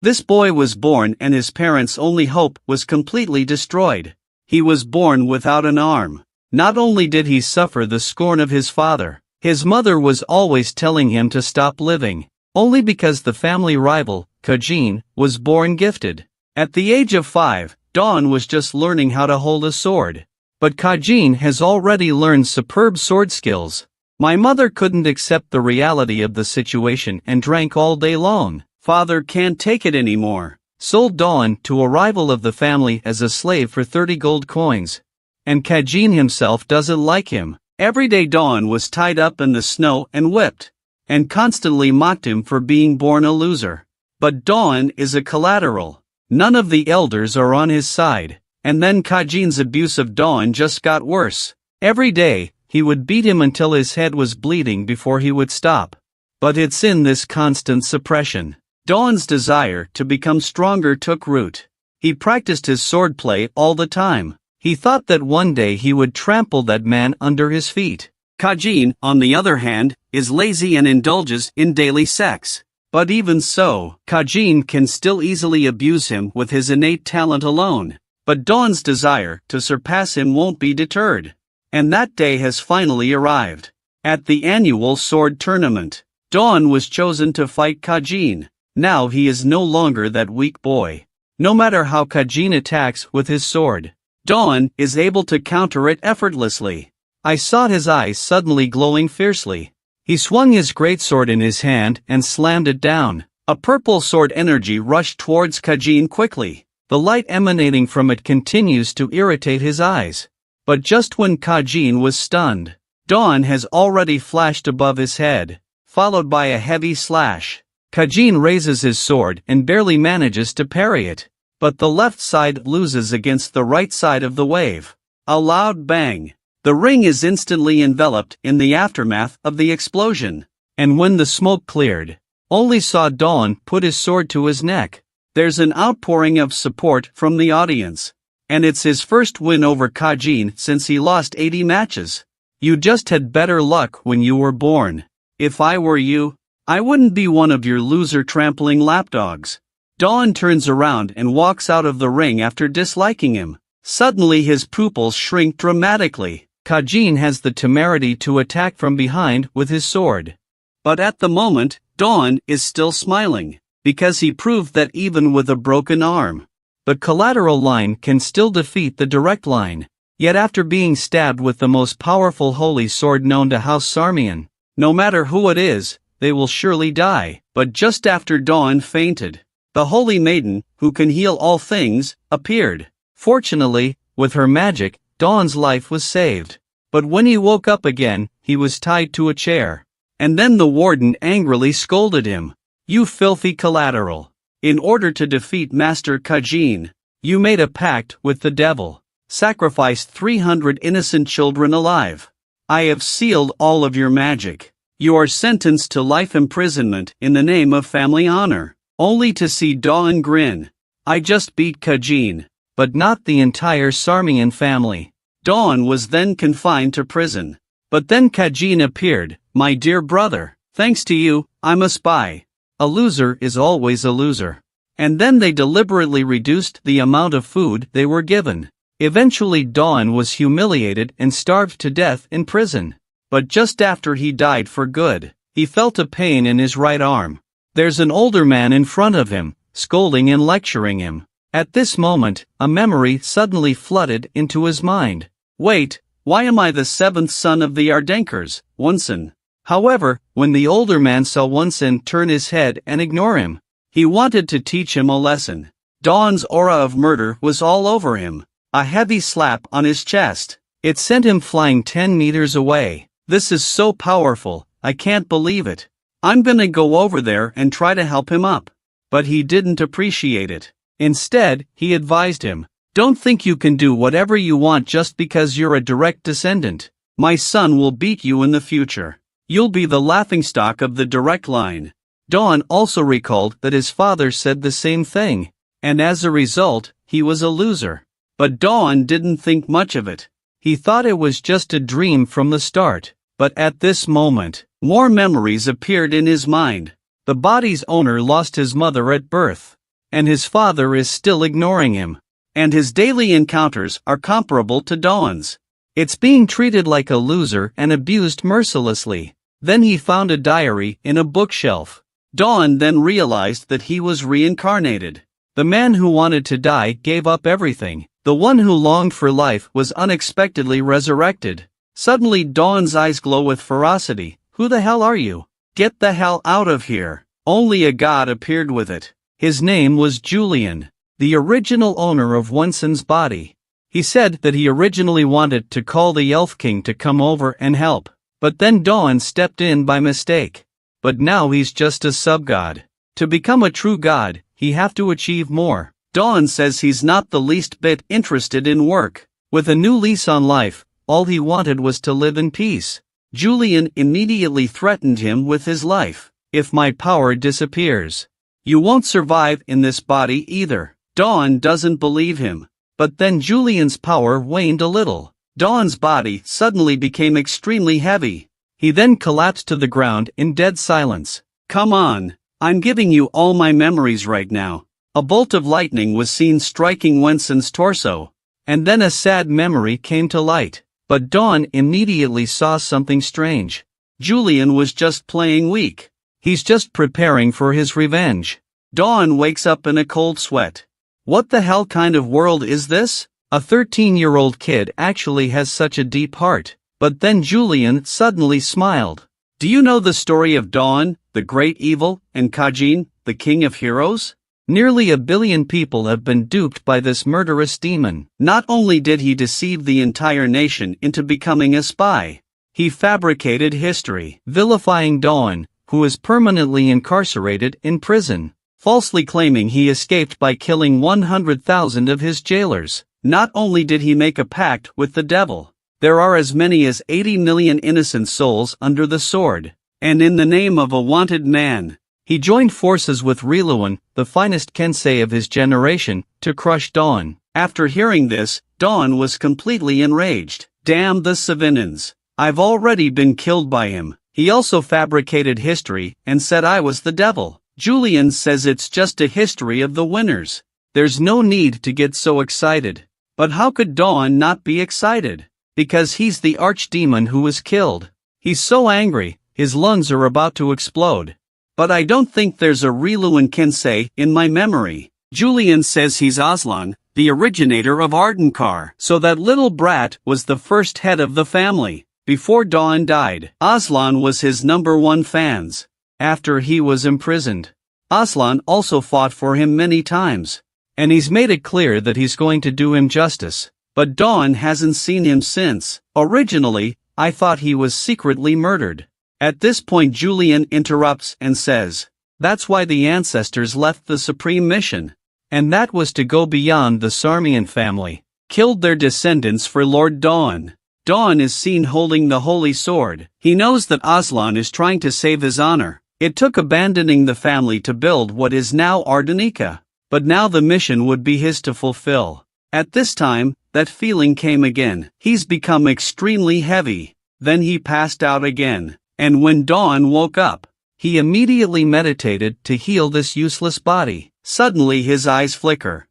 This boy was born and his parents' only hope was completely destroyed. He was born without an arm. Not only did he suffer the scorn of his father, his mother was always telling him to stop living, only because the family rival, Kajin, was born gifted. At the age of 5, Dawn was just learning how to hold a sword. But Kajin has already learned superb sword skills. My mother couldn't accept the reality of the situation and drank all day long. Father can't take it anymore. Sold Dawn to a rival of the family as a slave for 30 gold coins. And Kajin himself doesn't like him. Every day Dawn was tied up in the snow and whipped, and constantly mocked him for being born a loser. But Dawn is a collateral. None of the elders are on his side. And then Kajin's abuse of Dawn just got worse. Every day, he would beat him until his head was bleeding before he would stop. But it's in this constant suppression. Dawn's desire to become stronger took root. He practiced his swordplay all the time. He thought that one day he would trample that man under his feet. Kajin, on the other hand, is lazy and indulges in daily sex. But even so, Kajin can still easily abuse him with his innate talent alone. But Dawn's desire to surpass him won't be deterred. And that day has finally arrived. At the annual sword tournament, Dawn was chosen to fight Kajin. Now he is no longer that weak boy. No matter how Kajin attacks with his sword, Dawn is able to counter it effortlessly. I saw his eyes suddenly glowing fiercely. He swung his greatsword in his hand and slammed it down. A purple sword energy rushed towards Kajin quickly. The light emanating from it continues to irritate his eyes. But just when Kajin was stunned, Dawn has already flashed above his head, followed by a heavy slash. Kajin raises his sword and barely manages to parry it. But the left side loses against the right side of the wave. A loud bang. The ring is instantly enveloped in the aftermath of the explosion. And when the smoke cleared, only saw Dawn put his sword to his neck. There's an outpouring of support from the audience. And it's his first win over Kajin since he lost 80 matches. You just had better luck when you were born. If I were you, I wouldn't be one of your loser trampling lapdogs. Dawn turns around and walks out of the ring after disliking him. Suddenly his pupils shrink dramatically. Kajin has the temerity to attack from behind with his sword. But at the moment, Dawn is still smiling, because he proved that even with a broken arm, the collateral line can still defeat the direct line. Yet after being stabbed with the most powerful holy sword known to House Sarmian, no matter who it is, they will surely die. But just after Dawn fainted, the holy maiden, who can heal all things, appeared. Fortunately, with her magic, Dawn's life was saved. But when he woke up again, he was tied to a chair. And then the warden angrily scolded him. You filthy collateral. In order to defeat Master Kajin, you made a pact with the devil. Sacrificed 300 innocent children alive. I have sealed all of your magic. You are sentenced to life imprisonment in the name of family honor. Only to see Dawn grin. I just beat Kajin, but not the entire Sarmian family. Dawn was then confined to prison. But then Kajin appeared. My dear brother, thanks to you, I'm a spy. A loser is always a loser. And then they deliberately reduced the amount of food they were given. Eventually Dawn was humiliated and starved to death in prison. But just after he died for good, he felt a pain in his right arm. There's an older man in front of him, scolding and lecturing him. At this moment, a memory suddenly flooded into his mind. Wait, why am I the seventh son of the Ardenkers, Wonsen? However, when the older man saw Wonsen turn his head and ignore him, he wanted to teach him a lesson. Dawn's aura of murder was all over him. A heavy slap on his chest. It sent him flying 10 meters away. This is so powerful, I can't believe it. I'm gonna go over there and try to help him up. But he didn't appreciate it. Instead, he advised him, don't think you can do whatever you want just because you're a direct descendant. My son will beat you in the future. You'll be the laughingstock of the direct line. Dawn also recalled that his father said the same thing, and as a result, he was a loser. But Dawn didn't think much of it. He thought it was just a dream from the start. But at this moment, more memories appeared in his mind. The body's owner lost his mother at birth. and his father is still ignoring him. And his daily encounters are comparable to Dawn's. It's being treated like a loser and abused mercilessly. Then he found a diary in a bookshelf. Dawn then realized that he was reincarnated. The man who wanted to die gave up everything. The one who longed for life was unexpectedly resurrected. Suddenly Dawn's eyes glow with ferocity. Who the hell are you? Get the hell out of here. Only a god appeared with it. His name was Julian, the original owner of Wenson's body. He said that he originally wanted to call the Elf King to come over and help, but then Dawn stepped in by mistake. But now he's just a sub-god. To become a true god, he have to achieve more. Dawn says he's not the least bit interested in work. With a new lease on life, all he wanted was to live in peace. Julian immediately threatened him with his life. If my power disappears, you won't survive in this body either. Dawn doesn't believe him. But then Julian's power waned a little. Dawn's body suddenly became extremely heavy. He then collapsed to the ground in dead silence. Come on, I'm giving you all my memories right now. A bolt of lightning was seen striking Wenson's torso. And then a sad memory came to light. But Dawn immediately saw something strange. Julian was just playing weak. He's just preparing for his revenge. Dawn wakes up in a cold sweat. What the hell kind of world is this? A 13-year-old kid actually has such a deep heart. But then Julian suddenly smiled. Do you know the story of Dawn, the great evil, and Kajin, the king of heroes? Nearly 1 billion people have been duped by this murderous demon. Not only did he deceive the entire nation into becoming a spy, he fabricated history, vilifying Dawn, who is permanently incarcerated in prison, falsely claiming he escaped by killing 100,000 of his jailers. Not only did he make a pact with the devil, there are as many as 80 million innocent souls under the sword, and in the name of a wanted man, he joined forces with Riluan, the finest Kensei of his generation, to crush Dawn. After hearing this, Dawn was completely enraged. Damn the Savinans. I've already been killed by him. He also fabricated history and said I was the devil. Julian says it's just a history of the winners. There's no need to get so excited. But how could Dawn not be excited? Because he's the archdemon who was killed. He's so angry, his lungs are about to explode. But I don't think there's a Riluan Kensei in my memory. Julian says he's Aslan, the originator of Ardenkar. So that little brat was the first head of the family. Before Dawn died, Aslan was his #1 fans. After he was imprisoned, Aslan also fought for him many times. And he's made it clear that he's going to do him justice. But Dawn hasn't seen him since. Originally, I thought he was secretly murdered. At this point Julian interrupts and says, that's why the ancestors left the supreme mission. And that was to go beyond the Sarmian family. Killed their descendants for Lord Dawn. Dawn is seen holding the holy sword. He knows that Aslan is trying to save his honor. It took abandoning the family to build what is now Ardenica. But now the mission would be his to fulfill. At this time, that feeling came again. He's become extremely heavy. Then he passed out again. And when Dawn woke up, he immediately meditated to heal this useless body. Suddenly his eyes flicker.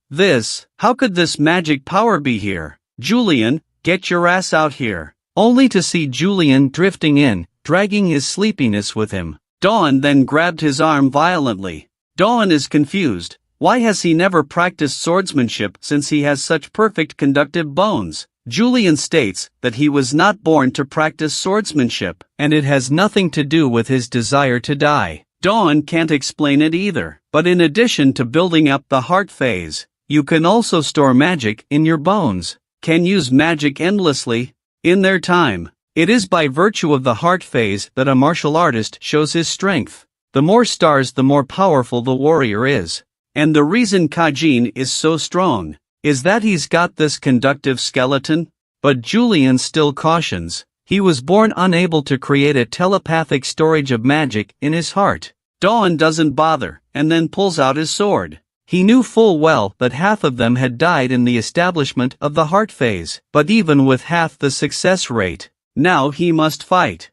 How could this magic power be here? Julian, get your ass out here. Only to see Julian drifting in, dragging his sleepiness with him. Dawn then grabbed his arm violently. Dawn is confused. Why has he never practiced swordsmanship since he has such perfect conductive bones? Julian states that he was not born to practice swordsmanship, and it has nothing to do with his desire to die. Dawn can't explain it either. But in addition to building up the heart phase, you can also store magic in your bones. Can use magic endlessly, in their time. It is by virtue of the heart phase that a martial artist shows his strength. The more stars, the more powerful the warrior is. And the reason Kajin is so strong is that he's got this conductive skeleton. But Julian still cautions, he was born unable to create a telepathic storage of magic in his heart. Dawn doesn't bother, and then pulls out his sword. He knew full well that half of them had died in the establishment of the heart phase, but even with half the success rate, now he must fight.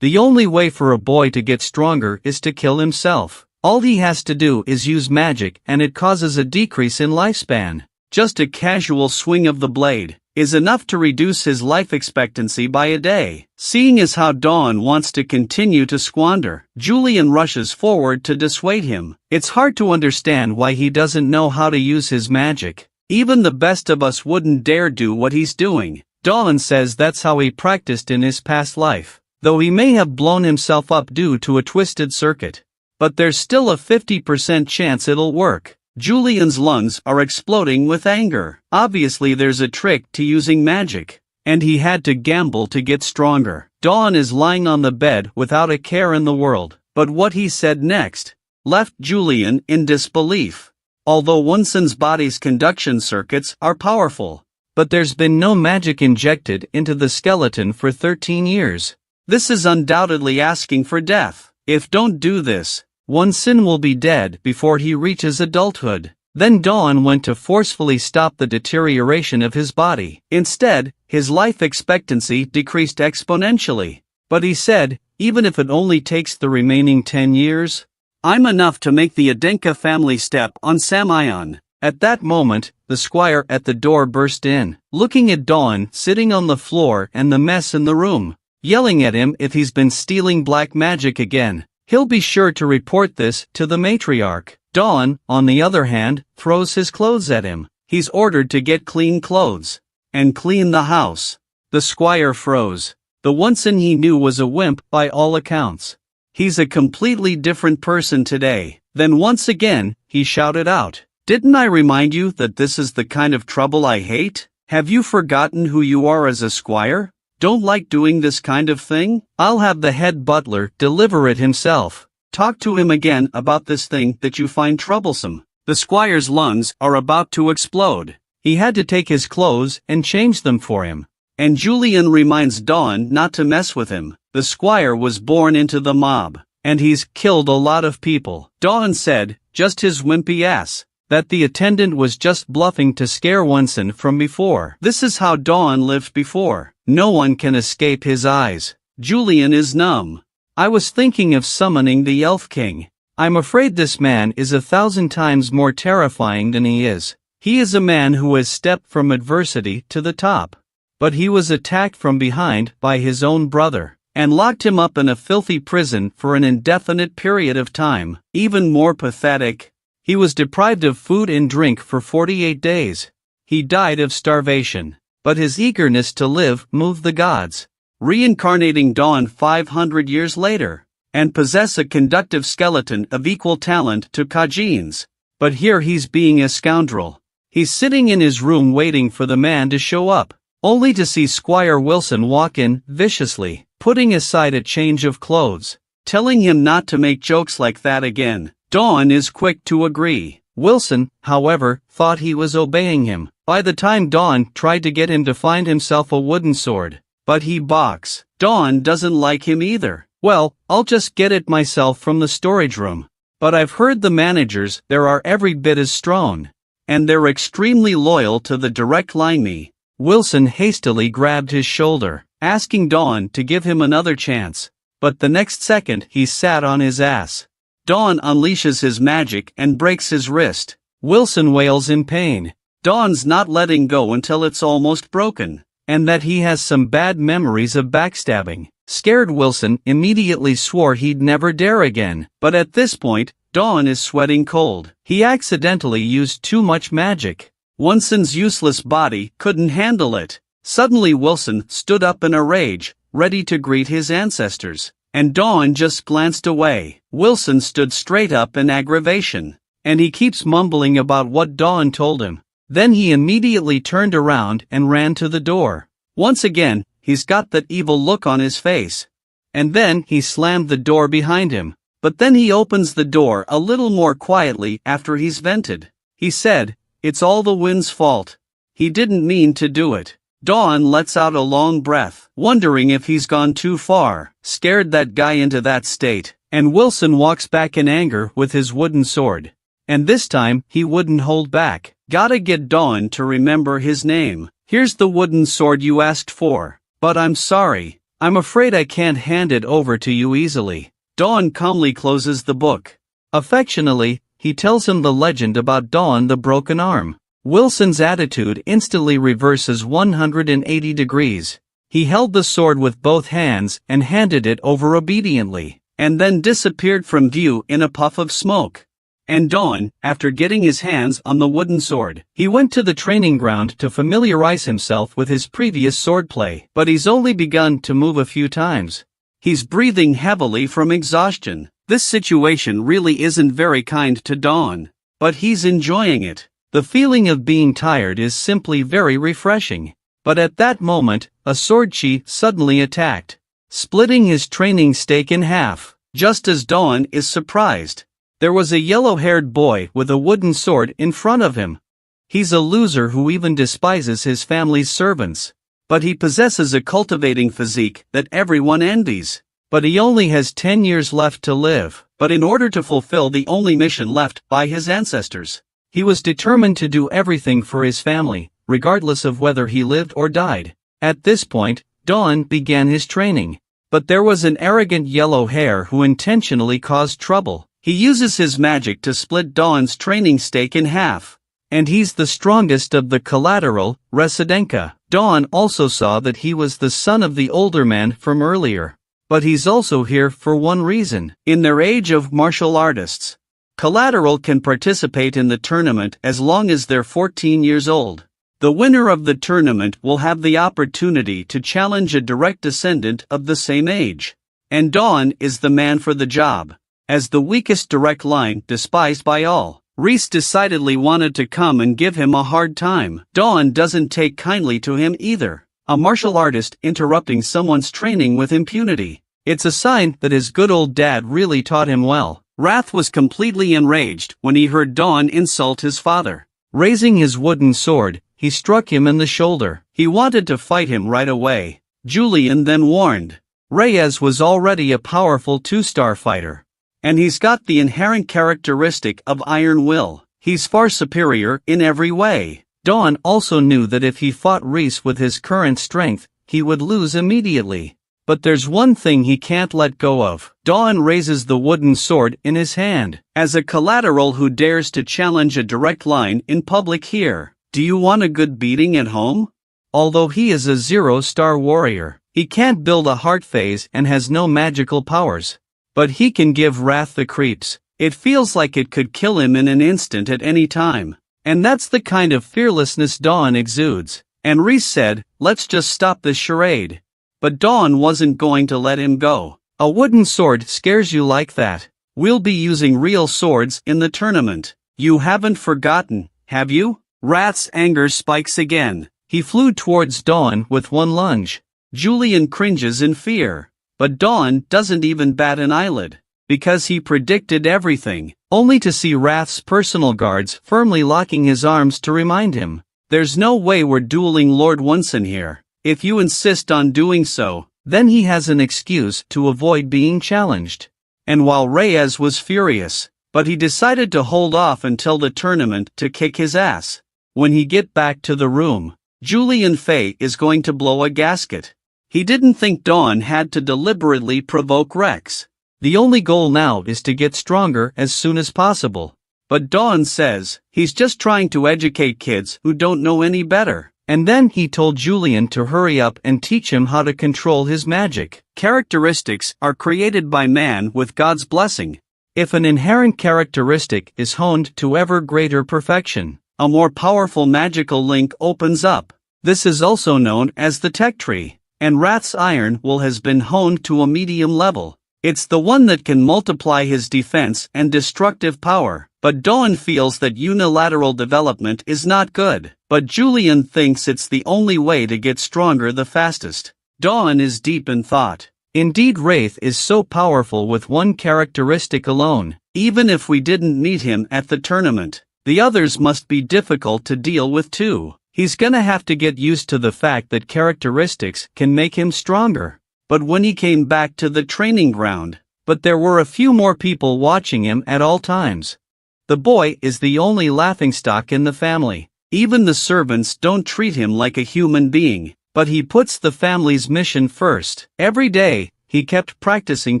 The only way for a boy to get stronger is to kill himself. All he has to do is use magic and it causes a decrease in lifespan. Just a casual swing of the blade is enough to reduce his life expectancy by a day. Seeing as how Dawn wants to continue to squander, Julian rushes forward to dissuade him. It's hard to understand why he doesn't know how to use his magic. Even the best of us wouldn't dare do what he's doing. Dawn says that's how he practiced in his past life, though he may have blown himself up due to a twisted circuit. But there's still a 50% chance it'll work. Julian's lungs are exploding with anger. Obviously there's a trick to using magic, and he had to gamble to get stronger. Dawn is lying on the bed without a care in the world, but what he said next left Julian in disbelief. Although Wonson's body's conduction circuits are powerful, but there's been no magic injected into the skeleton for 13 years. This is undoubtedly asking for death. If don't do this, Wonson will be dead before he reaches adulthood. Then Dawn went to forcefully stop the deterioration of his body. Instead, his life expectancy decreased exponentially. But he said, even if it only takes the remaining 10 years, I'm enough to make the Adenka family step on Samion. At that moment, the squire at the door burst in, looking at Dawn sitting on the floor and the mess in the room, yelling at him if he's been stealing black magic again. He'll be sure to report this to the matriarch. Dawn, on the other hand, throws his clothes at him. He's ordered to get clean clothes and clean the house. The squire froze. The Wonson he knew was a wimp by all accounts. He's a completely different person today. Then once again, he shouted out, "Didn't I remind you that this is the kind of trouble I hate? Have you forgotten who you are as a squire? Don't like doing this kind of thing? I'll have the head butler deliver it himself. Talk to him again about this thing that you find troublesome." The squire's lungs are about to explode. He had to take his clothes and change them for him. And Julian reminds Dawn not to mess with him. The squire was born into the mob, and he's killed a lot of people. Dawn said, just his wimpy ass, that the attendant was just bluffing to scare Wonson from before. This is how Dawn lived before. No one can escape his eyes. Julian is numb. I was thinking of summoning the Elf King. I'm afraid this man is 1,000 times more terrifying than he is. He is a man who has stepped from adversity to the top. But he was attacked from behind by his own brother, and locked him up in a filthy prison for an indefinite period of time. Even more pathetic, he was deprived of food and drink for 48 days. He died of starvation. But his eagerness to live moved the gods, reincarnating Dawn 500 years later, and possess a conductive skeleton of equal talent to Kajin's. But here he's being a scoundrel. He's sitting in his room waiting for the man to show up, only to see Squire Wilson walk in viciously, putting aside a change of clothes, telling him not to make jokes like that again. Dawn is quick to agree. Wilson, however, thought he was obeying him. By the time Dawn tried to get him to find himself a wooden sword, but he balks. Dawn doesn't like him either. Well, I'll just get it myself from the storage room. But I've heard the managers there are every bit as strong, and they're extremely loyal to the direct line me. Wilson hastily grabbed his shoulder, asking Dawn to give him another chance. But the next second he sat on his ass. Dawn unleashes his magic and breaks his wrist. Wilson wails in pain. Dawn's not letting go until it's almost broken, and that he has some bad memories of backstabbing. Scared Wilson immediately swore he'd never dare again. But at this point, Dawn is sweating cold. He accidentally used too much magic. Wonson's useless body couldn't handle it. Suddenly Wilson stood up in a rage, ready to greet his ancestors, and Dawn just glanced away. Wilson stood straight up in aggravation, and he keeps mumbling about what Dawn told him. Then he immediately turned around and ran to the door. Once again, he's got that evil look on his face. And then he slammed the door behind him. But then he opens the door a little more quietly after he's vented. He said, "It's all the wind's fault. He didn't mean to do it." Dawn lets out a long breath, wondering if he's gone too far, scared that guy into that state. And Wilson walks back in anger with his wooden sword. And this time, he wouldn't hold back. Gotta get Dawn to remember his name. "Here's the wooden sword you asked for. But I'm sorry. I'm afraid I can't hand it over to you easily." Dawn calmly closes the book. Affectionately, he tells him the legend about Dawn the broken arm. Wilson's attitude instantly reverses 180 degrees. He held the sword with both hands and handed it over obediently, and then disappeared from view in a puff of smoke. And Dawn, after getting his hands on the wooden sword, he went to the training ground to familiarize himself with his previous swordplay. But he's only begun to move a few times. He's breathing heavily from exhaustion. This situation really isn't very kind to Dawn, but he's enjoying it. The feeling of being tired is simply very refreshing. But at that moment, a swordchi suddenly attacked, splitting his training stake in half. Just as Dawn is surprised, there was a yellow-haired boy with a wooden sword in front of him. He's a loser who even despises his family's servants. But he possesses a cultivating physique that everyone envies. But he only has 10 years left to live. But in order to fulfill the only mission left by his ancestors, he was determined to do everything for his family, regardless of whether he lived or died. At this point, Dawn began his training. But there was an arrogant yellow hair who intentionally caused trouble. He uses his magic to split Dawn's training stake in half. And he's the strongest of the collateral, Residenka. Dawn also saw that he was the son of the older man from earlier. But he's also here for one reason. In their age of martial artists, collateral can participate in the tournament as long as they're 14 years old. The winner of the tournament will have the opportunity to challenge a direct descendant of the same age. And Dawn is the man for the job. As the weakest direct line despised by all, Reese decidedly wanted to come and give him a hard time. Dawn doesn't take kindly to him either. A martial artist interrupting someone's training with impunity. It's a sign that his good old dad really taught him well. Wrath was completely enraged when he heard Dawn insult his father. Raising his wooden sword, he struck him in the shoulder. He wanted to fight him right away. Julian then warned. Reyes was already a powerful 2-star fighter. And he's got the inherent characteristic of iron will. He's far superior in every way. Dawn also knew that if he fought Reese with his current strength, he would lose immediately. But there's one thing he can't let go of. Dawn raises the wooden sword in his hand. As a collateral who dares to challenge a direct line in public here, do you want a good beating at home? Although he is a 0-star warrior, he can't build a heart phase and has no magical powers. But he can give Wrath the creeps. It feels like it could kill him in an instant at any time. And that's the kind of fearlessness Dawn exudes. And Reese said, let's just stop this charade. But Dawn wasn't going to let him go. A wooden sword scares you like that? We'll be using real swords in the tournament. You haven't forgotten, have you? Wrath's anger spikes again. He flew towards Dawn with one lunge. Julian cringes in fear. But Dawn doesn't even bat an eyelid, because he predicted everything, only to see Wrath's personal guards firmly locking his arms to remind him, there's no way we're dueling Lord Wunson here. If you insist on doing so, then he has an excuse to avoid being challenged. And while Reyes was furious, but he decided to hold off until the tournament to kick his ass. When he get back to the room, Julian Fay is going to blow a gasket. He didn't think Dawn had to deliberately provoke Rex. The only goal now is to get stronger as soon as possible. But Dawn says, he's just trying to educate kids who don't know any better. And then he told Julian to hurry up and teach him how to control his magic. Characteristics are created by man with God's blessing. If an inherent characteristic is honed to ever greater perfection, a more powerful magical link opens up. This is also known as the tech tree. And Wrath's iron will has been honed to a medium level. It's the one that can multiply his defense and destructive power. But Dawn feels that unilateral development is not good. But Julian thinks it's the only way to get stronger the fastest. Dawn is deep in thought. Indeed, Wraith is so powerful with one characteristic alone. Even if we didn't meet him at the tournament, the others must be difficult to deal with too. He's gonna have to get used to the fact that characteristics can make him stronger. But when he came back to the training ground, there were a few more people watching him at all times. The boy is the only laughingstock in the family. Even the servants don't treat him like a human being, but he puts the family's mission first. Every day, he kept practicing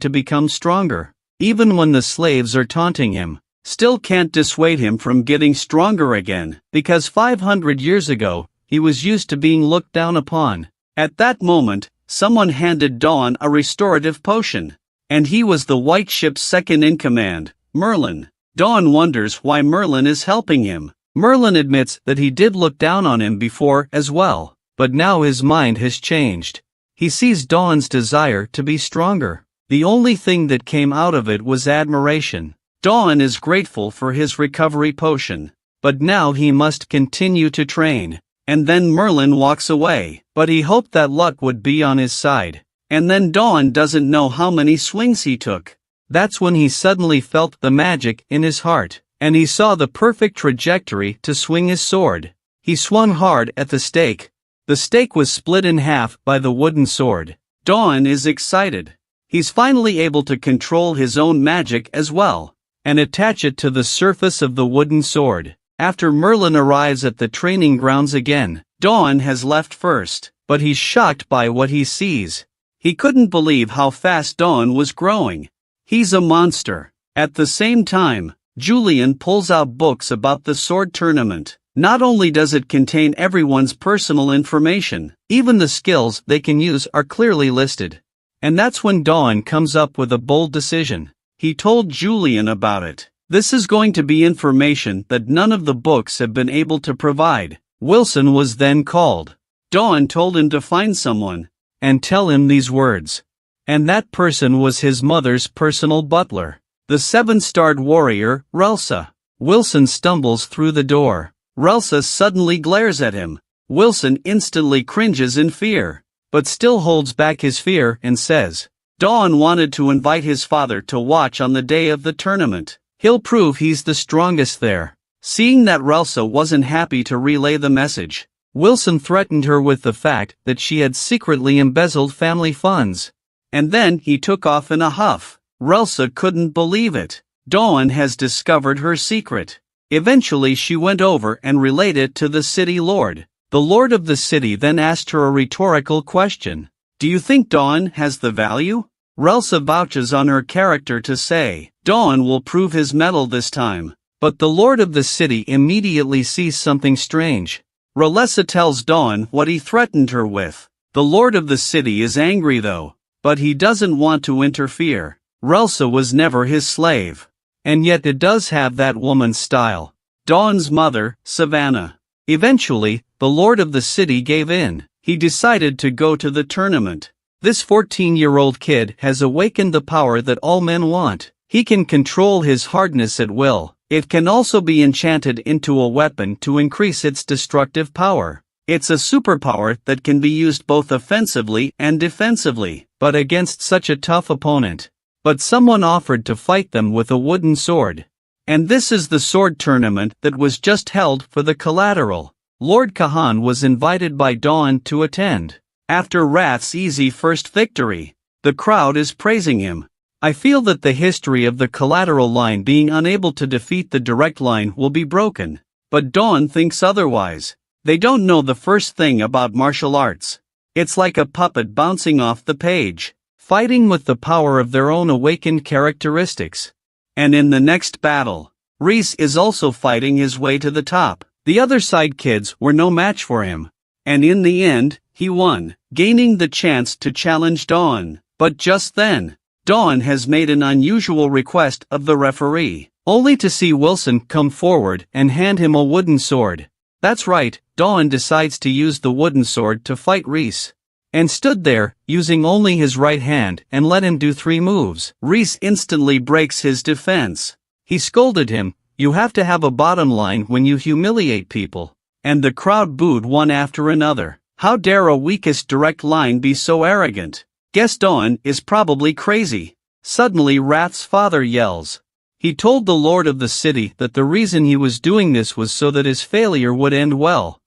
to become stronger. even when the slaves are taunting him, still can't dissuade him from getting stronger again, because 500 years ago, he was used to being looked down upon. At that moment, someone handed Dawn a restorative potion. And he was the White Ship's second-in-command, Merlin. Dawn wonders why Merlin is helping him. Merlin admits that he did look down on him before as well, but now his mind has changed. He sees Dawn's desire to be stronger. The only thing that came out of it was admiration. Dawn is grateful for his recovery potion, but now he must continue to train. And then Merlin walks away, but he hoped that luck would be on his side. And then Dawn doesn't know how many swings he took. That's when he suddenly felt the magic in his heart, and he saw the perfect trajectory to swing his sword. He swung hard at the stake. The stake was split in half by the wooden sword. Dawn is excited. He's finally able to control his own magic as well, and attach it to the surface of the wooden sword. After Merlin arrives at the training grounds again, Dawn has left first, but he's shocked by what he sees. He couldn't believe how fast Dawn was growing. He's a monster. At the same time, Julian pulls out books about the sword tournament. Not only does it contain everyone's personal information, even the skills they can use are clearly listed. And that's when Dawn comes up with a bold decision. He told Julian about it. This is going to be information that none of the books have been able to provide. Wilson was then called. Dawn told him to find someone and tell him these words. And that person was his mother's personal butler, the 7-starred warrior, Relsa. Wilson stumbles through the door. Relsa suddenly glares at him. Wilson instantly cringes in fear, but still holds back his fear and says, Dawn wanted to invite his father to watch on the day of the tournament. He'll prove he's the strongest there. Seeing that Relsa wasn't happy to relay the message, Wilson threatened her with the fact that she had secretly embezzled family funds. And then he took off in a huff. Relsa couldn't believe it. Dawn has discovered her secret. Eventually she went over and relayed it to the city lord. The lord of the city then asked her a rhetorical question. Do you think Dawn has the value? Relsa vouches on her character to say, Dawn will prove his mettle this time. But the lord of the city immediately sees something strange. Relsa tells Dawn what he threatened her with. The lord of the city is angry though, but he doesn't want to interfere. Relsa was never his slave. And yet it does have that woman's style. Dawn's mother, Savannah. Eventually, the lord of the city gave in. He decided to go to the tournament. This 14-year-old kid has awakened the power that all men want. He can control his hardness at will. It can also be enchanted into a weapon to increase its destructive power. It's a superpower that can be used both offensively and defensively, but against such a tough opponent. But someone offered to fight them with a wooden sword. And this is the sword tournament that was just held for the collateral. Lord Kahan was invited by Dawn to attend. After Wrath's easy first victory, the crowd is praising him. I feel that the history of the collateral line being unable to defeat the direct line will be broken. But Dawn thinks otherwise. They don't know the first thing about martial arts. It's like a puppet bouncing off the page, fighting with the power of their own awakened characteristics. And in the next battle, Reese is also fighting his way to the top. The other side kids were no match for him. And in the end, he won, gaining the chance to challenge Dawn. But just then, Dawn has made an unusual request of the referee, only to see Wilson come forward and hand him a wooden sword. That's right, Dawn decides to use the wooden sword to fight Reese. And stood there, using only his right hand, and let him do 3 moves. Reese instantly breaks his defense. He scolded him, "You have to have a bottom line when you humiliate people." And the crowd booed one after another. How dare a weakest direct line be so arrogant? Guess Dawn is probably crazy. Suddenly Wrath's father yells. He told the lord of the city that the reason he was doing this was so that his failure would end well.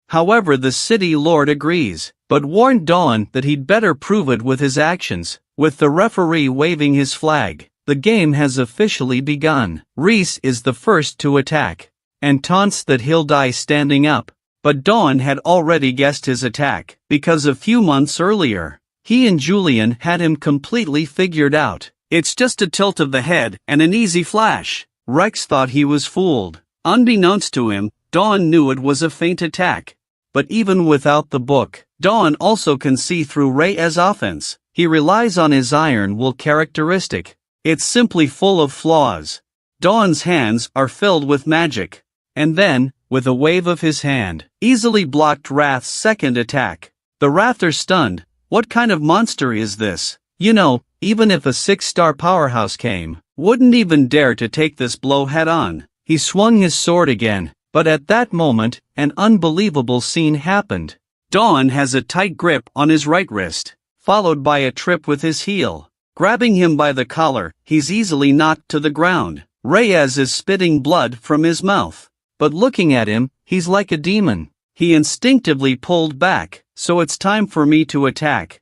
However, the city lord agrees, but warned Dawn that he'd better prove it with his actions. With the referee waving his flag, the game has officially begun. Reese is the first to attack, and taunts that he'll die standing up. But Dawn had already guessed his attack, because a few months earlier, he and Julian had him completely figured out. It's just a tilt of the head and an easy flash. Rex thought he was fooled. Unbeknownst to him, Dawn knew it was a feint attack. But even without the book, Dawn also can see through Reyes' offense. He relies on his iron will characteristic. It's simply full of flaws. Dawn's hands are filled with magic. And then, with a wave of his hand, easily blocked Wrath's second attack. The Wrath are stunned. What kind of monster is this? You know, even if a 6-star powerhouse came, wouldn't even dare to take this blow head-on. He swung his sword again, but at that moment, an unbelievable scene happened. Dawn has a tight grip on his right wrist, followed by a trip with his heel. Grabbing him by the collar, he's easily knocked to the ground. Reyes is spitting blood from his mouth. But looking at him, he's like a demon. He instinctively pulled back, so it's time for me to attack.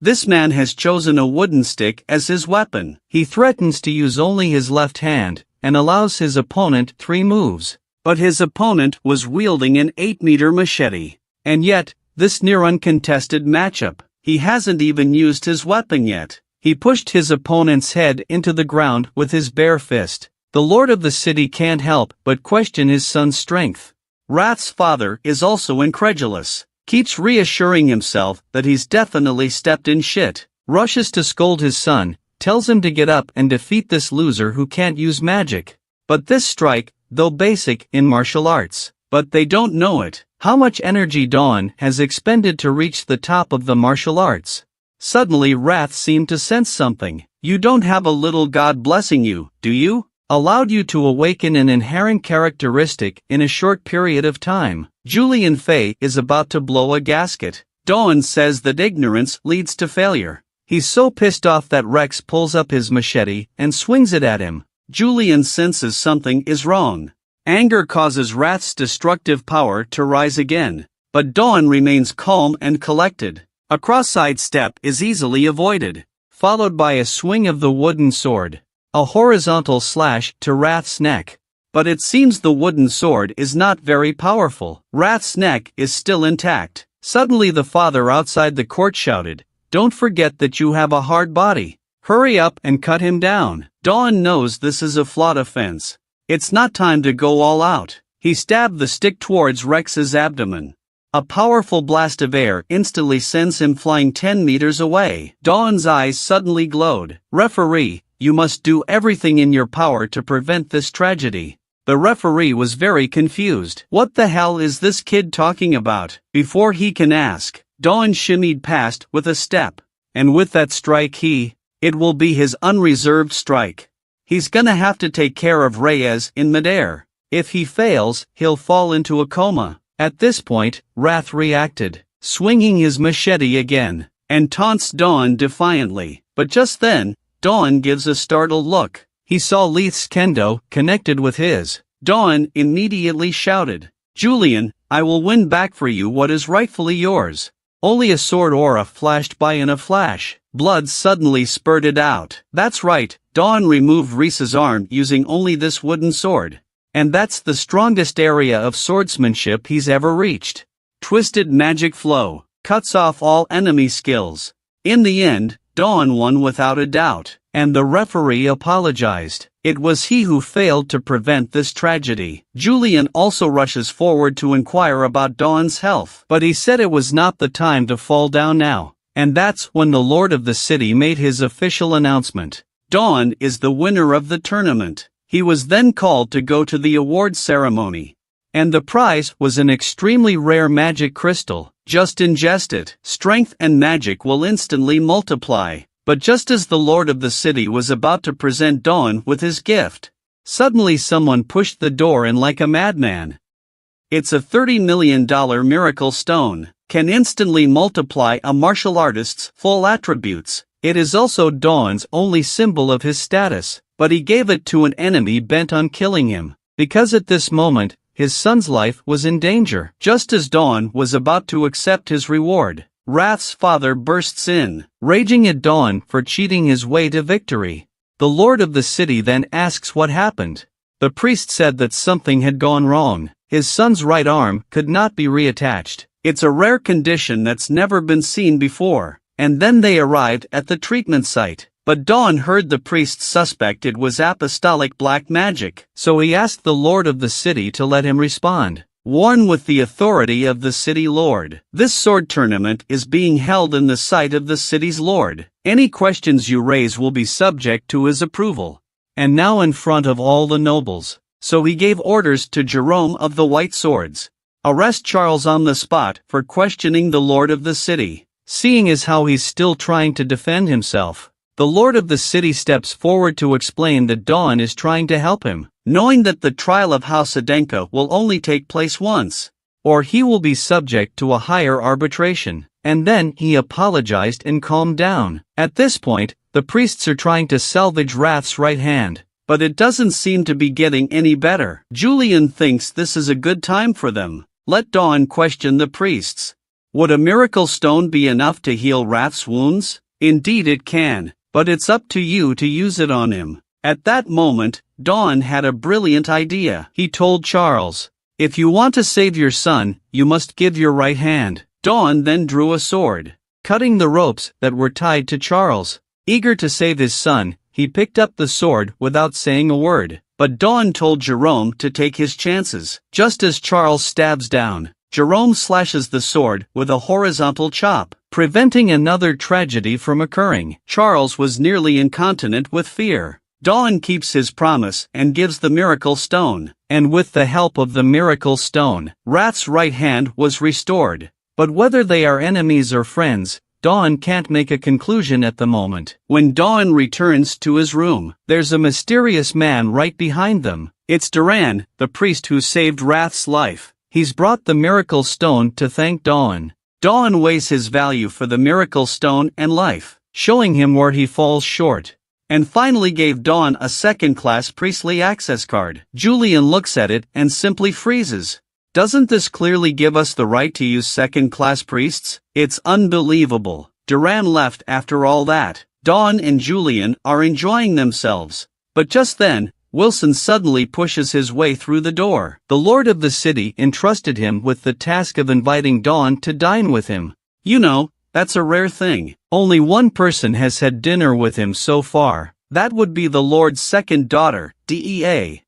This man has chosen a wooden stick as his weapon. He threatens to use only his left hand, and allows his opponent 3 moves. But his opponent was wielding an 8-meter machete. And yet, this near uncontested matchup, he hasn't even used his weapon yet. He pushed his opponent's head into the ground with his bare fist. The lord of the city can't help but question his son's strength. Wrath's father is also incredulous. Keeps reassuring himself that he's definitely stepped in shit. Rushes to scold his son, tells him to get up and defeat this loser who can't use magic. But this strike, though basic in martial arts, but they don't know it, how much energy Dawn has expended to reach the top of the martial arts. Suddenly Wrath seemed to sense something. You don't have a little god blessing you, do you? Allowed you to awaken an inherent characteristic in a short period of time. Julian Fay is about to blow a gasket. Dawn says that ignorance leads to failure. He's so pissed off that Rex pulls up his machete and swings it at him. Julian senses something is wrong. Anger causes Wrath's destructive power to rise again, but Dawn remains calm and collected. A cross-side step is easily avoided, followed by a swing of the wooden sword. A horizontal slash to Wrath's neck. But it seems the wooden sword is not very powerful. Wrath's neck is still intact. Suddenly the father outside the court shouted, "Don't forget that you have a hard body. Hurry up and cut him down." Dawn knows this is a flawed offense. It's not time to go all out. He stabbed the stick towards Rex's abdomen. A powerful blast of air instantly sends him flying 10 meters away. Dawn's eyes suddenly glowed. "Referee, you must do everything in your power to prevent this tragedy." The referee was very confused. What the hell is this kid talking about? Before he can ask, Dawn shimmied past with a step. And with that strike it will be his unreserved strike. He's gonna have to take care of Reyes in midair. If he fails, he'll fall into a coma. At this point, Wrath reacted, swinging his machete again, and taunts Dawn defiantly. But just then, Dawn gives a startled look. He saw Leith's kendo connected with his. Dawn immediately shouted, "Julian, I will win back for you what is rightfully yours." Only a sword aura flashed by in a flash. Blood suddenly spurted out. That's right, Dawn removed Reese's arm using only this wooden sword. And that's the strongest area of swordsmanship he's ever reached. Twisted magic flow cuts off all enemy skills. In the end, Dawn won without a doubt, and the referee apologized. It was he who failed to prevent this tragedy. Julian also rushes forward to inquire about Dawn's health, but he said it was not the time to fall down now. And that's when the lord of the city made his official announcement. Dawn is the winner of the tournament. He was then called to go to the award ceremony. And the prize was an extremely rare magic crystal. Just ingest it. Strength and magic will instantly multiply. But just as the lord of the city was about to present Dawn with his gift, suddenly someone pushed the door in like a madman. It's a $30 million miracle stone. Can instantly multiply a martial artist's full attributes. It is also Dawn's only symbol of his status, but he gave it to an enemy bent on killing him, because at this moment, his son's life was in danger. Just as Dawn was about to accept his reward, Wrath's father bursts in, raging at Dawn for cheating his way to victory. The lord of the city then asks what happened. The priest said that something had gone wrong. His son's right arm could not be reattached. It's a rare condition that's never been seen before. And then they arrived at the treatment site. But Dawn heard the priest suspect it was apostolic black magic, so he asked the lord of the city to let him respond. Warn with the authority of the city lord. This sword tournament is being held in the sight of the city's lord. Any questions you raise will be subject to his approval. And now in front of all the nobles. So he gave orders to Jerome of the White Swords. Arrest Charles on the spot for questioning the lord of the city. Seeing as how he's still trying to defend himself, the lord of the city steps forward to explain that Dawn is trying to help him, knowing that the trial of House Adenka will only take place once, or he will be subject to a higher arbitration. And then he apologized and calmed down. At this point, the priests are trying to salvage Wrath's right hand, but it doesn't seem to be getting any better. Julian thinks this is a good time for them. Let Dawn question the priests. Would a miracle stone be enough to heal Wrath's wounds? Indeed it can, but it's up to you to use it on him. At that moment, Dawn had a brilliant idea. He told Charles, "If you want to save your son, you must give your right hand." Dawn then drew a sword, cutting the ropes that were tied to Charles. Eager to save his son, he picked up the sword without saying a word. But Dawn told Jerome to take his chances. Just as Charles stabs down, Jerome slashes the sword with a horizontal chop, preventing another tragedy from occurring. Charles was nearly incontinent with fear. Dawn keeps his promise and gives the miracle stone, and with the help of the miracle stone, Wrath's right hand was restored. But whether they are enemies or friends, Dawn can't make a conclusion at the moment. When Dawn returns to his room, there's a mysterious man right behind them. It's Duran, the priest who saved Wrath's life. He's brought the miracle stone to thank Dawn. Dawn weighs his value for the miracle stone and life, showing him where he falls short, and finally gave Dawn a second-class priestly access card. Julian looks at it and simply freezes. Doesn't this clearly give us the right to use second-class priests? It's unbelievable. Duran left after all that. Dawn and Julian are enjoying themselves. But just then, Wilson suddenly pushes his way through the door. The lord of the city entrusted him with the task of inviting Dawn to dine with him. You know, that's a rare thing. Only one person has had dinner with him so far. That would be the lord's second daughter, Dea.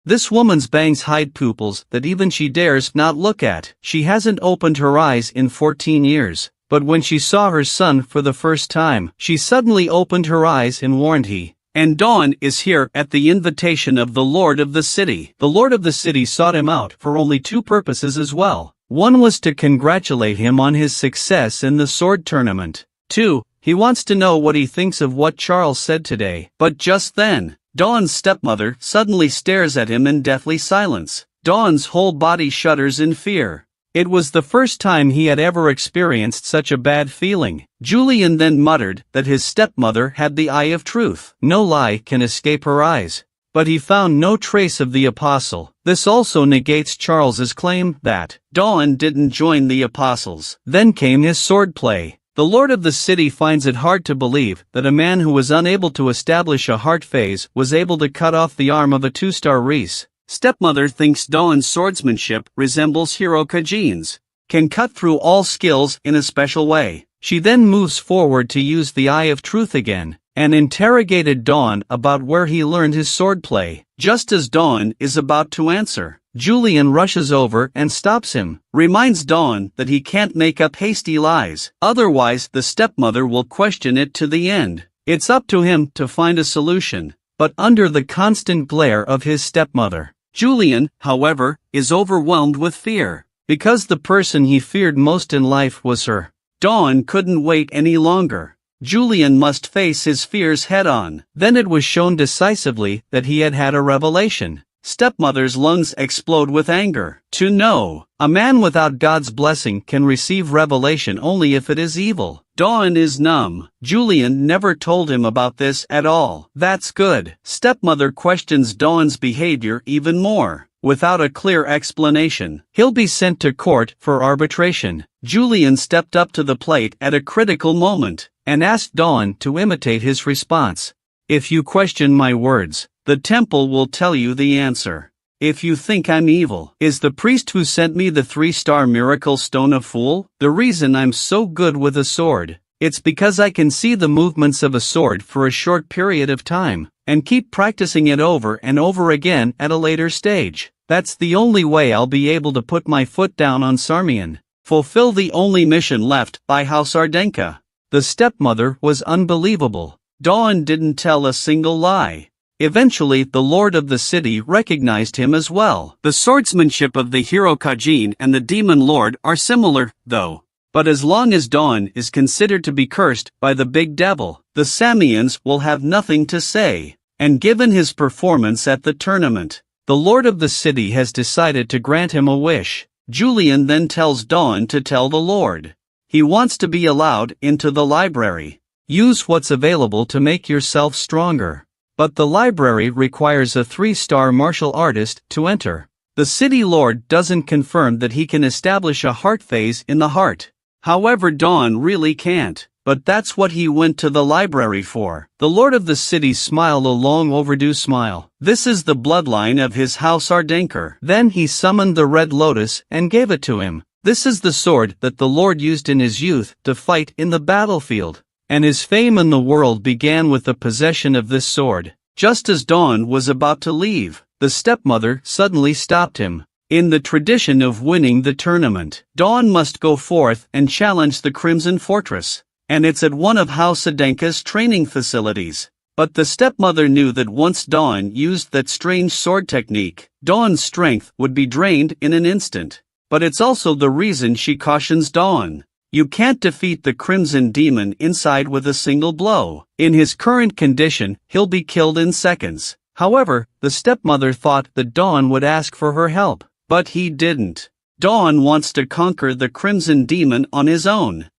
This woman's bangs hide pupils that even she dares not look at. She hasn't opened her eyes in 14 years. But when she saw her son for the first time, she suddenly opened her eyes and warned he. And Dawn is here at the invitation of the lord of the city. The lord of the city sought him out for only two purposes as well. One was to congratulate him on his success in the sword tournament. 2, he wants to know what he thinks of what Charles said today. But just then, Dawn's stepmother suddenly stares at him in deathly silence. Dawn's whole body shudders in fear. It was the first time he had ever experienced such a bad feeling. Julian then muttered that his stepmother had the eye of truth. No lie can escape her eyes. But he found no trace of the apostle. This also negates Charles's claim that Dawn didn't join the apostles. Then came his swordplay. The lord of the city finds it hard to believe that a man who was unable to establish a heart phase was able to cut off the arm of a 2-star Reese. Stepmother thinks Dawn's swordsmanship resembles Hiro Kajin's, can cut through all skills in a special way. She then moves forward to use the Eye of Truth again, and interrogated Dawn about where he learned his swordplay. Just as Dawn is about to answer, Julian rushes over and stops him, reminds Dawn that he can't make up hasty lies, otherwise the stepmother will question it to the end. It's up to him to find a solution, but under the constant glare of his stepmother. Julian, however, is overwhelmed with fear, because the person he feared most in life was her. Dawn couldn't wait any longer. Julian must face his fears head-on. Then it was shown decisively that he had had a revelation. Stepmother's lungs explode with anger. To know, a man without God's blessing can receive revelation only if it is evil. Dawn is numb. Julian never told him about this at all. That's good. Stepmother questions Dawn's behavior even more. Without a clear explanation, he'll be sent to court for arbitration. Julian stepped up to the plate at a critical moment, and asked Dawn to imitate his response. If you question my words, the temple will tell you the answer. If you think I'm evil, is the priest who sent me the 3-star miracle stone a fool? The reason I'm so good with a sword It's because I can see the movements of a sword for a short period of time, and keep practicing it over and over again at a later stage. That's the only way I'll be able to put my foot down on Sarmian. Fulfill the only mission left by House Ardenka. The stepmother was unbelievable. Dawn didn't tell a single lie. Eventually, the lord of the city recognized him as well. The swordsmanship of the hero Kajin and the demon lord are similar, though. But as long as Dawn is considered to be cursed by the big devil, the Samians will have nothing to say. And given his performance at the tournament, the lord of the city has decided to grant him a wish. Julian then tells Dawn to tell the lord. He wants to be allowed into the library. Use what's available to make yourself stronger. But the library requires a 3-star martial artist to enter. The city lord doesn't confirm that he can establish a heart phase in the heart. However, Dawn really can't, but that's what he went to the library for. The lord of the city smiled a long overdue smile. This is the bloodline of his house Ardenker. Then he summoned the red lotus and gave it to him. This is the sword that the lord used in his youth to fight in the battlefield. And his fame in the world began with the possession of this sword. Just as Dawn was about to leave, the stepmother suddenly stopped him. In the tradition of winning the tournament, Dawn must go forth and challenge the Crimson Fortress, and it's at one of House Adenka's training facilities. But the stepmother knew that once Dawn used that strange sword technique, Dawn's strength would be drained in an instant. But it's also the reason she cautions Dawn. You can't defeat the Crimson Demon inside with a single blow. In his current condition, he'll be killed in seconds. However, the stepmother thought that Dawn would ask for her help, but he didn't. Dawn wants to conquer the Crimson Demon on his own.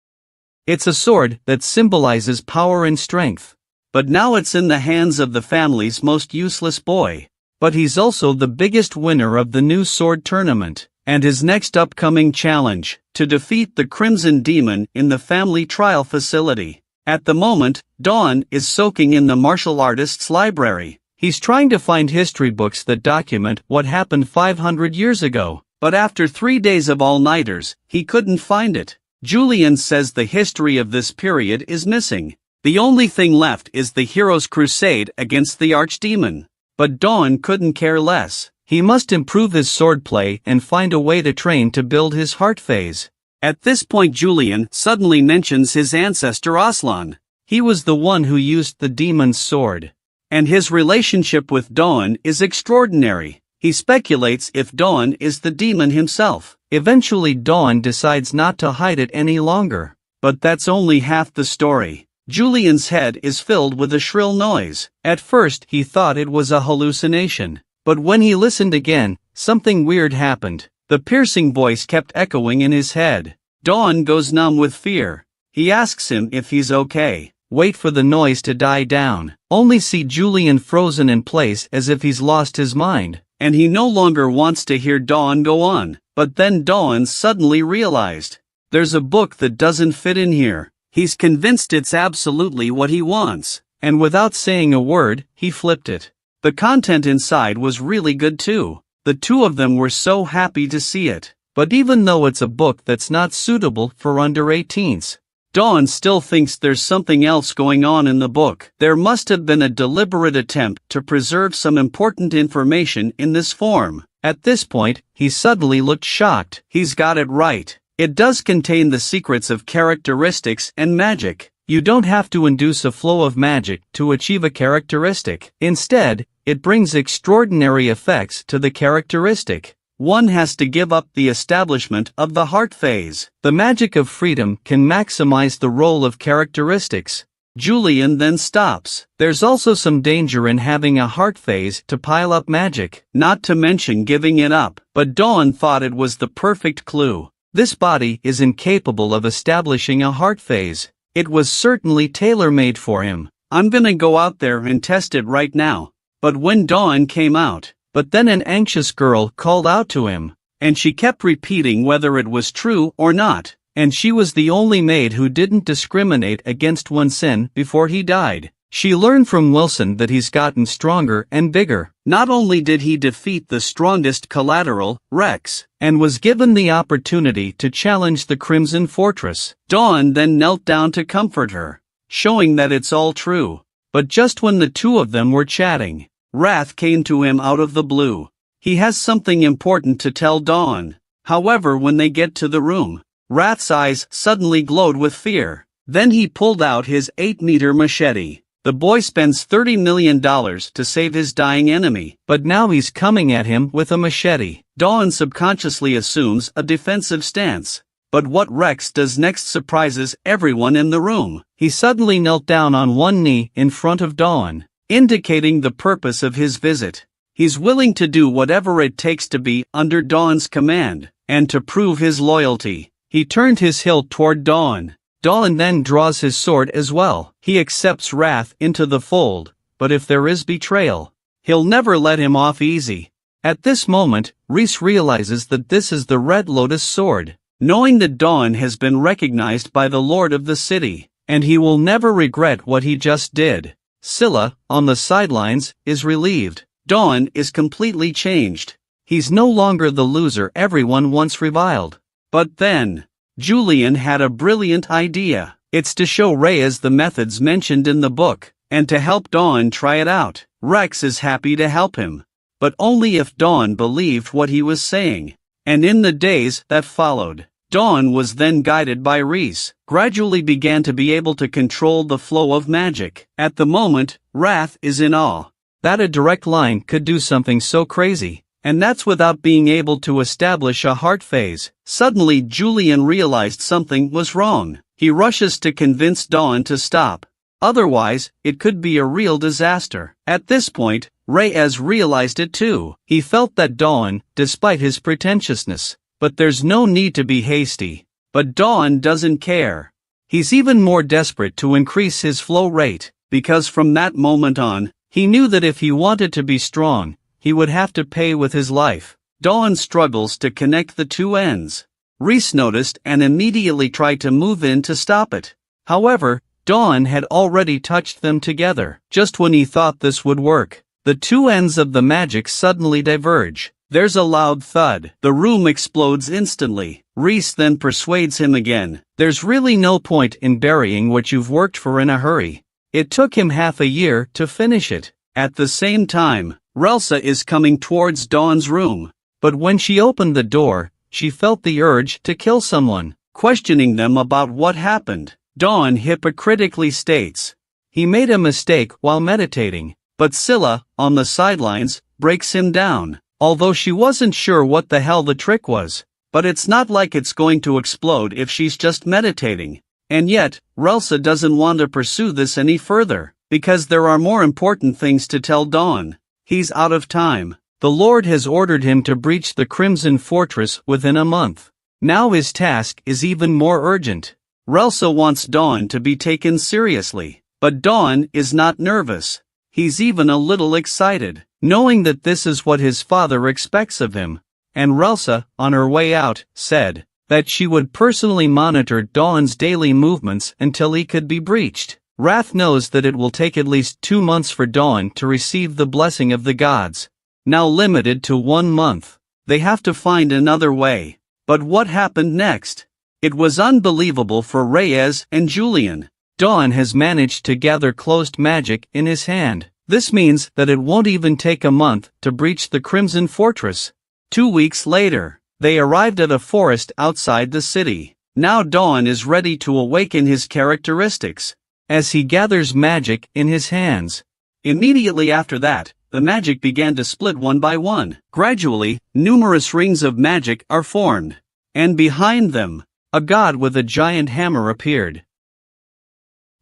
It's a sword that symbolizes power and strength. But now it's in the hands of the family's most useless boy. But he's also the biggest winner of the new sword tournament. And his next upcoming challenge, to defeat the Crimson Demon in the family trial facility. At the moment, Dawn is soaking in the martial artist's library. He's trying to find history books that document what happened 500 years ago, but after 3 days of all-nighters, he couldn't find it. Julian says the history of this period is missing. The only thing left is the hero's crusade against the archdemon. But Dawn couldn't care less. He must improve his swordplay and find a way to train to build his heart phase. At this point, Julian suddenly mentions his ancestor Aslan. He was the one who used the demon's sword. And his relationship with Dawn is extraordinary. He speculates if Dawn is the demon himself. Eventually, Dawn decides not to hide it any longer. But that's only half the story. Julian's head is filled with a shrill noise. At first, he thought it was a hallucination. But when he listened again, something weird happened. The piercing voice kept echoing in his head. Dawn goes numb with fear. He asks him if he's okay. Wait for the noise to die down. Only see Julian frozen in place as if he's lost his mind. And he no longer wants to hear Dawn go on. But then Dawn suddenly realized. There's a book that doesn't fit in here. He's convinced it's absolutely what he wants. And without saying a word, he flipped it. The content inside was really good too. The two of them were so happy to see it. But even though it's a book that's not suitable for under 18s, Dawn still thinks there's something else going on in the book. There must have been a deliberate attempt to preserve some important information in this form. At this point, he suddenly looked shocked. He's got it right. It does contain the secrets of characteristics and magic. You don't have to induce a flow of magic to achieve a characteristic. Instead, it brings extraordinary effects to the characteristic. One has to give up the establishment of the heart phase. The magic of freedom can maximize the role of characteristics. Julian then stops. There's also some danger in having a heart phase to pile up magic, not to mention giving it up. But Dawn thought it was the perfect clue. This body is incapable of establishing a heart phase. It was certainly tailor-made for him. I'm gonna go out there and test it right now. But when Dawn came out, but then an anxious girl called out to him, and she kept repeating whether it was true or not, and she was the only maid who didn't discriminate against one sin before he died. She learned from Wilson that he's gotten stronger and bigger. Not only did he defeat the strongest collateral, Rex, and was given the opportunity to challenge the Crimson Fortress, Dawn then knelt down to comfort her, showing that it's all true. But just when the two of them were chatting, Wrath came to him out of the blue. He has something important to tell Dawn. However, when they get to the room, Wrath's eyes suddenly glowed with fear. Then he pulled out his 8-meter machete. The boy spends $30 million to save his dying enemy, but now he's coming at him with a machete. Dawn subconsciously assumes a defensive stance. But what Rex does next surprises everyone in the room. He suddenly knelt down on one knee in front of Dawn, indicating the purpose of his visit. He's willing to do whatever it takes to be under Dawn's command, and to prove his loyalty. He turned his hilt toward Dawn. Dawn then draws his sword as well. He accepts Wrath into the fold, but if there is betrayal, he'll never let him off easy. At this moment, Reese realizes that this is the Red Lotus sword, knowing that Dawn has been recognized by the Lord of the city, and he will never regret what he just did. Scylla, on the sidelines, is relieved. Dawn is completely changed. He's no longer the loser everyone once reviled. But then, Julian had a brilliant idea. It's to show Reyes the methods mentioned in the book, and to help Dawn try it out. Rex is happy to help him, but only if Dawn believed what he was saying. And in the days that followed, Dawn was then guided by Reese, gradually began to be able to control the flow of magic. At the moment, Wrath is in awe that a direct line could do something so crazy. And that's without being able to establish a heart phase. Suddenly Julian realized something was wrong. He rushes to convince Dawn to stop. Otherwise, it could be a real disaster. At this point, Reyes realized it too. He felt that Dawn, despite his pretentiousness, but there's no need to be hasty. But Dawn doesn't care. He's even more desperate to increase his flow rate, because from that moment on, he knew that if he wanted to be strong, he would have to pay with his life. Dawn struggles to connect the two ends. Reese noticed and immediately tried to move in to stop it. However, Dawn had already touched them together. Just when he thought this would work, the two ends of the magic suddenly diverge. There's a loud thud. The room explodes instantly. Reese then persuades him again. There's really no point in burying what you've worked for in a hurry. It took him half a year to finish it. At the same time, Relsa is coming towards Dawn's room, but when she opened the door, she felt the urge to kill someone. Questioning them about what happened, Dawn hypocritically states he made a mistake while meditating, but Scylla, on the sidelines, breaks him down. Although she wasn't sure what the hell the trick was, but it's not like it's going to explode if she's just meditating. And yet, Relsa doesn't want to pursue this any further, because there are more important things to tell Dawn. He's out of time. The Lord has ordered him to breach the Crimson Fortress within a month. Now his task is even more urgent. Relsa wants Dawn to be taken seriously, but Dawn is not nervous. He's even a little excited, knowing that this is what his father expects of him. And Relsa, on her way out, said that she would personally monitor Dawn's daily movements until he could be breached. Wrath knows that it will take at least 2 months for Dawn to receive the blessing of the gods. Now limited to 1 month. They have to find another way. But what happened next? It was unbelievable for Reyes and Julian. Dawn has managed to gather closed magic in his hand. This means that it won't even take a month to breach the Crimson Fortress. 2 weeks later, they arrived at a forest outside the city. Now Dawn is ready to awaken his characteristics, as he gathers magic in his hands. Immediately after that, the magic began to split one by one. Gradually, numerous rings of magic are formed, and behind them, a god with a giant hammer appeared.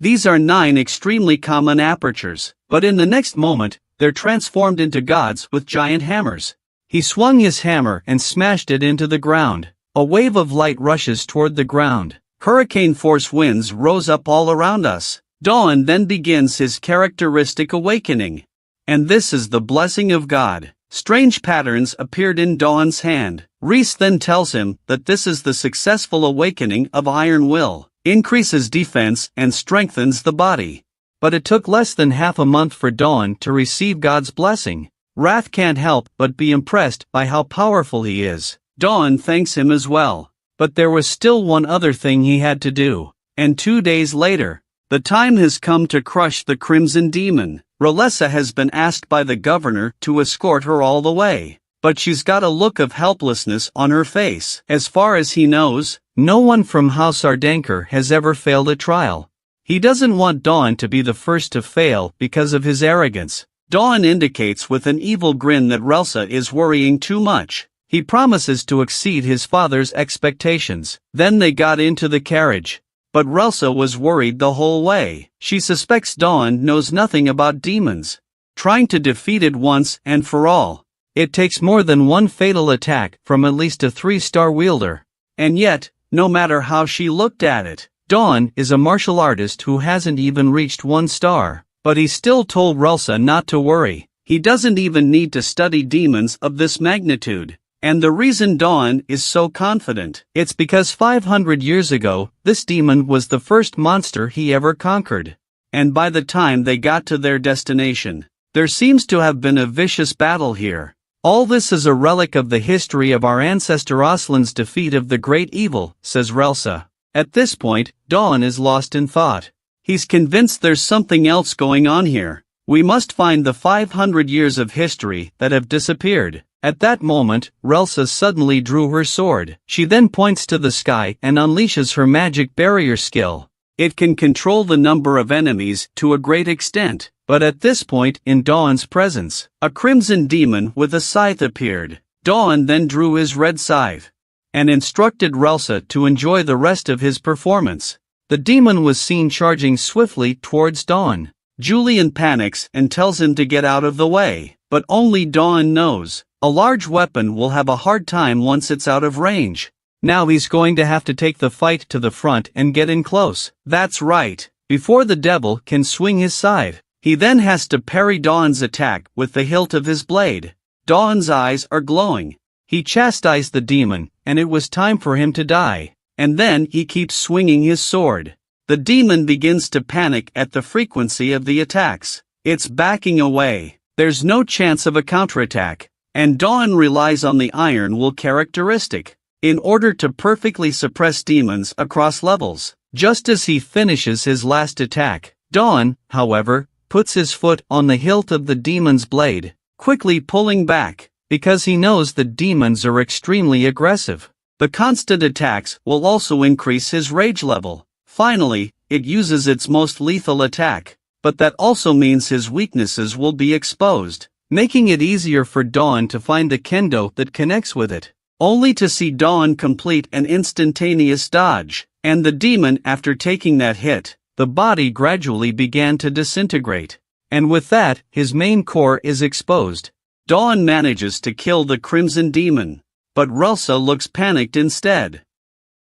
These are 9 extremely common apertures, but in the next moment, they're transformed into gods with giant hammers. He swung his hammer and smashed it into the ground. A wave of light rushes toward the ground. Hurricane force winds rose up all around us. Dawn then begins his characteristic awakening. And this is the blessing of God. Strange patterns appeared in Dawn's hand. Reese then tells him that this is the successful awakening of Iron Will. Increases defense and strengthens the body. But it took less than half a month for Dawn to receive God's blessing. Wrath can't help but be impressed by how powerful he is. Dawn thanks him as well. But there was still one other thing he had to do. And 2 days later, the time has come to crush the Crimson Demon. Ralessa has been asked by the governor to escort her all the way. But she's got a look of helplessness on her face. As far as he knows, no one from House Ardanker has ever failed a trial. He doesn't want Dawn to be the first to fail because of his arrogance. Dawn indicates with an evil grin that Ralessa is worrying too much. He promises to exceed his father's expectations. Then they got into the carriage. But Ralessa was worried the whole way. She suspects Dawn knows nothing about demons. Trying to defeat it once and for all. It takes more than one fatal attack from at least a 3-star wielder. And yet, no matter how she looked at it, Dawn is a martial artist who hasn't even reached 1 star. But he still told Ralessa not to worry. He doesn't even need to study demons of this magnitude. And the reason Dawn is so confident, it's because 500 years ago, this demon was the first monster he ever conquered. And by the time they got to their destination, there seems to have been a vicious battle here. All this is a relic of the history of our ancestor Aslan's defeat of the great evil, says Ralessa. At this point, Dawn is lost in thought. He's convinced there's something else going on here. We must find the 500 years of history that have disappeared. At that moment, Ralessa suddenly drew her sword. She then points to the sky and unleashes her magic barrier skill. It can control the number of enemies to a great extent. But at this point in Dawn's presence, a crimson demon with a scythe appeared. Dawn then drew his red scythe and instructed Ralessa to enjoy the rest of his performance. The demon was seen charging swiftly towards Dawn. Julian panics and tells him to get out of the way, but only Dawn knows. A large weapon will have a hard time once it's out of range. Now he's going to have to take the fight to the front and get in close. That's right, before the devil can swing his scythe. He then has to parry Dawn's attack with the hilt of his blade. Dawn's eyes are glowing. He chastised the demon, and it was time for him to die. And then he keeps swinging his sword. The demon begins to panic at the frequency of the attacks. It's backing away. There's no chance of a counterattack. And Dawn relies on the iron will characteristic in order to perfectly suppress demons across levels. Just as he finishes his last attack, Dawn, however, puts his foot on the hilt of the demon's blade, quickly pulling back, because he knows the demons are extremely aggressive. The constant attacks will also increase his rage level. Finally, it uses its most lethal attack, but that also means his weaknesses will be exposed, making it easier for Dawn to find the kendo that connects with it, only to see Dawn complete an instantaneous dodge, and the demon, after taking that hit, the body gradually began to disintegrate. And with that, his main core is exposed. Dawn manages to kill the Crimson Demon, but Ralessa looks panicked instead.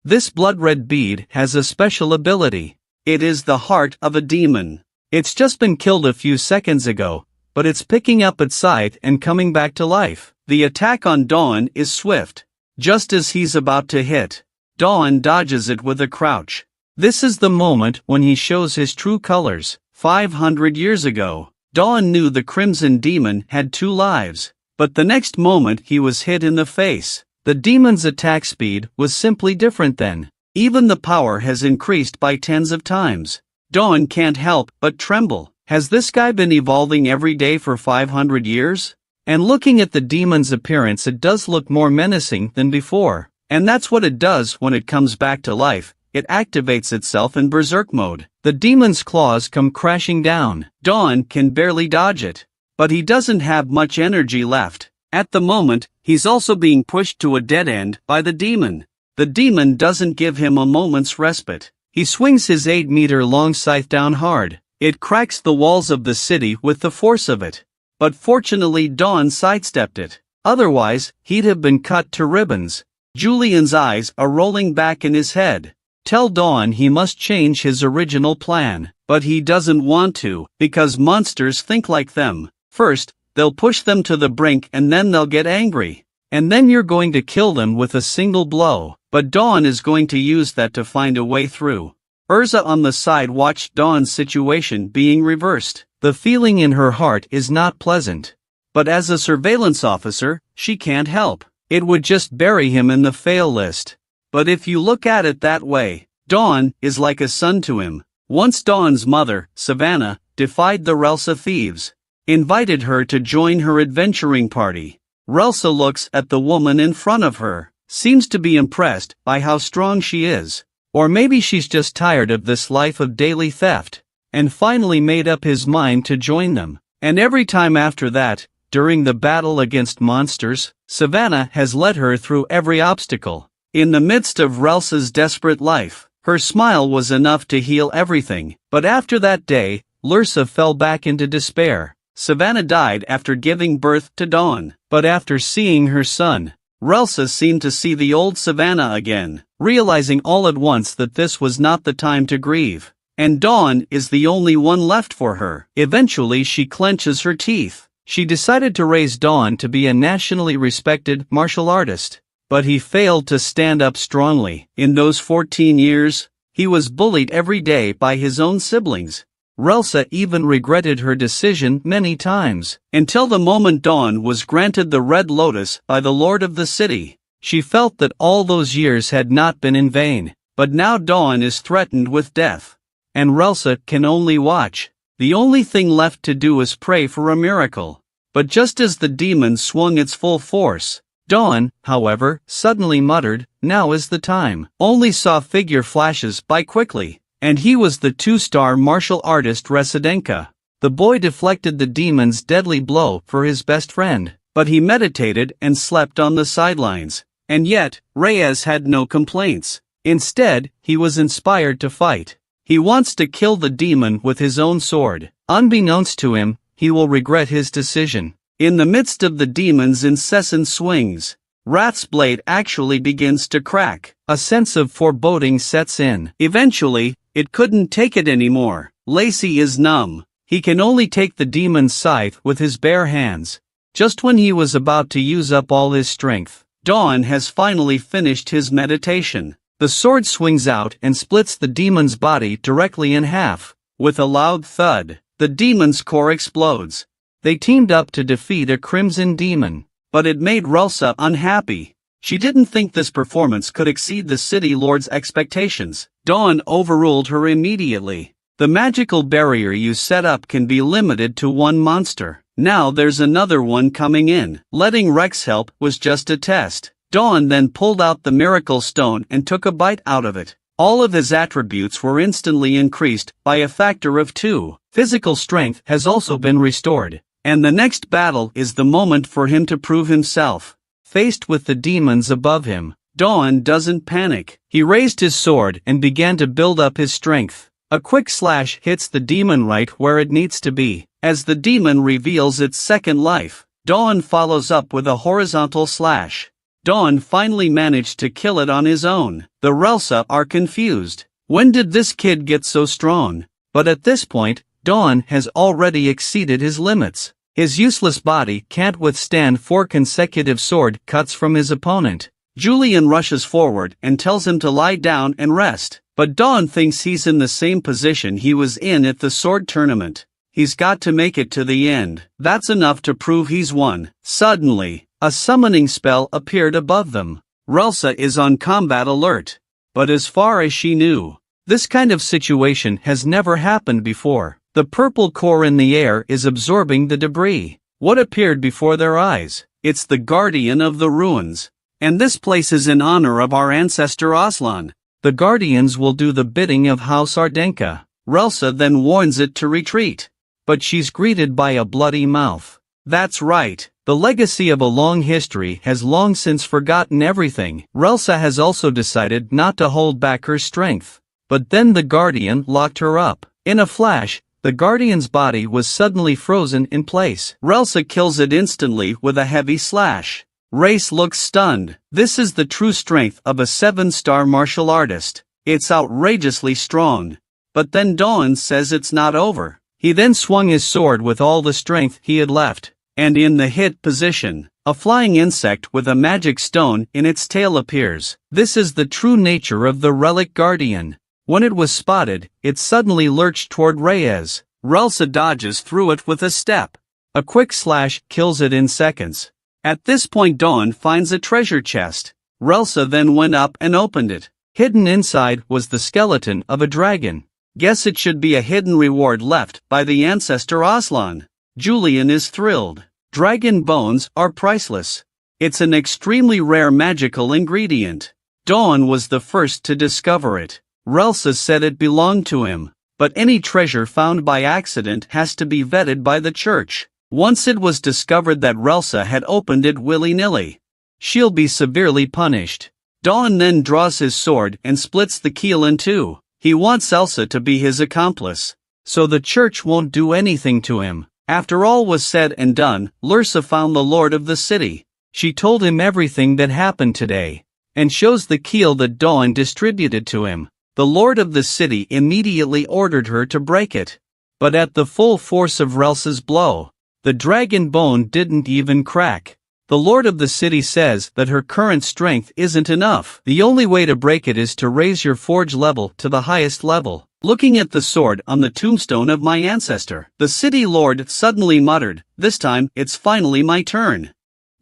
This blood-red bead has a special ability. It is the heart of a demon. It's just been killed a few seconds ago, but it's picking up its scythe and coming back to life. The attack on Dawn is swift. Just as he's about to hit, Dawn dodges it with a crouch. This is the moment when he shows his true colors. 500 years ago, Dawn knew the Crimson Demon had 2 lives, but the next moment he was hit in the face. The demon's attack speed was simply different then. Even the power has increased by tens of times. Dawn can't help but tremble. Has this guy been evolving every day for 500 years? And looking at the demon's appearance, it does look more menacing than before. And that's what it does when it comes back to life. It activates itself in berserk mode. The demon's claws come crashing down. Dawn can barely dodge it. But he doesn't have much energy left. At the moment, he's also being pushed to a dead end by the demon. The demon doesn't give him a moment's respite. He swings his 8-meter-long scythe down hard. It cracks the walls of the city with the force of it. But fortunately Dawn sidestepped it. Otherwise, he'd have been cut to ribbons. Julian's eyes are rolling back in his head. Tell Dawn he must change his original plan. But he doesn't want to, because monsters think like them. First, they'll push them to the brink and then they'll get angry. And then you're going to kill them with a single blow. But Dawn is going to use that to find a way through. Urza on the side watched Dawn's situation being reversed. The feeling in her heart is not pleasant. But as a surveillance officer, she can't help. It would just bury him in the fail list. But if you look at it that way, Dawn is like a son to him. Once Dawn's mother, Savannah, defied the Relsa thieves, invited her to join her adventuring party. Relsa looks at the woman in front of her, seems to be impressed by how strong she is. Or maybe she's just tired of this life of daily theft, and finally made up his mind to join them. And every time after that, during the battle against monsters, Savannah has led her through every obstacle. In the midst of Relsa's desperate life, her smile was enough to heal everything. But after that day, Lursa fell back into despair. Savannah died after giving birth to Dawn. But after seeing her son, Relsa seemed to see the old Savannah again, realizing all at once that this was not the time to grieve. And Dawn is the only one left for her. Eventually she clenches her teeth. She decided to raise Dawn to be a nationally respected martial artist. But he failed to stand up strongly. In those 14 years, he was bullied every day by his own siblings. Relsa even regretted her decision many times. Until the moment Dawn was granted the Red Lotus by the Lord of the City. She felt that all those years had not been in vain. But now Dawn is threatened with death. And Relsa can only watch. The only thing left to do is pray for a miracle. But just as the demon swung its full force, Dawn, however, suddenly muttered, "Now is the time." Only saw figure flashes by quickly. And he was the 2-star martial artist Residenka. The boy deflected the demon's deadly blow for his best friend, but he meditated and slept on the sidelines. And yet, Reyes had no complaints. Instead, he was inspired to fight. He wants to kill the demon with his own sword. Unbeknownst to him, he will regret his decision. In the midst of the demon's incessant swings, Wrath's blade actually begins to crack. A sense of foreboding sets in. Eventually, it couldn't take it anymore. Lacey is numb. He can only take the demon's scythe with his bare hands. Just when he was about to use up all his strength, Dawn has finally finished his meditation. The sword swings out and splits the demon's body directly in half. With a loud thud, the demon's core explodes. They teamed up to defeat a crimson demon. But it made Relsa unhappy. She didn't think this performance could exceed the city lord's expectations. Dawn overruled her immediately. The magical barrier you set up can be limited to one monster. Now there's another one coming in. Letting Rex help was just a test. Dawn then pulled out the miracle stone and took a bite out of it. All of his attributes were instantly increased by a factor of 2. Physical strength has also been restored. And the next battle is the moment for him to prove himself. Faced with the demons above him, Dawn doesn't panic. He raised his sword and began to build up his strength. A quick slash hits the demon right where it needs to be. As the demon reveals its second life, Dawn follows up with a horizontal slash. Dawn finally managed to kill it on his own. The Relsa are confused. When did this kid get so strong? But at this point, Dawn has already exceeded his limits. His useless body can't withstand 4 consecutive sword cuts from his opponent. Julian rushes forward and tells him to lie down and rest. But Dawn thinks he's in the same position he was in at the sword tournament. He's got to make it to the end. That's enough to prove he's won. Suddenly, a summoning spell appeared above them. Relsa is on combat alert. But as far as she knew, this kind of situation has never happened before. The purple core in the air is absorbing the debris. What appeared before their eyes? It's the guardian of the ruins. And this place is in honor of our ancestor Aslan. The guardians will do the bidding of House Ardenka. Relsa then warns it to retreat. But she's greeted by a bloody mouth. That's right. The legacy of a long history has long since forgotten everything. Relsa has also decided not to hold back her strength. But then the guardian locked her up. In a flash, the guardian's body was suddenly frozen in place. Relsa kills it instantly with a heavy slash. Race looks stunned. This is the true strength of a 7-star martial artist. It's outrageously strong. But then Dawn says it's not over. He then swung his sword with all the strength he had left. And in the hit position, a flying insect with a magic stone in its tail appears. This is the true nature of the relic guardian. When it was spotted, it suddenly lurched toward Reyes. Relsa dodges through it with a step. A quick slash kills it in seconds. At this point Dawn finds a treasure chest. Relsa then went up and opened it. Hidden inside was the skeleton of a dragon. Guess it should be a hidden reward left by the ancestor Aslan. Julian is thrilled. Dragon bones are priceless. It's an extremely rare magical ingredient. Dawn was the first to discover it. Relsa said it belonged to him. But any treasure found by accident has to be vetted by the church. Once it was discovered that Relsa had opened it willy-nilly, she'll be severely punished. Dawn then draws his sword and splits the keel in two. He wants Elsa to be his accomplice, so the church won't do anything to him. After all was said and done, Lursa found the lord of the city. She told him everything that happened today, and shows the keel that Dawn distributed to him. The lord of the city immediately ordered her to break it. But at the full force of Relsa's blow, the dragon bone didn't even crack. The lord of the city says that her current strength isn't enough. The only way to break it is to raise your forge level to the highest level. Looking at the sword on the tombstone of my ancestor, the city lord suddenly muttered, "This time, it's finally my turn."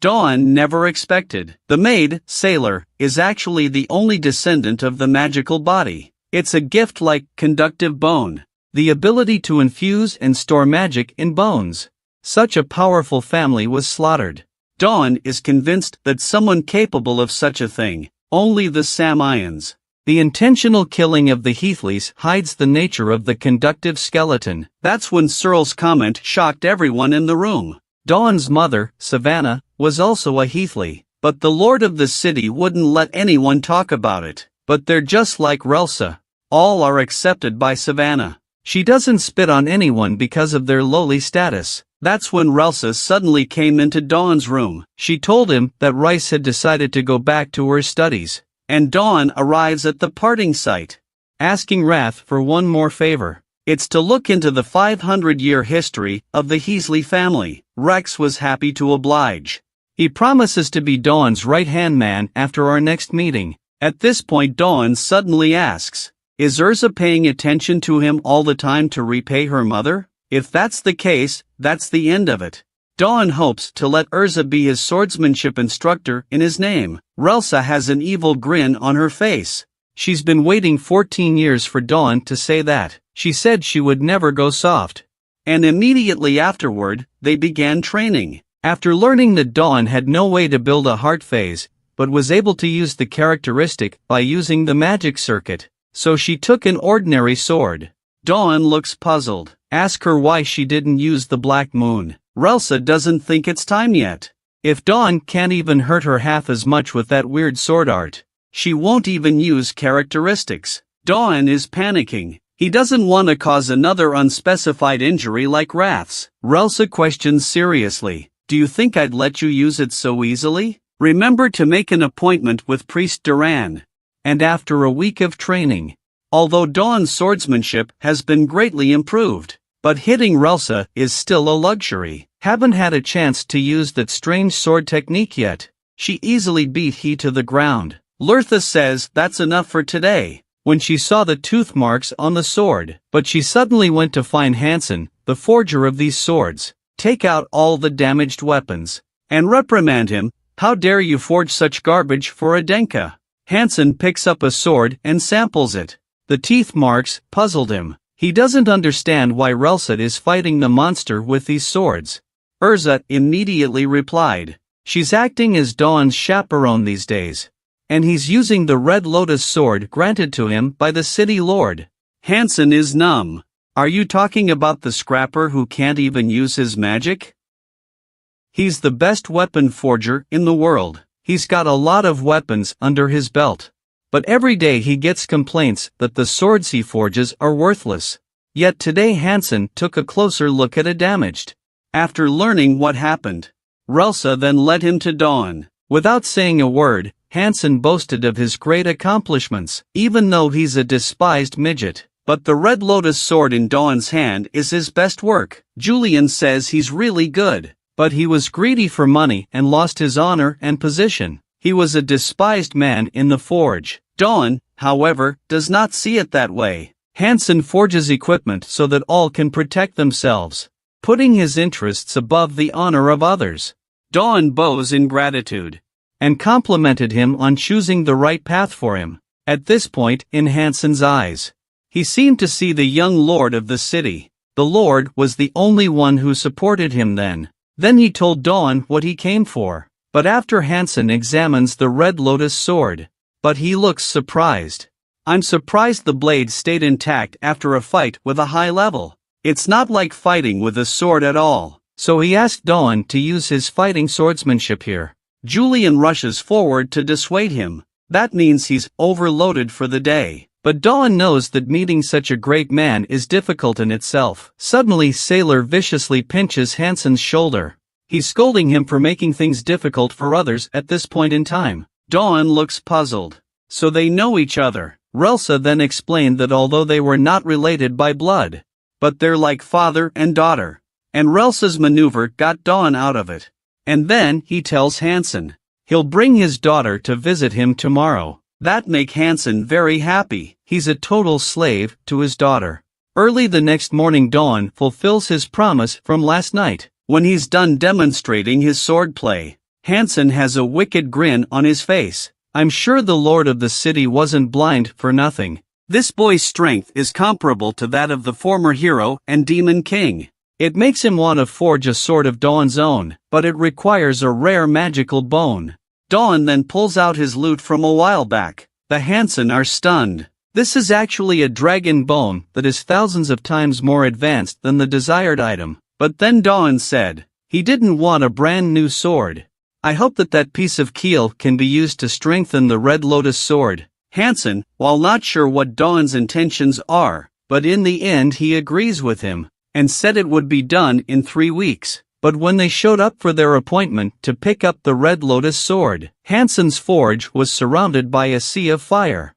Dawn never expected. The maid, Sailor, is actually the only descendant of the magical body. It's a gift like conductive bone, the ability to infuse and store magic in bones. Such a powerful family was slaughtered. Dawn is convinced that someone capable of such a thing, only the Samians. The intentional killing of the Heathleys hides the nature of the conductive skeleton. That's when Searle's comment shocked everyone in the room. Dawn's mother, Savannah, was also a Heathley, but the lord of the city wouldn't let anyone talk about it. But they're just like Relsa. All are accepted by Savannah. She doesn't spit on anyone because of their lowly status. That's when Relsa suddenly came into Dawn's room. She told him that Rice had decided to go back to her studies, and Dawn arrives at the parting site, asking Wrath for one more favor. It's to look into the 500-year history of the Heasley family. Rex was happy to oblige. He promises to be Dawn's right-hand man after our next meeting. At this point Dawn suddenly asks, is Urza paying attention to him all the time to repay her mother? If that's the case, that's the end of it. Dawn hopes to let Urza be his swordsmanship instructor in his name. Relsa has an evil grin on her face. She's been waiting 14 years for Dawn to say that. She said she would never go soft. And immediately afterward, they began training. After learning that Dawn had no way to build a heart phase, but was able to use the characteristic by using the magic circuit, so she took an ordinary sword. Dawn looks puzzled. Ask her why she didn't use the Black Moon. Relsa doesn't think it's time yet. If Dawn can't even hurt her half as much with that weird sword art, she won't even use characteristics. Dawn is panicking. He doesn't want to cause another unspecified injury like Wrath's. Relsa questions seriously, do you think I'd let you use it so easily? Remember to make an appointment with Priest Duran. And after a week of training, although Dawn's swordsmanship has been greatly improved, but hitting Relsa is still a luxury. Haven't had a chance to use that strange sword technique yet. She easily beat he to the ground. Lurtha says that's enough for today, when she saw the tooth marks on the sword. But she suddenly went to find Hansen, the forger of these swords, take out all the damaged weapons, and reprimand him. How dare you forge such garbage for a Denka? Hansen picks up a sword and samples it. The teeth marks puzzled him. He doesn't understand why Relsa is fighting the monster with these swords. Urza immediately replied, she's acting as Dawn's chaperone these days, and he's using the Red Lotus sword granted to him by the city lord. Hansen is numb. Are you talking about the scrapper who can't even use his magic? He's the best weapon forger in the world. He's got a lot of weapons under his belt. But every day he gets complaints that the swords he forges are worthless. Yet today Hansen took a closer look at a damaged. After learning what happened, Relsa then led him to Dawn. Without saying a word, Hansen boasted of his great accomplishments, even though he's a despised midget. But the Red Lotus sword in Dawn's hand is his best work. Julian says he's really good, but he was greedy for money and lost his honor and position. He was a despised man in the forge. Dawn, however, does not see it that way. Hansen forges equipment so that all can protect themselves, putting his interests above the honor of others. Dawn bows in gratitude and complimented him on choosing the right path for him. At this point, in Hansen's eyes, he seemed to see the young lord of the city. The lord was the only one who supported him then. Then he told Dawn what he came for. But after Hansen examines the Red Lotus sword, but he looks surprised. I'm surprised the blade stayed intact after a fight with a high level. It's not like fighting with a sword at all. So he asked Dawn to use his fighting swordsmanship here. Julian rushes forward to dissuade him. That means he's overloaded for the day. But Dawn knows that meeting such a great man is difficult in itself. Suddenly Sailor viciously pinches Hansen's shoulder. He's scolding him for making things difficult for others at this point in time. Dawn looks puzzled. So they know each other. Relsa then explained that although they were not related by blood, but they're like father and daughter. And Relsa's maneuver got Dawn out of it. And then he tells Hansen he'll bring his daughter to visit him tomorrow. That make Hansen very happy. He's a total slave to his daughter. Early the next morning Dawn fulfills his promise from last night. When he's done demonstrating his swordplay, Hansen has a wicked grin on his face. I'm sure the lord of the city wasn't blind for nothing. This boy's strength is comparable to that of the former hero and demon king. It makes him want to forge a sword of Dawn's own, but it requires a rare magical bone. Dawn then pulls out his loot from a while back. The Hansen are stunned. This is actually a dragon bone that is thousands of times more advanced than the desired item. But then Dawn said he didn't want a brand new sword. I hope that piece of keel can be used to strengthen the Red Lotus sword. Hansen, while not sure what Dawn's intentions are, but in the end he agrees with him, and said it would be done in 3 weeks. But when they showed up for their appointment to pick up the Red Lotus sword, Hansen's forge was surrounded by a sea of fire.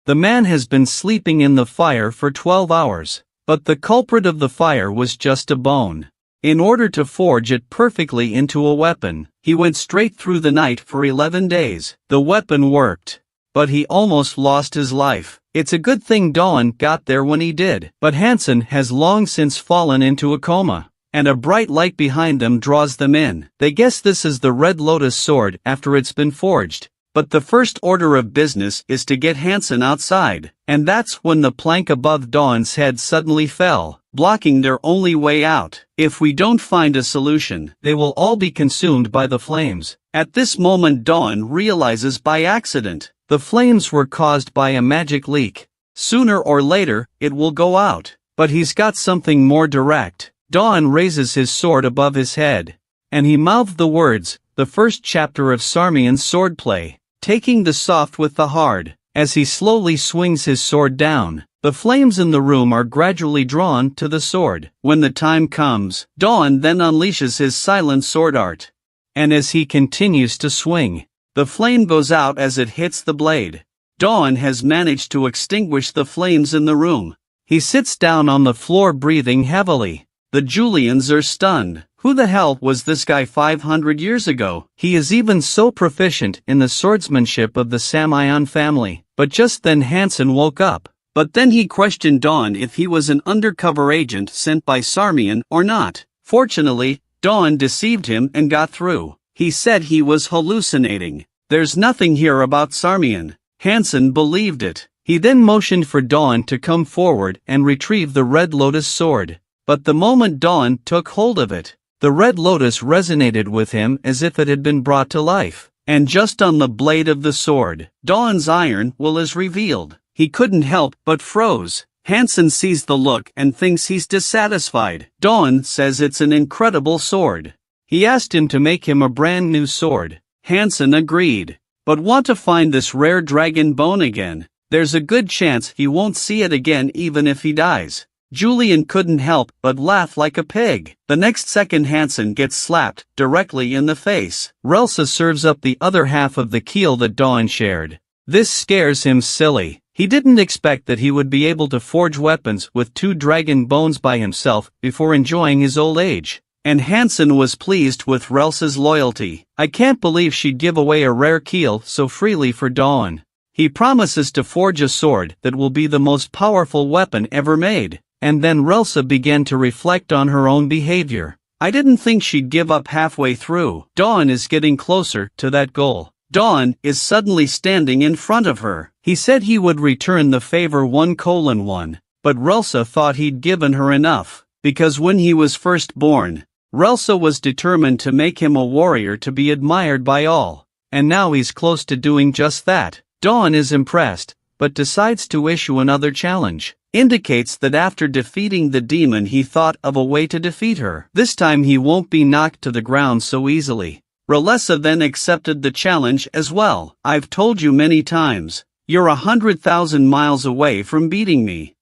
The man has been sleeping in the fire for 12 hours. But the culprit of the fire was just a bone. In order to forge it perfectly into a weapon, he went straight through the night for 11 days. The weapon worked, but he almost lost his life. It's a good thing Dawn got there when he did. But Hansen has long since fallen into a coma, and a bright light behind them draws them in. They guess this is the Red Lotus sword after it's been forged. But the first order of business is to get Hansen outside, and that's when the plank above Dawn's head suddenly fell, blocking their only way out. If we don't find a solution, they will all be consumed by the flames. At this moment Dawn realizes by accident, the flames were caused by a magic leak. Sooner or later, it will go out. But he's got something more direct. Dawn raises his sword above his head, and he mouthed the words, the first chapter of Sarmian's swordplay. Taking the soft with the hard. As he slowly swings his sword down, the flames in the room are gradually drawn to the sword. When the time comes, Dawn then unleashes his silent sword art. And as he continues to swing, the flame goes out as it hits the blade. Dawn has managed to extinguish the flames in the room. He sits down on the floor breathing heavily. The Julians are stunned. Who the hell was this guy 500 years ago? He is even so proficient in the swordsmanship of the Samion family. But just then Hansen woke up. But then he questioned Dawn if he was an undercover agent sent by Sarmian or not. Fortunately, Dawn deceived him and got through. He said he was hallucinating. There's nothing here about Sarmian. Hansen believed it. He then motioned for Dawn to come forward and retrieve the Red Lotus sword. But the moment Dawn took hold of it, the Red Lotus resonated with him as if it had been brought to life. And just on the blade of the sword, Dawn's iron will is revealed. He couldn't help but froze. Hansen sees the look and thinks he's dissatisfied. Dawn says it's an incredible sword. He asked him to make him a brand new sword. Hansen agreed. But want to find this rare dragon bone again. There's a good chance he won't see it again even if he dies. Julian couldn't help but laugh like a pig. The next second Hansen gets slapped directly in the face. Relsa serves up the other half of the keel that Dawn shared. This scares him silly. He didn't expect that he would be able to forge weapons with 2 dragon bones by himself before enjoying his old age. And Hansen was pleased with Relsa's loyalty. I can't believe she'd give away a rare keel so freely for Dawn. He promises to forge a sword that will be the most powerful weapon ever made. And then Relsa began to reflect on her own behavior. I didn't think she'd give up halfway through. Dawn is getting closer to that goal. Dawn is suddenly standing in front of her. He said he would return the favor 1:1, but Relsa thought he'd given her enough, because when he was first born, Relsa was determined to make him a warrior to be admired by all, and now he's close to doing just that. Dawn is impressed, but decides to issue another challenge. Indicates that after defeating the demon he thought of a way to defeat her. This time he won't be knocked to the ground so easily. Relsa then accepted the challenge as well. I've told you many times, you're 100,000 miles away from beating me.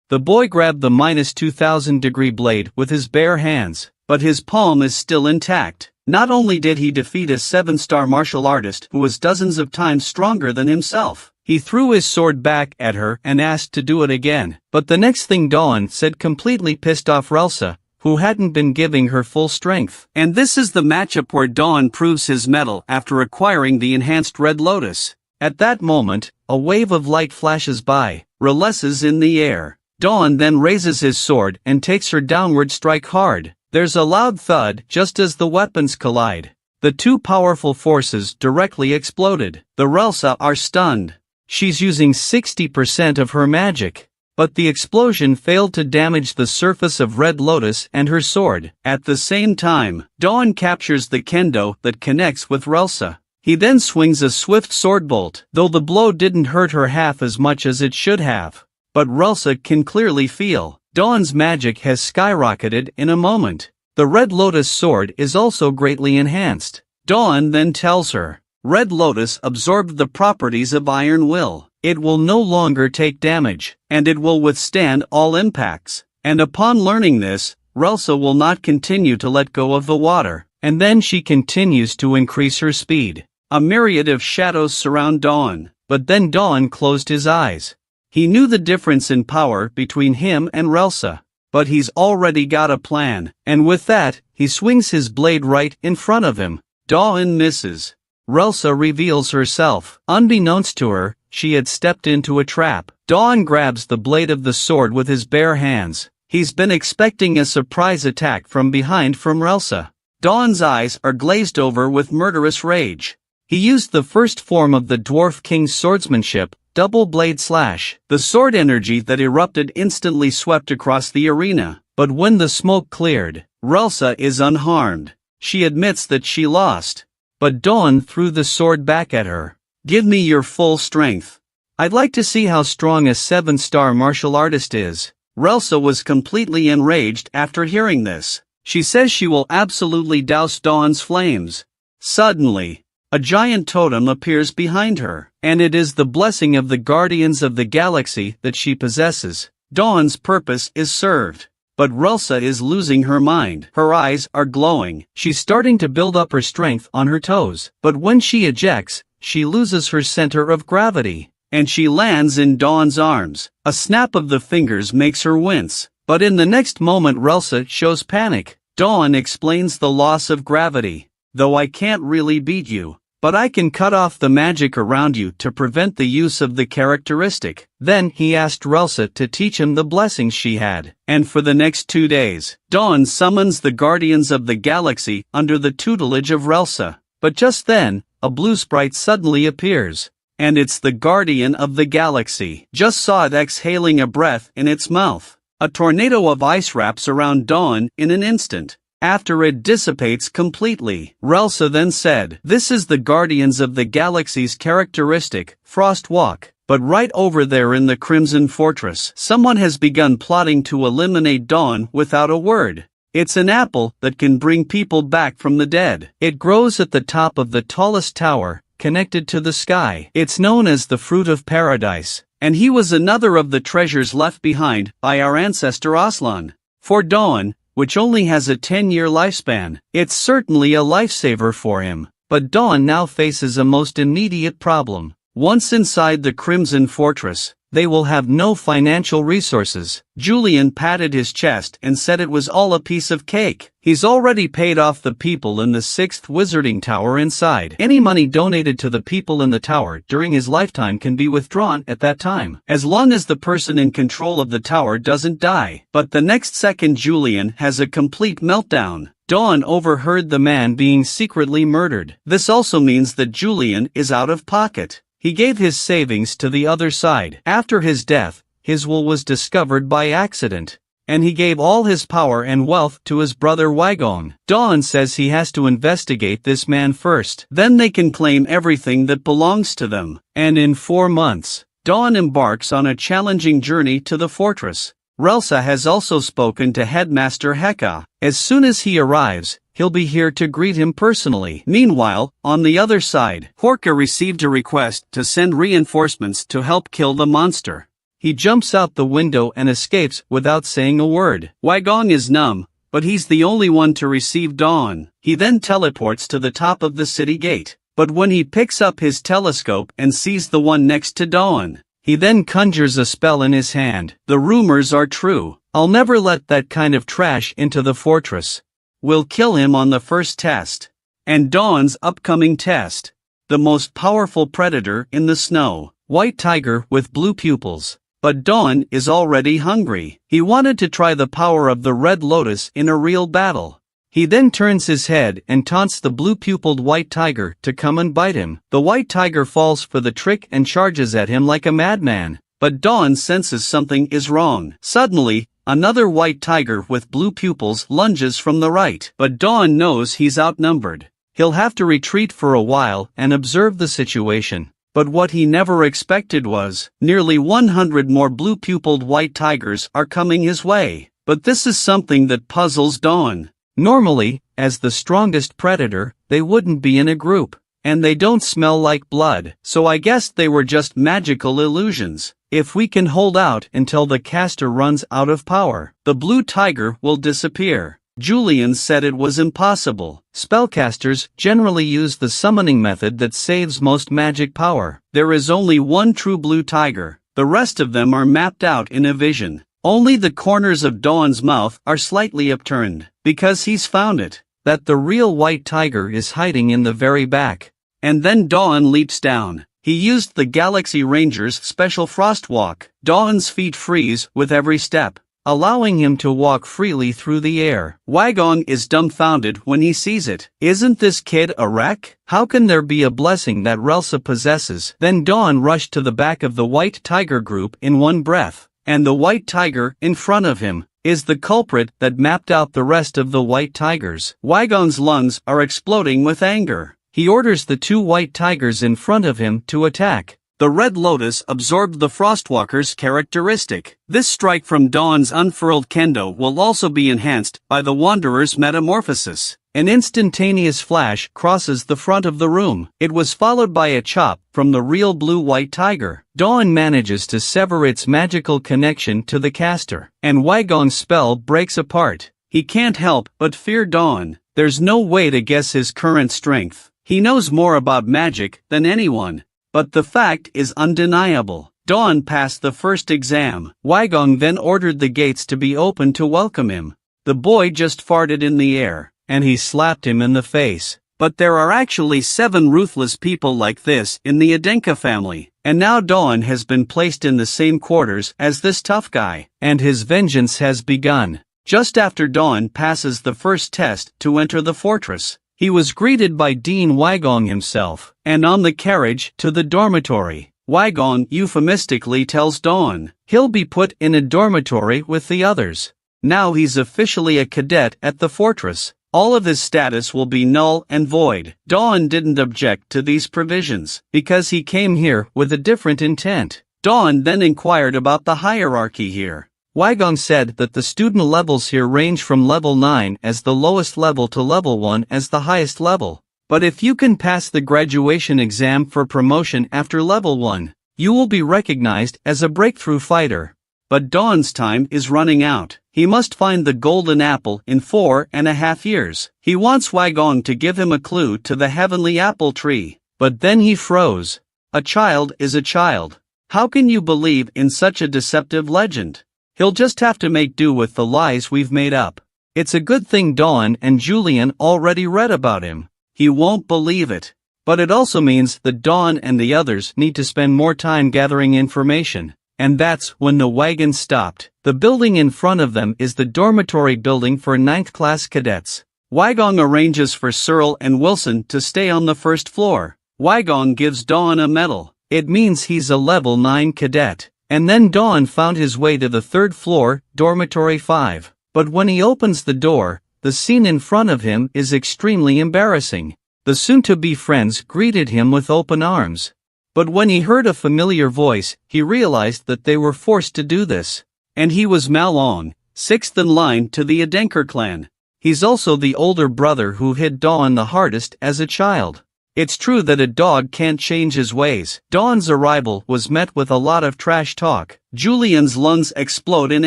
The boy grabbed the -2000-degree blade with his bare hands, but his palm is still intact. Not only did he defeat a 7-star martial artist who was dozens of times stronger than himself, he threw his sword back at her and asked to do it again. But the next thing Dawn said completely pissed off Relsa, who hadn't been giving her full strength. And this is the matchup where Dawn proves his mettle after acquiring the enhanced Red Lotus. At that moment, a wave of light flashes by. Relsa's in the air. Dawn then raises his sword and takes her downward strike hard. There's a loud thud just as the weapons collide. The two powerful forces directly exploded. The Relsa are stunned. She's using 60% of her magic. But the explosion failed to damage the surface of Red Lotus and her sword. At the same time, Dawn captures the kendo that connects with Relsa. He then swings a swift sword bolt, though the blow didn't hurt her half as much as it should have. But Relsa can clearly feel Dawn's magic has skyrocketed in a moment. The Red Lotus sword is also greatly enhanced. Dawn then tells her, Red Lotus absorbed the properties of Iron Will. It will no longer take damage, and it will withstand all impacts. And upon learning this, Relsa will not continue to let go of the water, and then she continues to increase her speed. A myriad of shadows surround Dawn, but then Dawn closed his eyes. He knew the difference in power between him and Relsa, but he's already got a plan, and with that, he swings his blade right in front of him. Dawn misses. Relsa reveals herself. Unbeknownst to her, she had stepped into a trap. Dawn grabs the blade of the sword with his bare hands. He's been expecting a surprise attack from behind from Relsa. Dawn's eyes are glazed over with murderous rage. He used the first form of the Dwarf King's swordsmanship, double blade slash. The sword energy that erupted instantly swept across the arena. But when the smoke cleared, Relsa is unharmed. She admits that she lost. But Dawn threw the sword back at her. Give me your full strength. I'd like to see how strong a 7-star martial artist is. Relsa was completely enraged after hearing this. She says she will absolutely douse Dawn's flames. Suddenly, a giant totem appears behind her, and it is the blessing of the Guardians of the Galaxy that she possesses. Dawn's purpose is served. But Relsa is losing her mind. Her eyes are glowing. She's starting to build up her strength on her toes. But when she ejects, she loses her center of gravity. And she lands in Dawn's arms. A snap of the fingers makes her wince. But in the next moment Relsa shows panic. Dawn explains the loss of gravity. Though I can't really beat you, but I can cut off the magic around you to prevent the use of the characteristic. Then he asked Relsa to teach him the blessings she had. And for the next 2 days, Dawn summons the Guardians of the Galaxy under the tutelage of Relsa. But just then, a blue sprite suddenly appears. And it's the Guardian of the Galaxy. Just saw it exhaling a breath in its mouth. A tornado of ice wraps around Dawn in an instant. After it dissipates completely, Relsa then said, This is the Guardians of the Galaxy's characteristic, Frost Walk. But right over there in the Crimson Fortress, someone has begun plotting to eliminate Dawn without a word. It's an apple that can bring people back from the dead. It grows at the top of the tallest tower, connected to the sky. It's known as the Fruit of Paradise, and he was another of the treasures left behind by our ancestor Aslan. For Dawn, which only has a 10-year lifespan, it's certainly a lifesaver for him. But Dawn now faces a most immediate problem. Once inside the Crimson Fortress, they will have no financial resources. Julian patted his chest and said it was all a piece of cake. He's already paid off the people in the 6th Wizarding Tower inside. Any money donated to the people in the tower during his lifetime can be withdrawn at that time, as long as the person in control of the tower doesn't die. But the next second Julian has a complete meltdown. Dawn overheard the man being secretly murdered. This also means that Julian is out of pocket. He gave his savings to the other side. After his death, his will was discovered by accident, and he gave all his power and wealth to his brother Wagong. Dawn says he has to investigate this man first. Then they can claim everything that belongs to them. And in 4 months, Dawn embarks on a challenging journey to the fortress. Relsa has also spoken to Headmaster Heka. As soon as he arrives, he'll be here to greet him personally. Meanwhile, on the other side, Horka received a request to send reinforcements to help kill the monster. He jumps out the window and escapes without saying a word. Wagong is numb, but he's the only one to receive Dawn. He then teleports to the top of the city gate. But when he picks up his telescope and sees the one next to Dawn, he then conjures a spell in his hand. The rumors are true. I'll never let that kind of trash into the fortress. We'll kill him on the first test. And Dawn's upcoming test. The most powerful predator in the snow. White tiger with blue pupils. But Dawn is already hungry. He wanted to try the power of the red lotus in a real battle. He then turns his head and taunts the blue-pupiled white tiger to come and bite him. The white tiger falls for the trick and charges at him like a madman. But Dawn senses something is wrong. Suddenly, another white tiger with blue pupils lunges from the right. But Dawn knows he's outnumbered. He'll have to retreat for a while and observe the situation. But what he never expected was, nearly 100 more blue-pupiled white tigers are coming his way. But this is something that puzzles Dawn. Normally, as the strongest predator, they wouldn't be in a group, and they don't smell like blood, so I guess they were just magical illusions. If we can hold out until the caster runs out of power, the blue tiger will disappear. Julian said it was impossible. Spellcasters generally use the summoning method that saves most magic power. There is only one true blue tiger, the rest of them are mapped out in a vision. Only the corners of Dawn's mouth are slightly upturned, because he's found it, that the real white tiger is hiding in the very back. And then Dawn leaps down. He used the Galaxy Ranger's special frost walk. Dawn's feet freeze with every step, allowing him to walk freely through the air. Wagong is dumbfounded when he sees it. Isn't this kid a wreck? How can there be a blessing that Relsa possesses? Then Dawn rushed to the back of the white tiger group in one breath. And the white tiger in front of him is the culprit that mapped out the rest of the white tigers. Wagong's lungs are exploding with anger. He orders the two white tigers in front of him to attack. The red lotus absorbed the Frostwalker's characteristic. This strike from Dawn's unfurled kendo will also be enhanced by the Wanderer's metamorphosis. An instantaneous flash crosses the front of the room. It was followed by a chop from the real blue-white tiger. Dawn manages to sever its magical connection to the caster, and Wagong's spell breaks apart. He can't help but fear Dawn. There's no way to guess his current strength. He knows more about magic than anyone. But the fact is undeniable. Dawn passed the first exam. Wagong then ordered the gates to be opened to welcome him. The boy just farted in the air, and he slapped him in the face. But there are actually 7 ruthless people like this in the Adenka family, and now Dawn has been placed in the same quarters as this tough guy, and his vengeance has begun. Just after Dawn passes the first test to enter the fortress, he was greeted by Dean Wagong himself, and on the carriage to the dormitory, Wagong euphemistically tells Dawn he'll be put in a dormitory with the others. Now he's officially a cadet at the fortress. All of his status will be null and void. Dawn didn't object to these provisions, because he came here with a different intent. Dawn then inquired about the hierarchy here. Wagong said that the student levels here range from level 9 as the lowest level to level 1 as the highest level. But if you can pass the graduation exam for promotion after level 1, you will be recognized as a breakthrough fighter. But Dawn's time is running out. He must find the golden apple in 4.5 years. He wants Wagong to give him a clue to the heavenly apple tree. But then he froze. A child is a child. How can you believe in such a deceptive legend? He'll just have to make do with the lies we've made up. It's a good thing Dawn and Julian already read about him. He won't believe it. But it also means that Dawn and the others need to spend more time gathering information. And that's when the wagon stopped. The building in front of them is the dormitory building for 9th class cadets. Wagong arranges for Searle and Wilson to stay on the first floor. Wagong gives Dawn a medal. It means he's a level 9 cadet. And then Dawn found his way to the 3rd floor, dormitory 5. But when he opens the door, the scene in front of him is extremely embarrassing. The soon-to-be friends greeted him with open arms. But when he heard a familiar voice, he realized that they were forced to do this. And he was Malong, 6th in line to the Adenker clan. He's also the older brother who hit Dawn the hardest as a child. It's true that a dog can't change his ways. Dawn's arrival was met with a lot of trash talk. Julian's lungs explode in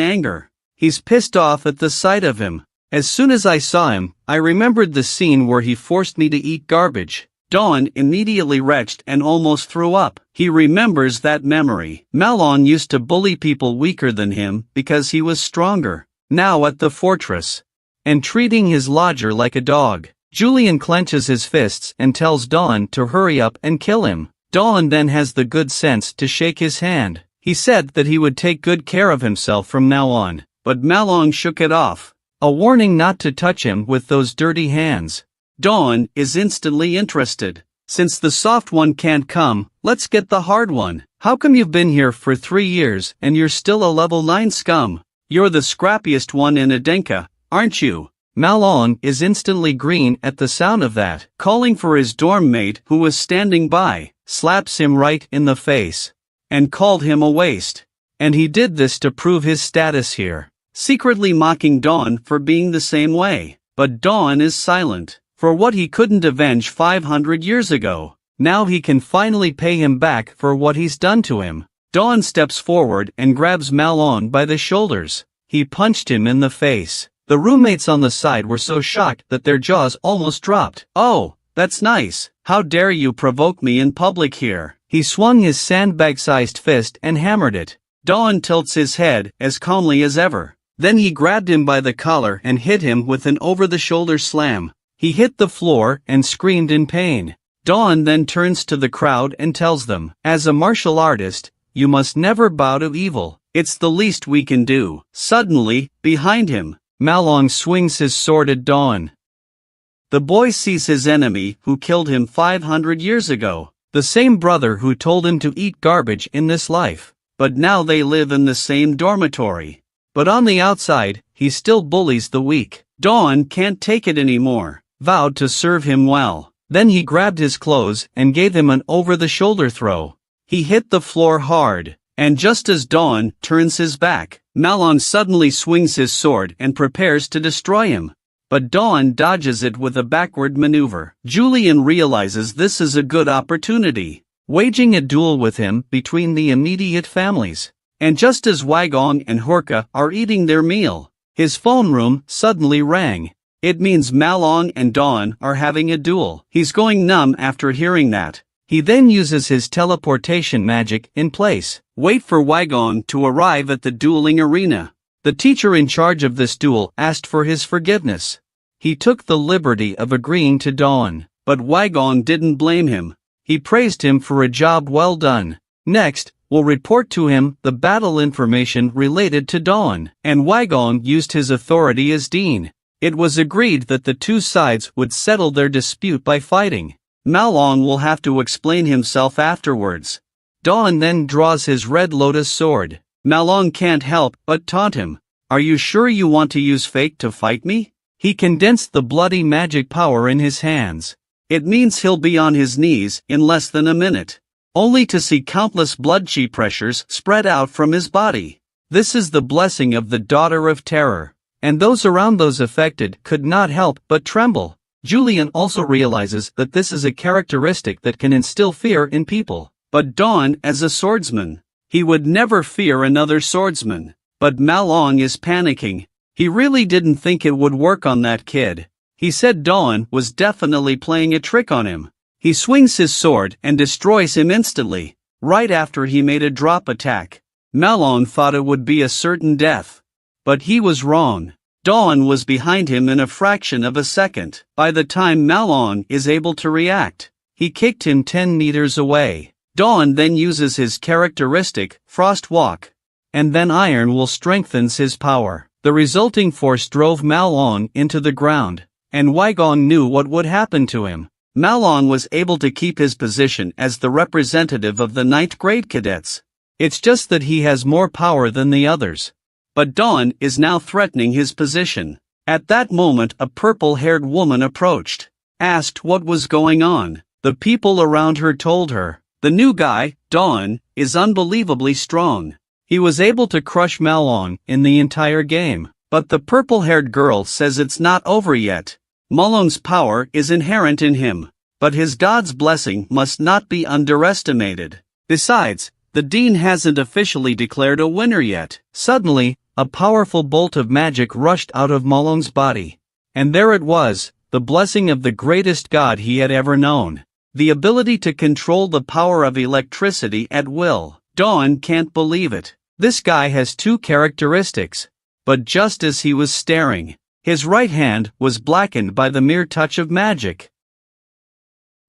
anger. He's pissed off at the sight of him. As soon as I saw him, I remembered the scene where he forced me to eat garbage. Dawn immediately retched and almost threw up. He remembers that memory. Malong used to bully people weaker than him because he was stronger. Now at the fortress. And treating his lodger like a dog. Julian clenches his fists and tells Dawn to hurry up and kill him. Dawn then has the good sense to shake his hand. He said that he would take good care of himself from now on, but Malong shook it off. A warning not to touch him with those dirty hands. Dawn is instantly interested. Since the soft one can't come, let's get the hard one. How come you've been here for 3 years and you're still a level 9 scum? You're the scrappiest one in Adenka, aren't you? Malong is instantly green at the sound of that. Calling for his dorm mate who was standing by, slaps him right in the face. And called him a waste. And he did this to prove his status here. Secretly mocking Dawn for being the same way. But Dawn is silent. For what he couldn't avenge 500 years ago. Now he can finally pay him back for what he's done to him. Dawn steps forward and grabs Malong by the shoulders. He punched him in the face. The roommates on the side were so shocked that their jaws almost dropped. Oh, that's nice. How dare you provoke me in public here? He swung his sandbag-sized fist and hammered it. Dawn tilts his head as calmly as ever. Then he grabbed him by the collar and hit him with an over-the-shoulder slam. He hit the floor and screamed in pain. Dawn then turns to the crowd and tells them, as a martial artist, you must never bow to evil. It's the least we can do. Suddenly, behind him, Malong swings his sword at Dawn. The boy sees his enemy who killed him 500 years ago. The same brother who told him to eat garbage in this life. But now they live in the same dormitory. But on the outside, he still bullies the weak. Dawn can't take it anymore. Vowed to serve him well. Then he grabbed his clothes and gave him an over-the-shoulder throw. He hit the floor hard. And just as Dawn turns his back, Malong suddenly swings his sword and prepares to destroy him. But Dawn dodges it with a backward maneuver. Julian realizes this is a good opportunity, waging a duel with him between the immediate families. And just as Wagong and Horka are eating their meal, his phone room suddenly rang. It means Malong and Dawn are having a duel. He's going numb after hearing that. He then uses his teleportation magic in place. Wait for Wagong to arrive at the dueling arena. The teacher in charge of this duel asked for his forgiveness. He took the liberty of agreeing to Dawn, but Wagong didn't blame him. He praised him for a job well done. Next, we'll report to him the battle information related to Dawn, and Wagong used his authority as dean. It was agreed that the two sides would settle their dispute by fighting. Malong will have to explain himself afterwards. Dawn then draws his red lotus sword. Malong can't help but taunt him. Are you sure you want to use fake to fight me? He condensed the bloody magic power in his hands. It means he'll be on his knees in less than a minute, only to see countless blood chi pressures spread out from his body. This is the blessing of the Daughter of Terror, and those around those affected could not help but tremble. Julian also realizes that this is a characteristic that can instill fear in people. But Dawn, as a swordsman, he would never fear another swordsman. But Malong is panicking. He really didn't think it would work on that kid. He said Dawn was definitely playing a trick on him. He swings his sword and destroys him instantly, right after he made a drop attack. Malong thought it would be a certain death. But he was wrong. Dawn was behind him in a fraction of a second. By the time Malong is able to react, he kicked him 10 meters away. Dawn then uses his characteristic, Frost Walk, and then Iron Will strengthens his power. The resulting force drove Malong into the ground, and Wygong knew what would happen to him. Malong was able to keep his position as the representative of the 9th grade cadets. It's just that he has more power than the others. But Dawn is now threatening his position. At that moment a purple-haired woman approached, asked what was going on. The people around her told her, the new guy, Dawn, is unbelievably strong. He was able to crush Malong in the entire game. But the purple-haired girl says it's not over yet. Malong's power is inherent in him, but his god's blessing must not be underestimated. Besides, the dean hasn't officially declared a winner yet. Suddenly, a powerful bolt of magic rushed out of Malong's body. And there it was, the blessing of the greatest god he had ever known. The ability to control the power of electricity at will. Dawn can't believe it. This guy has 2 characteristics. But just as he was staring, his right hand was blackened by the mere touch of magic.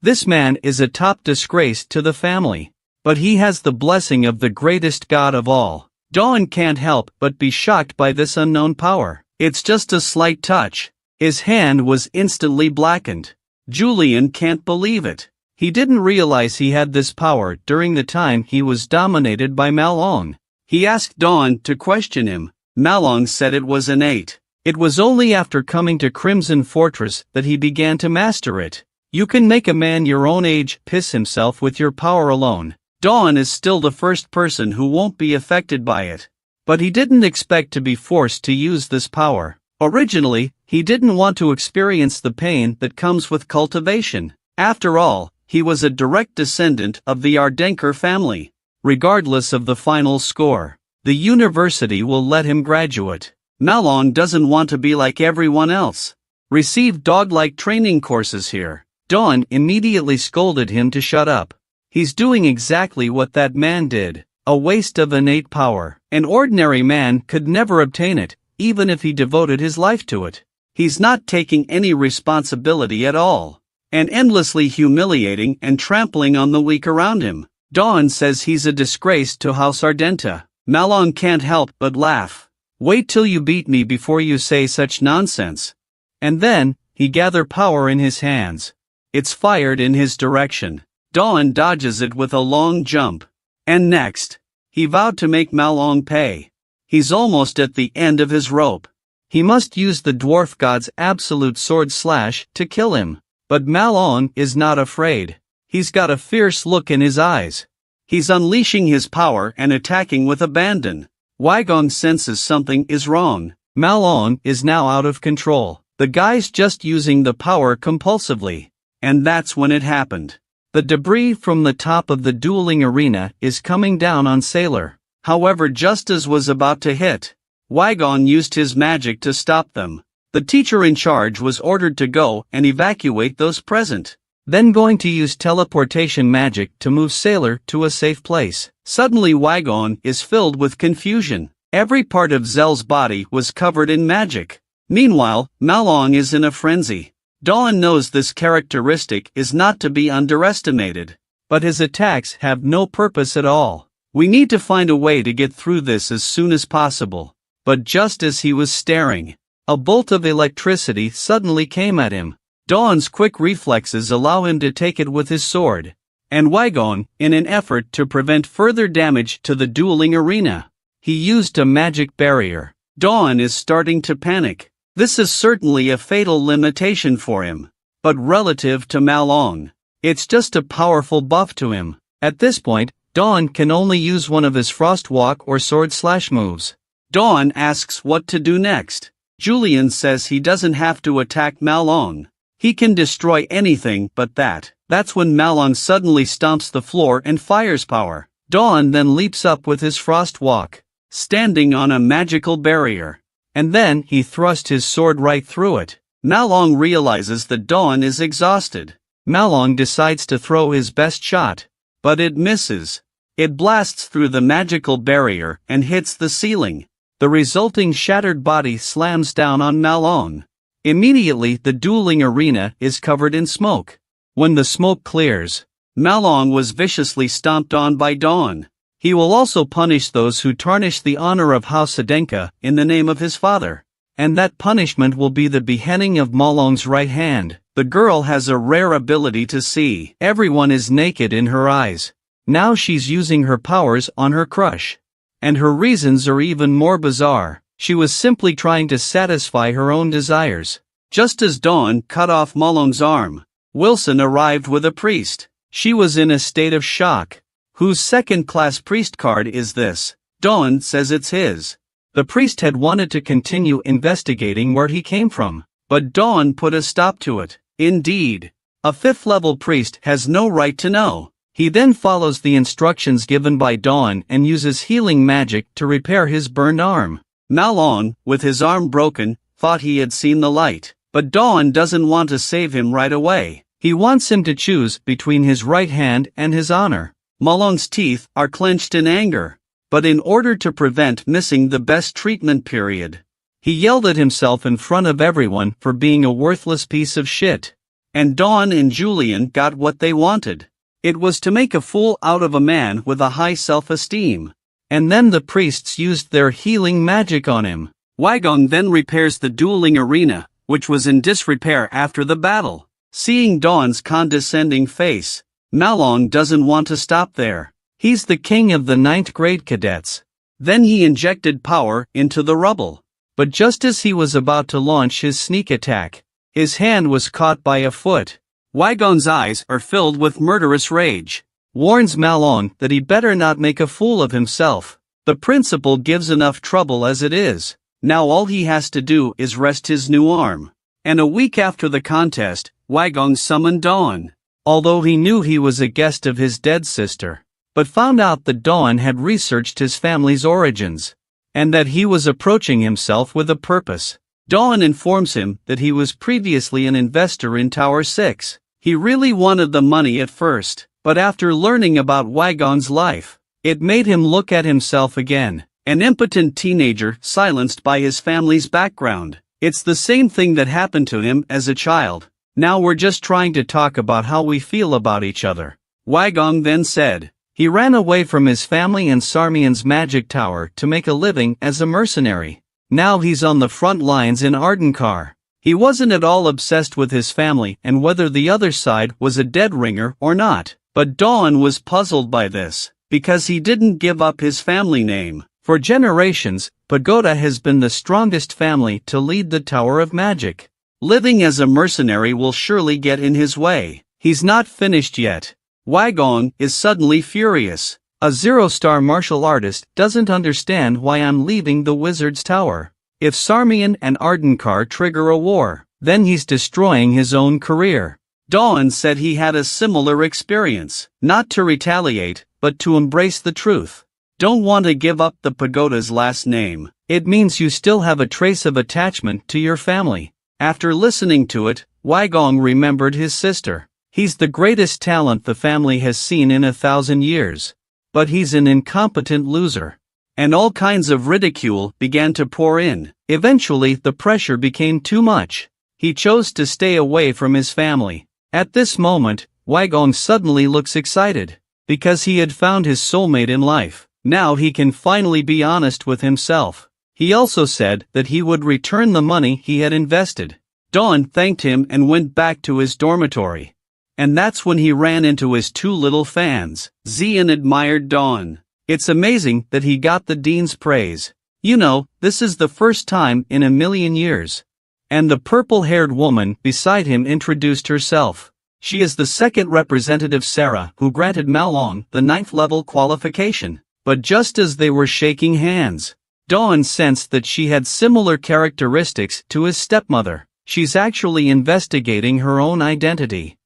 This man is a top disgrace to the family. But he has the blessing of the greatest god of all. Dawn can't help but be shocked by this unknown power. It's just a slight touch. His hand was instantly blackened. Julian can't believe it. He didn't realize he had this power during the time he was dominated by Malong. He asked Dawn to question him. Malong said it was innate. It was only after coming to Crimson Fortress that he began to master it. You can make a man your own age piss himself with your power alone. Dawn is still the first person who won't be affected by it. But he didn't expect to be forced to use this power. Originally, he didn't want to experience the pain that comes with cultivation. After all, he was a direct descendant of the Ardenker family. Regardless of the final score, the university will let him graduate. Malong doesn't want to be like everyone else. Receive dog-like training courses here. Dawn immediately scolded him to shut up. He's doing exactly what that man did. A waste of innate power. An ordinary man could never obtain it, even if he devoted his life to it. He's not taking any responsibility at all, and endlessly humiliating and trampling on the weak around him. Dawn says he's a disgrace to House Ardenta. Malong can't help but laugh. Wait till you beat me before you say such nonsense. And then, he gathered power in his hands. It's fired in his direction. Dawn dodges it with a long jump. And next, he vowed to make Malong pay. He's almost at the end of his rope. He must use the dwarf god's absolute sword slash to kill him. But Malong is not afraid. He's got a fierce look in his eyes. He's unleashing his power and attacking with abandon. Wygong senses something is wrong. Malong is now out of control. The guy's just using the power compulsively. And that's when it happened. The debris from the top of the dueling arena is coming down on Sailor. However, just as was about to hit, Wygong used his magic to stop them. The teacher in charge was ordered to go and evacuate those present. Then going to use teleportation magic to move Sailor to a safe place. Suddenly Wygong is filled with confusion. Every part of Zell's body was covered in magic. Meanwhile, Malong is in a frenzy. Dawn knows this characteristic is not to be underestimated. But his attacks have no purpose at all. We need to find a way to get through this as soon as possible. But just as he was staring, a bolt of electricity suddenly came at him. Dawn's quick reflexes allow him to take it with his sword. And Wygong, in an effort to prevent further damage to the dueling arena, he used a magic barrier. Dawn is starting to panic. This is certainly a fatal limitation for him. But relative to Malong, it's just a powerful buff to him. At this point, Dawn can only use one of his Frost Walk or Sword Slash moves. Dawn asks what to do next. Julian says he doesn't have to attack Malong. He can destroy anything but that. That's when Malong suddenly stomps the floor and fires power. Dawn then leaps up with his Frost Walk, standing on a magical barrier. And then he thrust his sword right through it. Malong realizes that Dawn is exhausted. Malong decides to throw his best shot. But it misses. It blasts through the magical barrier and hits the ceiling. The resulting shattered body slams down on Malong. Immediately the dueling arena is covered in smoke. When the smoke clears, Malong was viciously stomped on by Dawn. He will also punish those who tarnish the honor of House Sedenka in the name of his father. And that punishment will be the beheading of Malong's right hand. The girl has a rare ability to see. Everyone is naked in her eyes. Now she's using her powers on her crush. And her reasons are even more bizarre. She was simply trying to satisfy her own desires. Just as Dawn cut off Malong's arm, Wilson arrived with a priest. She was in a state of shock. Whose second-class priest card is this? Dawn says it's his. The priest had wanted to continue investigating where he came from, but Dawn put a stop to it. Indeed, a fifth-level priest has no right to know. He then follows the instructions given by Dawn and uses healing magic to repair his burned arm. Malong, with his arm broken, thought he had seen the light, but Dawn doesn't want to save him right away. He wants him to choose between his right hand and his honor. Malong's teeth are clenched in anger, but in order to prevent missing the best treatment period, he yelled at himself in front of everyone for being a worthless piece of shit. And Dawn and Julian got what they wanted. It was to make a fool out of a man with a high self-esteem. And then the priests used their healing magic on him. Wagong then repairs the dueling arena, which was in disrepair after the battle. Seeing Dawn's condescending face, Malong doesn't want to stop there. He's the king of the 9th grade cadets. Then he injected power into the rubble. But just as he was about to launch his sneak attack, his hand was caught by a foot. Wagong's eyes are filled with murderous rage. Warns Malong that he better not make a fool of himself. The principal gives enough trouble as it is. Now all he has to do is rest his new arm. And a week after the contest, Wagong summoned Dawn. Although he knew he was a guest of his dead sister, but found out that Dawn had researched his family's origins, and that he was approaching himself with a purpose. Dawn informs him that he was previously an investor in Tower 6. He really wanted the money at first, but after learning about Wagong's life, it made him look at himself again, an impotent teenager silenced by his family's background. It's the same thing that happened to him as a child. Now we're just trying to talk about how we feel about each other. Wagong then said. He ran away from his family and Sarmian's magic tower to make a living as a mercenary. Now he's on the front lines in Ardenkar. He wasn't at all obsessed with his family and whether the other side was a dead ringer or not. But Dawn was puzzled by this, because he didn't give up his family name. For generations, Pagoda has been the strongest family to lead the Tower of Magic. Living as a mercenary will surely get in his way. He's not finished yet. Wagong is suddenly furious. A 0-star martial artist doesn't understand why I'm leaving the wizard's tower. If Sarmian and Ardenkar trigger a war, then he's destroying his own career. Dawn said he had a similar experience. Not to retaliate, but to embrace the truth. Don't want to give up the pagoda's last name. It means you still have a trace of attachment to your family. After listening to it, Wagong remembered his sister. He's the greatest talent the family has seen in 1,000 years. But he's an incompetent loser. And all kinds of ridicule began to pour in. Eventually the pressure became too much. He chose to stay away from his family. At this moment, Wagong suddenly looks excited. Because he had found his soulmate in life. Now he can finally be honest with himself. He also said that he would return the money he had invested. Dawn thanked him and went back to his dormitory. And that's when he ran into his two little fans. Zian admired Dawn. It's amazing that he got the dean's praise. You know, this is the first time in 1,000,000 years. And the purple-haired woman beside him introduced herself. She is the second representative Sarah who granted Malong the 9th level qualification. But just as they were shaking hands, Dawn sensed that she had similar characteristics to his stepmother. She's actually investigating her own identity.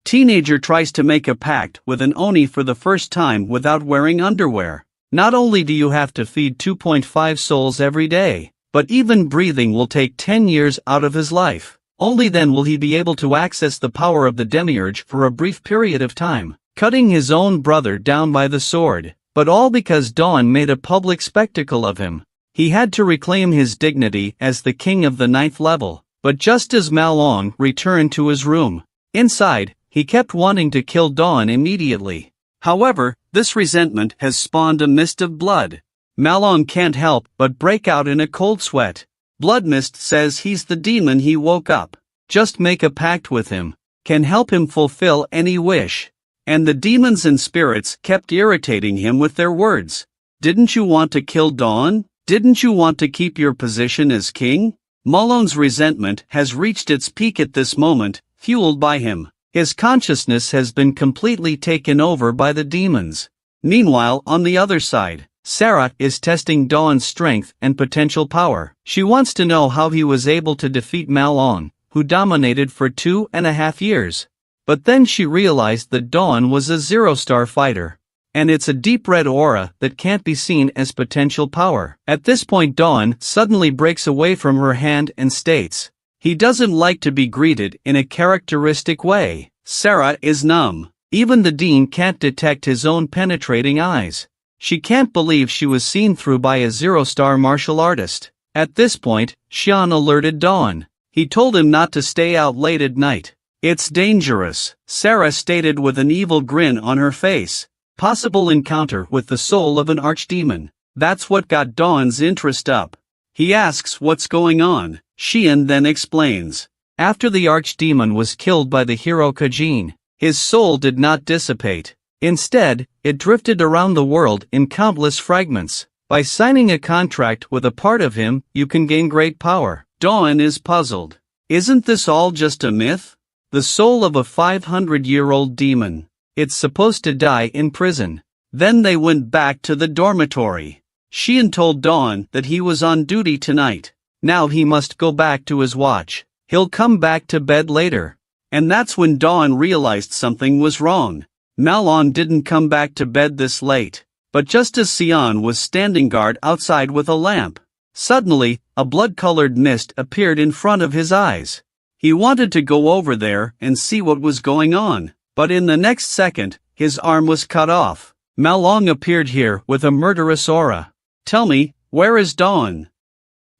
Teenager tries to make a pact with an Oni for the first time without wearing underwear. Not only do you have to feed 2.5 souls every day, but even breathing will take 10 years out of his life. Only then will he be able to access the power of the demiurge for a brief period of time, cutting his own brother down by the sword, but all because Dawn made a public spectacle of him. He had to reclaim his dignity as the king of the 9th level, but just as Malong returned to his room, inside, he kept wanting to kill Dawn immediately. However, this resentment has spawned a mist of blood. Malong can't help but break out in a cold sweat. Blood Mist says he's the demon he woke up. Just make a pact with him. Can help him fulfill any wish. And the demons and spirits kept irritating him with their words. Didn't you want to kill Dawn? Didn't you want to keep your position as king? Malong's resentment has reached its peak at this moment, fueled by him. His consciousness has been completely taken over by the demons. Meanwhile, on the other side, Sarah is testing Dawn's strength and potential power. She wants to know how he was able to defeat Malong, who dominated for 2.5 years. But then she realized that Dawn was a 0-star fighter. And it's a deep red aura that can't be seen as potential power. At this point Dawn suddenly breaks away from her hand and states, he doesn't like to be greeted in a characteristic way. Sarah is numb. Even the dean can't detect his own penetrating eyes. She can't believe she was seen through by a 0-star martial artist. At this point, Xian alerted Dawn. He told him not to stay out late at night. It's dangerous, Sarah stated with an evil grin on her face. Possible encounter with the soul of an archdemon. That's what got Dawn's interest up. He asks what's going on. Xian then explains. After the archdemon was killed by the hero Kajin, his soul did not dissipate. Instead, it drifted around the world in countless fragments. By signing a contract with a part of him, you can gain great power. Dawn is puzzled. Isn't this all just a myth? The soul of a 500-year-old demon. It's supposed to die in prison. Then they went back to the dormitory. Xian told Dawn that he was on duty tonight. Now he must go back to his watch. He'll come back to bed later. And that's when Dawn realized something was wrong. Malong didn't come back to bed this late. But just as Xian was standing guard outside with a lamp, suddenly, a blood-colored mist appeared in front of his eyes. He wanted to go over there and see what was going on, but in the next second, his arm was cut off. Malong appeared here with a murderous aura. Tell me, where is Dawn?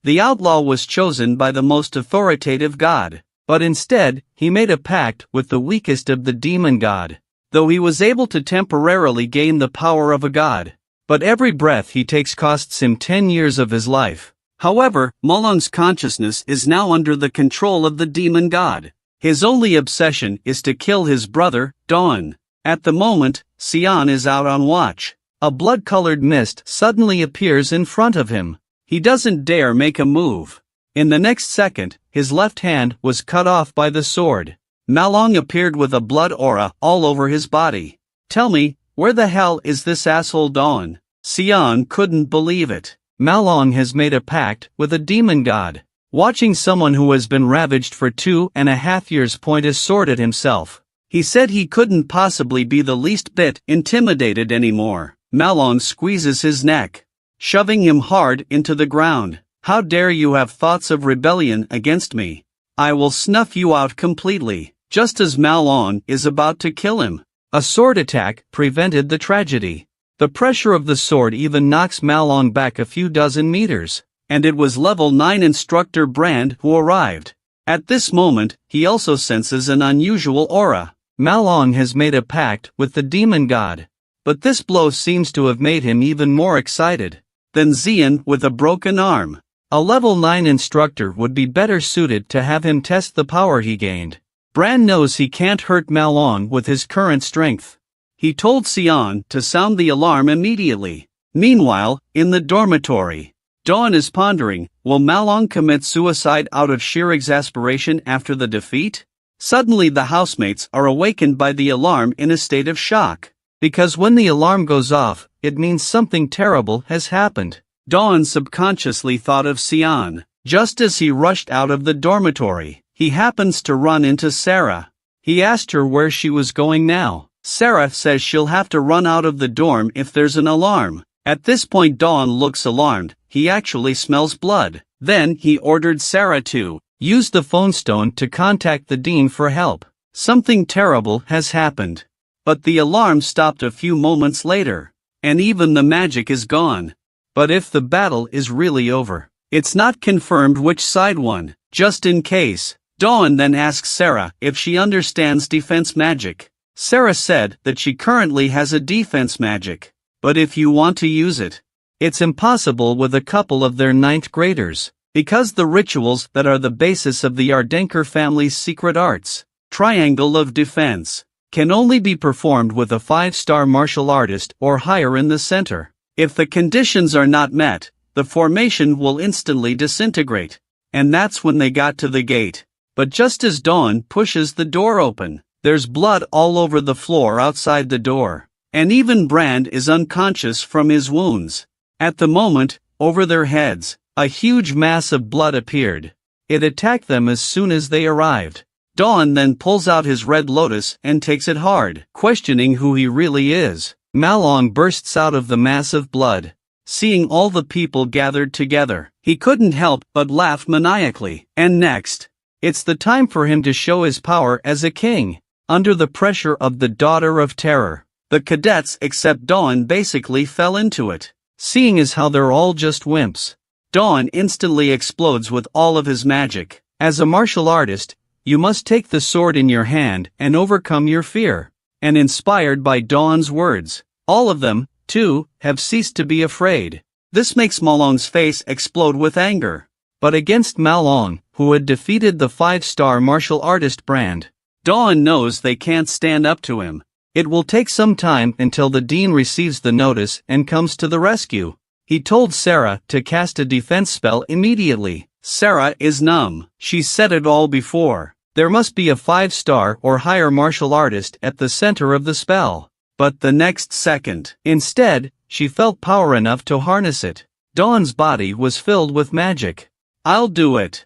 The outlaw was chosen by the most authoritative god, but instead, he made a pact with the weakest of the demon god. Though he was able to temporarily gain the power of a god, but every breath he takes costs him 10 years of his life. However, Malong's consciousness is now under the control of the demon god. His only obsession is to kill his brother, Dawn. At the moment, Xian is out on watch. A blood-colored mist suddenly appears in front of him. He doesn't dare make a move. In the next second, his left hand was cut off by the sword. Malong appeared with a blood aura all over his body. Tell me, where the hell is this asshole Dawn? Xian couldn't believe it. Malong has made a pact with a demon god. Watching someone who has been ravaged for 2.5 years point his sword at himself. He said he couldn't possibly be the least bit intimidated anymore. Malong squeezes his neck, shoving him hard into the ground. How dare you have thoughts of rebellion against me? I will snuff you out completely. Just as Malong is about to kill him, a sword attack prevented the tragedy. The pressure of the sword even knocks Malong back a few dozen meters, and it was level 9 instructor Brand who arrived. At this moment, he also senses an unusual aura. Malong has made a pact with the demon god, but this blow seems to have made him even more excited than Xian with a broken arm. A level 9 instructor would be better suited to have him test the power he gained. Bran knows he can't hurt Malong with his current strength. He told Xian to sound the alarm immediately. Meanwhile, in the dormitory, Dawn is pondering, will Malong commit suicide out of sheer exasperation after the defeat? Suddenly the housemates are awakened by the alarm in a state of shock. Because when the alarm goes off, it means something terrible has happened. Dawn subconsciously thought of Xian. Just as he rushed out of the dormitory, he happens to run into Sarah. He asked her where she was going now. Sarah says she'll have to run out of the dorm if there's an alarm. At this point Dawn looks alarmed. He actually smells blood. Then he ordered Sarah to Use the phone stone to contact the dean for help. Something terrible has happened. But the alarm stopped a few moments later. And even the magic is gone. But if the battle is really over, it's not confirmed which side won. Just in case, Dawn then asks Sarah if she understands defense magic. Sarah said that she currently has a defense magic. But if you want to use it, it's impossible with a couple of their 9th graders. Because the rituals that are the basis of the Ardenker family's secret arts, triangle of defense, can only be performed with a 5-star martial artist or higher in the center. If the conditions are not met, the formation will instantly disintegrate. And that's when they got to the gate. But just as Dawn pushes the door open, there's blood all over the floor outside the door. And even Brand is unconscious from his wounds. At the moment, over their heads, a huge mass of blood appeared. It attacked them as soon as they arrived. Dawn then pulls out his red lotus and takes it hard, questioning who he really is. Malong bursts out of the mass of blood. Seeing all the people gathered together, he couldn't help but laugh maniacally. And next, it's the time for him to show his power as a king. Under the pressure of the Daughter of Terror, the cadets except Dawn basically fell into it. Seeing as how they're all just wimps, Dawn instantly explodes with all of his magic. As a martial artist, you must take the sword in your hand and overcome your fear. And inspired by Dawn's words, all of them, too, have ceased to be afraid. This makes Malong's face explode with anger. But against Malong, who had defeated the 5-star martial artist Brand, Dawn knows they can't stand up to him. It will take some time until the dean receives the notice and comes to the rescue. He told Sarah to cast a defense spell immediately. Sarah is numb. She said it all before. There must be a 5-star or higher martial artist at the center of the spell. But the next second, instead, she felt power enough to harness it. Dawn's body was filled with magic. I'll do it.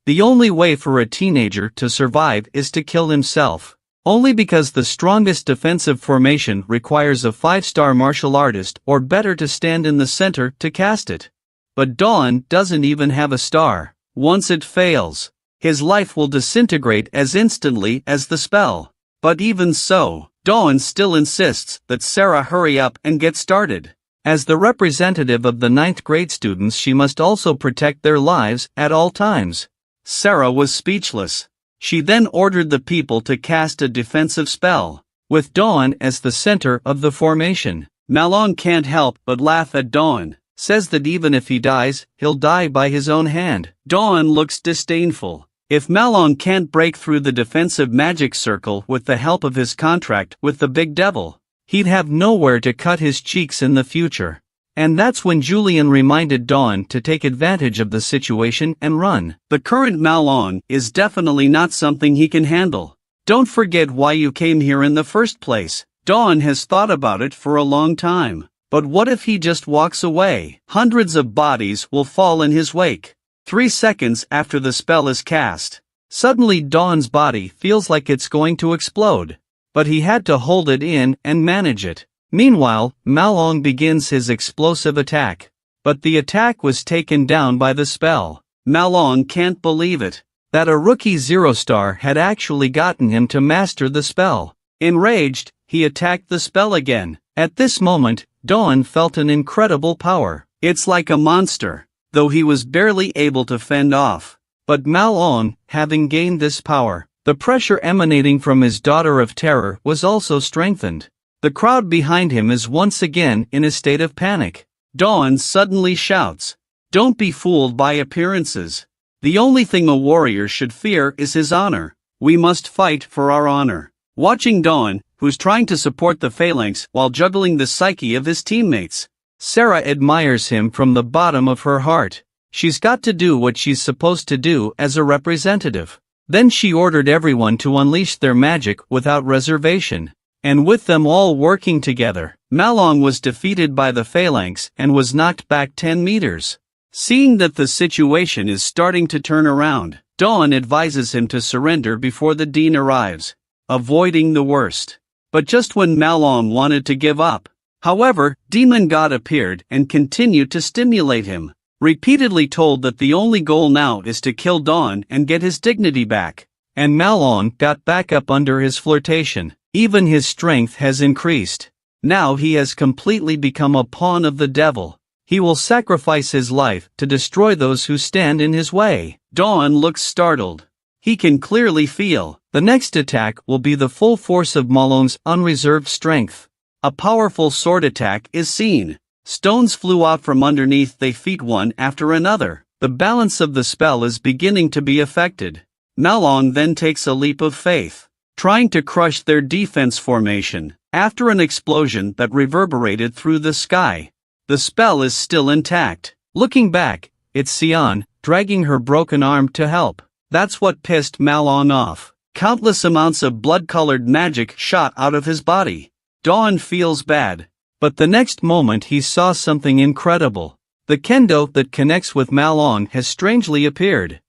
The only way for a teenager to survive is to kill himself. Only because the strongest defensive formation requires a 5-star martial artist or better to stand in the center to cast it. But Dawn doesn't even have a star. Once it fails, his life will disintegrate as instantly as the spell. But even so, Dawn still insists that Sarah hurry up and get started. As the representative of the 9th grade students, she must also protect their lives at all times. Sarah was speechless. She then ordered the people to cast a defensive spell, with Dawn as the center of the formation. Malong can't help but laugh at Dawn, says that even if he dies, he'll die by his own hand. Dawn looks disdainful. If Malong can't break through the defensive magic circle with the help of his contract with the Big Devil, he'd have nowhere to cut his cheeks in the future. And that's when Julian reminded Dawn to take advantage of the situation and run. The current Malong is definitely not something he can handle. Don't forget why you came here in the first place. Dawn has thought about it for a long time. But what if he just walks away? Hundreds of bodies will fall in his wake. 3 seconds after the spell is cast, suddenly Dawn's body feels like it's going to explode. But he had to hold it in and manage it. Meanwhile, Malong begins his explosive attack. But the attack was taken down by the spell. Malong can't believe it. That a rookie 0-star had actually gotten him to master the spell. Enraged, he attacked the spell again. At this moment, Dawn felt an incredible power. It's like a monster, though he was barely able to fend off. But Malong, having gained this power, the pressure emanating from his Daughter of Terror was also strengthened. The crowd behind him is once again in a state of panic. Dawn suddenly shouts, "Don't be fooled by appearances. The only thing a warrior should fear is his honor. We must fight for our honor." Watching Dawn, who's trying to support the phalanx while juggling the psyche of his teammates, Sarah admires him from the bottom of her heart. She's got to do what she's supposed to do as a representative. Then she ordered everyone to unleash their magic without reservation. And with them all working together, Malong was defeated by the phalanx and was knocked back 10 meters. Seeing that the situation is starting to turn around, Dawn advises him to surrender before the dean arrives, avoiding the worst. But just when Malong wanted to give up, however, Demon God appeared and continued to stimulate him. repeatedly told that the only goal now is to kill Dawn and get his dignity back. And MANHWA got back up under his flirtation. Even his strength has increased. Now he has completely become a pawn of the devil. He will sacrifice his life to destroy those who stand in his way. Dawn looks startled. He can clearly feel the next attack will be the full force of MANHWA's unreserved strength. A powerful sword attack is seen. Stones flew out from underneath their feet one after another. The balance of the spell is beginning to be affected. MANHWA then takes a leap of faith, trying to crush their defense formation. After an explosion that reverberated through the sky, the spell is still intact. Looking back, it's Sion, dragging her broken arm to help. That's what pissed MANHWA off. Countless amounts of blood-colored magic shot out of his body. Dawn feels bad. But the next moment he saw something incredible. The kendo that connects with MANHWA has strangely appeared.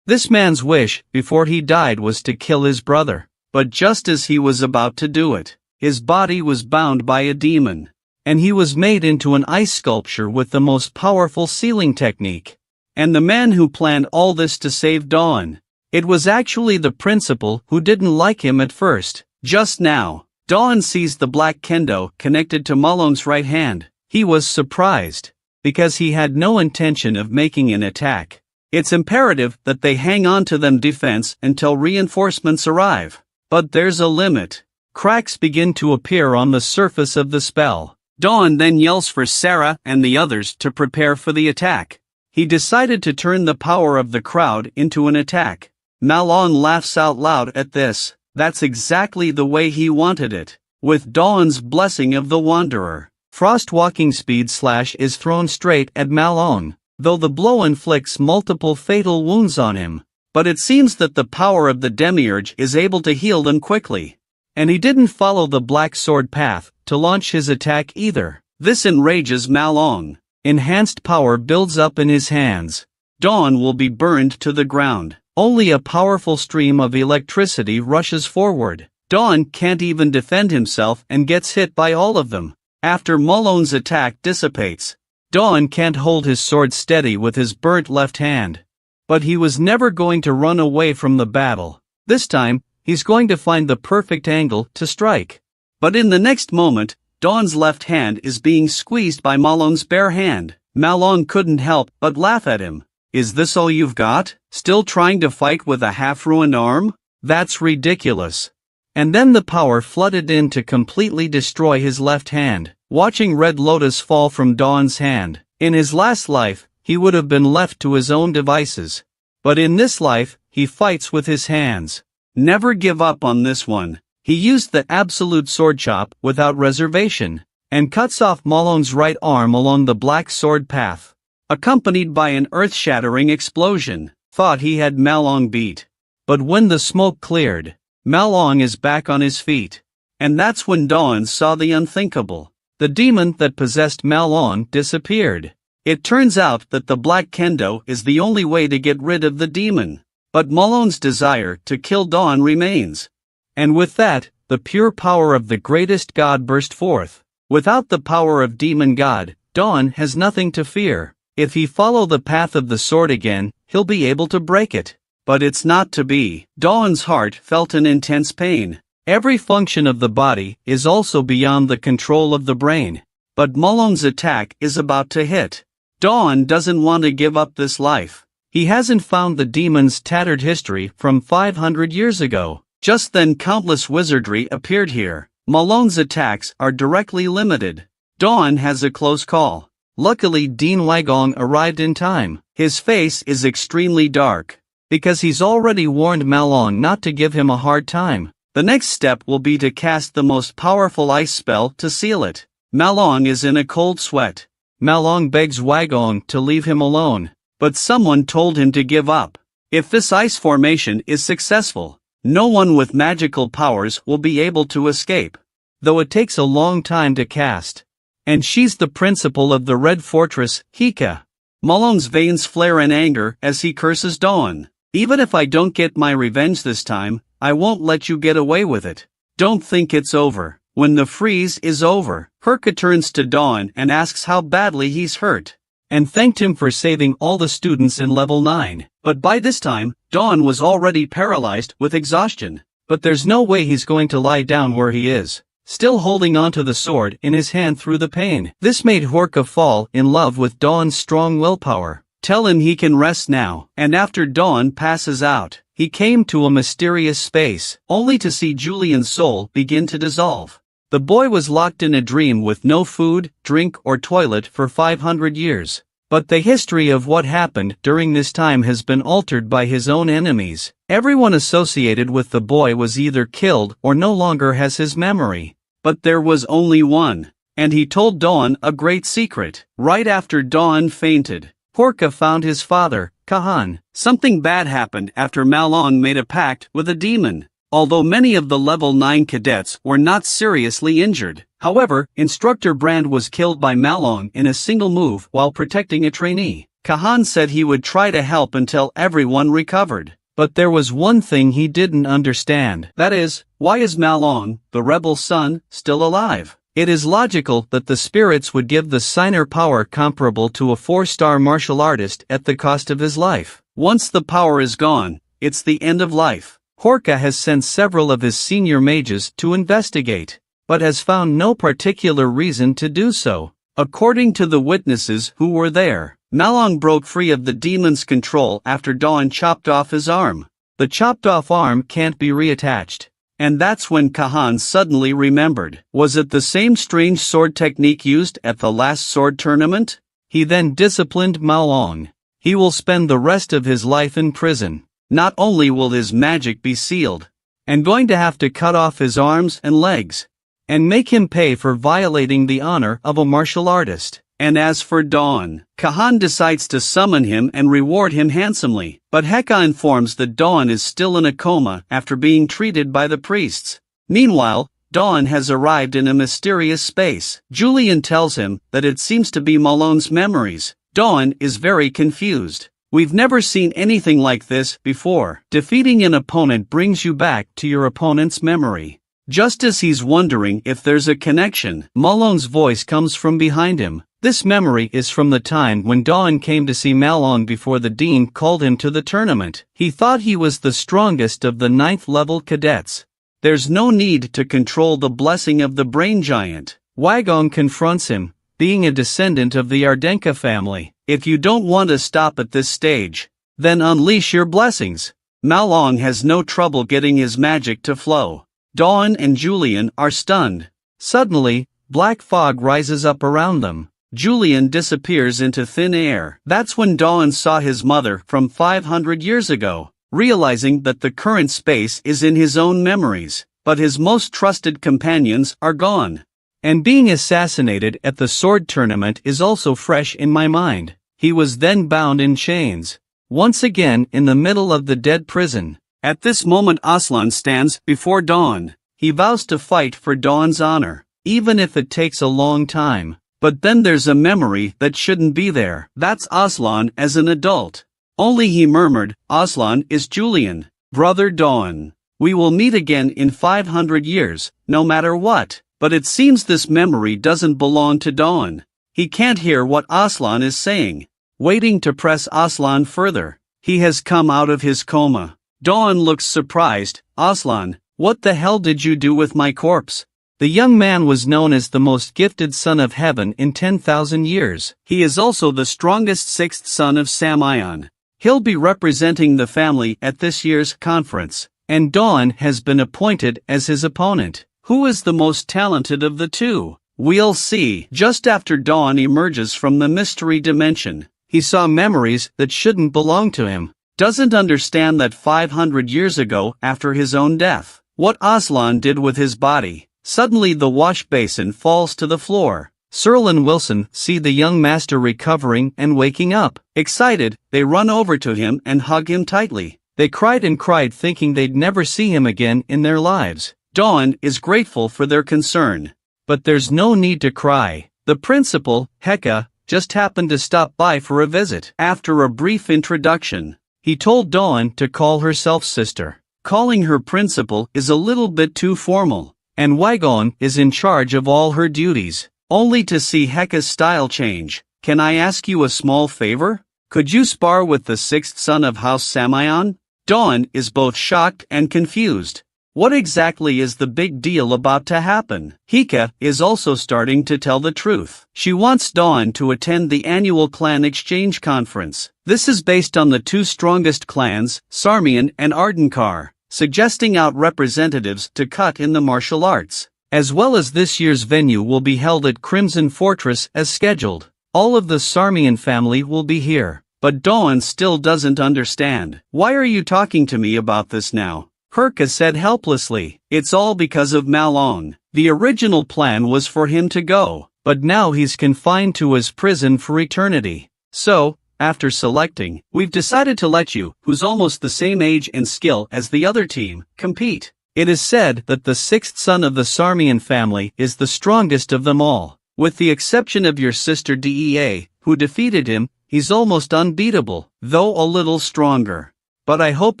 This man's wish before he died was to kill his brother. But just as he was about to do it, his body was bound by a demon. And he was made into an ice sculpture with the most powerful sealing technique. And the man who planned all this to save Dawn, it was actually the principal who didn't like him at first. Just now, Dawn sees the black kendo connected to MANHWA's right hand. He was surprised, because he had no intention of making an attack. It's imperative that they hang on to them defense until reinforcements arrive. But there's a limit. Cracks begin to appear on the surface of the spell. Dawn then yells for Sarah and the others to prepare for the attack. He decided to turn the power of the crowd into an attack. MANHWA laughs out loud at this. That's exactly the way he wanted it. With Dawn's blessing of the Wanderer, Frost walking speed slash is thrown straight at MANHWA, though the blow inflicts multiple fatal wounds on him. But it seems that the power of the demiurge is able to heal them quickly. And he didn't follow the black sword path to launch his attack either. This enrages MANHWA. Enhanced power builds up in his hands. Dawn will be burned to the ground. Only a powerful stream of electricity rushes forward. Dawn can't even defend himself and gets hit by all of them. After MANHWA's attack dissipates, Dawn can't hold his sword steady with his burnt left hand. But he was never going to run away from the battle. This time, he's going to find the perfect angle to strike. But in the next moment, Dawn's left hand is being squeezed by MANHWA's bare hand. MANHWA couldn't help but laugh at him. Is this all you've got? Still trying to fight with a half-ruined arm? That's ridiculous. And then the power flooded in to completely destroy his left hand. Watching Red Lotus fall from Dawn's hand. In his last life, he would have been left to his own devices. But in this life, he fights with his hands. Never give up on this one. He used the absolute sword chop without reservation, and cuts off MANHWA's right arm along the black sword path. Accompanied by an earth-shattering explosion. Thought he had MANHWA beat. But when the smoke cleared, MANHWA is back on his feet. And that's when Dawn saw the unthinkable. The demon that possessed MANHWA disappeared. It turns out that the black kendo is the only way to get rid of the demon. But MANHWA's desire to kill Dawn remains. And with that, the pure power of the greatest god burst forth. Without the power of demon god, Dawn has nothing to fear. If he follow the path of the sword again, he'll be able to break it. But it's not to be. Dawn's heart felt an intense pain. Every function of the body is also beyond the control of the brain. But MANHWA's attack is about to hit. Dawn doesn't want to give up this life. He hasn't found the demon's tattered history from 500 years ago. Just then countless wizardry appeared here. MANHWA's attacks are directly limited. Dawn has a close call. Luckily Dean Wagong arrived in time. His face is extremely dark, because he's already warned MANHWA not to give him a hard time. The next step will be to cast the most powerful ice spell to seal it. MANHWA is in a cold sweat. MANHWA begs Wagong to leave him alone, but someone told him to give up. If this ice formation is successful, no one with magical powers will be able to escape, though it takes a long time to cast. And she's the principal of the Red Fortress, Hika. MANHWA's veins flare in anger as he curses Dawn. Even if I don't get my revenge this time, I won't let you get away with it. Don't think it's over. When the freeze is over, Herka turns to Dawn and asks how badly he's hurt. and thanked him for saving all the students in level 9. But by this time, Dawn was already paralyzed with exhaustion. But there's no way he's going to lie down where he is, still holding onto the sword in his hand through the pain. This made Horka fall in love with Dawn's strong willpower. Tell him he can rest now. And after Dawn passes out, he came to a mysterious space, only to see Julian's soul begin to dissolve. The boy was locked in a dream with no food, drink or toilet for 500 years. But the history of what happened during this time has been altered by his own enemies. Everyone associated with the boy was either killed or no longer has his memory. But there was only one, and he told Dawn a great secret. Right after Dawn fainted, Horka found his father, Kahan. Something bad happened after Malon made a pact with a demon. Although many of the level 9 cadets were not seriously injured. However, Instructor Brand was killed by Malon in a single move while protecting a trainee. Kahan said he would try to help until everyone recovered. But there was one thing he didn't understand. That is, why is Malon, the rebel son, still alive? It is logical that the spirits would give the signer power comparable to a 4-star martial artist at the cost of his life. Once the power is gone, it's the end of life. Horka has sent several of his senior mages to investigate, but has found no particular reason to do so. According to the witnesses who were there, Malon broke free of the demon's control after Dawn chopped off his arm. The chopped off arm can't be reattached. And that's when Kahan suddenly remembered. Was it the same strange sword technique used at the last sword tournament? He then disciplined Malon. He will spend the rest of his life in prison. Not only will his magic be sealed, and going to have to cut off his arms and legs, and make him pay for violating the honor of a martial artist. And as for Dawn, Kahan decides to summon him and reward him handsomely. But Heka informs that Dawn is still in a coma after being treated by the priests. Meanwhile, Dawn has arrived in a mysterious space. Julian tells him that it seems to be Malon's memories. Dawn is very confused. We've never seen anything like this before. Defeating an opponent brings you back to your opponent's memory. Just as he's wondering if there's a connection, Malon's voice comes from behind him. This memory is from the time when Dawn came to see Malon before the dean called him to the tournament. He thought he was the strongest of the 9th level cadets. There's no need to control the blessing of the brain giant. Wagong confronts him, being a descendant of the Ardenka family. If you don't want to stop at this stage, then unleash your blessings. Malon has no trouble getting his magic to flow. Dawn and Julian are stunned. Suddenly, black fog rises up around them. Julian disappears into thin air. That's when Dawn saw his mother from 500 years ago, realizing that the current space is in his own memories, but his most trusted companions are gone. And being assassinated at the sword tournament is also fresh in my mind. He was then bound in chains, once again in the middle of the dead prison. At this moment Aslan stands before Dawn. He vows to fight for Dawn's honor, even if it takes a long time. But then there's a memory that shouldn't be there. That's Aslan as an adult. Only he murmured, Aslan is Julian. Brother Dawn. We will meet again in 500 years, no matter what. But it seems this memory doesn't belong to Dawn. He can't hear what Aslan is saying. Waiting to press Aslan further. He has come out of his coma. Dawn looks surprised. Aslan, what the hell did you do with my corpse? The young man was known as the most gifted son of heaven in 10,000 years. He is also the strongest 6th son of Samayon. He'll be representing the family at this year's conference. And Dawn has been appointed as his opponent. Who is the most talented of the two? We'll see. Just after Dawn emerges from the mystery dimension, he saw memories that shouldn't belong to him. Doesn't understand that 500 years ago, after his own death, what Aslan did with his body. Suddenly the wash basin falls to the floor. Searle and Wilson see the young master recovering and waking up. Excited, they run over to him and hug him tightly. They cried and cried thinking they'd never see him again in their lives. Dawn is grateful for their concern. But there's no need to cry. The principal, Heka, just happened to stop by for a visit. After a brief introduction, he told Dawn to call herself sister. Calling her principal is a little bit too formal, and Wagon is in charge of all her duties. Only to see Heka's style change. can I ask you a small favor? Could you spar with the sixth son of House Samayon? Dawn is both shocked and confused. What exactly is the big deal about to happen? Hika is also starting to tell the truth. She wants Dawn to attend the annual clan exchange conference. This is based on the two strongest clans, Sarmian and Ardenkar, suggesting out representatives to cut in the martial arts. As well as this year's venue will be held at Crimson Fortress as scheduled. All of the Sarmian family will be here. But Dawn still doesn't understand. Why are you talking to me about this now? Herka said helplessly. It's all because of Malone. The original plan was for him to go, but now he's confined to his prison for eternity. So, after selecting, we've decided to let you, who's almost the same age and skill as the other team, compete. It is said that the sixth son of the Sarmian family is the strongest of them all. With the exception of your sister Dea, who defeated him, he's almost unbeatable, though a little stronger. But I hope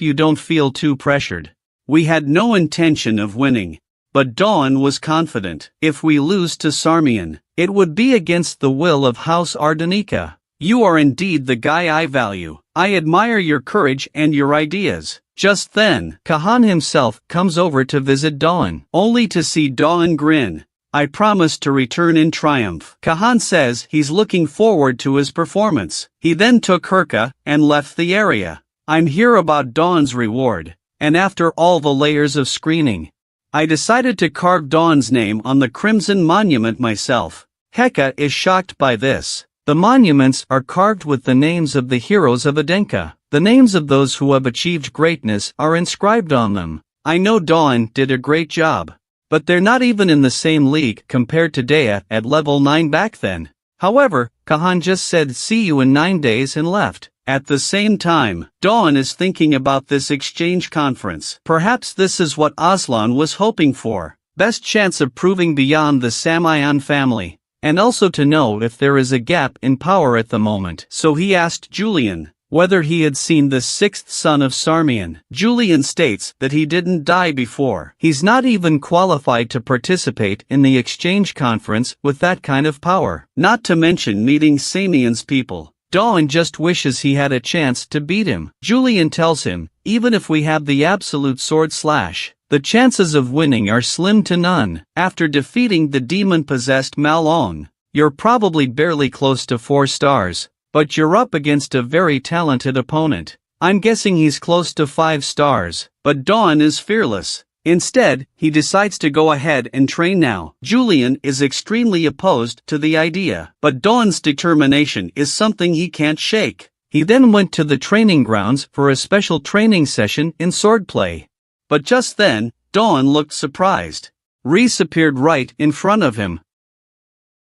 you don't feel too pressured. We had no intention of winning. But Dawn was confident. If we lose to Sarmian, it would be against the will of House Ardenika. You are indeed the guy I value. I admire your courage and your ideas. Just then, Kahan himself comes over to visit Dawn, only to see Dawn grin. I promise to return in triumph. Kahan says he's looking forward to his performance. He then took Herka and left the area. I'm here about Dawn's reward. And after all the layers of screening, I decided to carve Dawn's name on the Crimson Monument myself. Heka is shocked by this. The monuments are carved with the names of the heroes of Adenka. The names of those who have achieved greatness are inscribed on them. I know Dawn did a great job. But they're not even in the same league compared to Dea at level 9 back then. However, Kahan just said see you in 9 days and left. At the same time, Dawn is thinking about this exchange conference. Perhaps this is what Aslan was hoping for. Best chance of proving beyond the Samayan family. And also to know if there is a gap in power at the moment. So he asked Julian whether he had seen the sixth son of Sarmian. Julian states that he didn't die before. He's not even qualified to participate in the exchange conference with that kind of power. Not to mention meeting Samian's people. Dawn just wishes he had a chance to beat him. Julian tells him, even if we have the absolute sword slash, the chances of winning are slim to none. After defeating the demon-possessed Malone, you're probably barely close to 4 stars. But you're up against a very talented opponent. I'm guessing he's close to 5 stars. But Dawn is fearless. Instead, he decides to go ahead and train now. Julian is extremely opposed to the idea. But Dawn's determination is something he can't shake. He then went to the training grounds for a special training session in swordplay. But just then, Dawn looked surprised. Reese appeared right in front of him.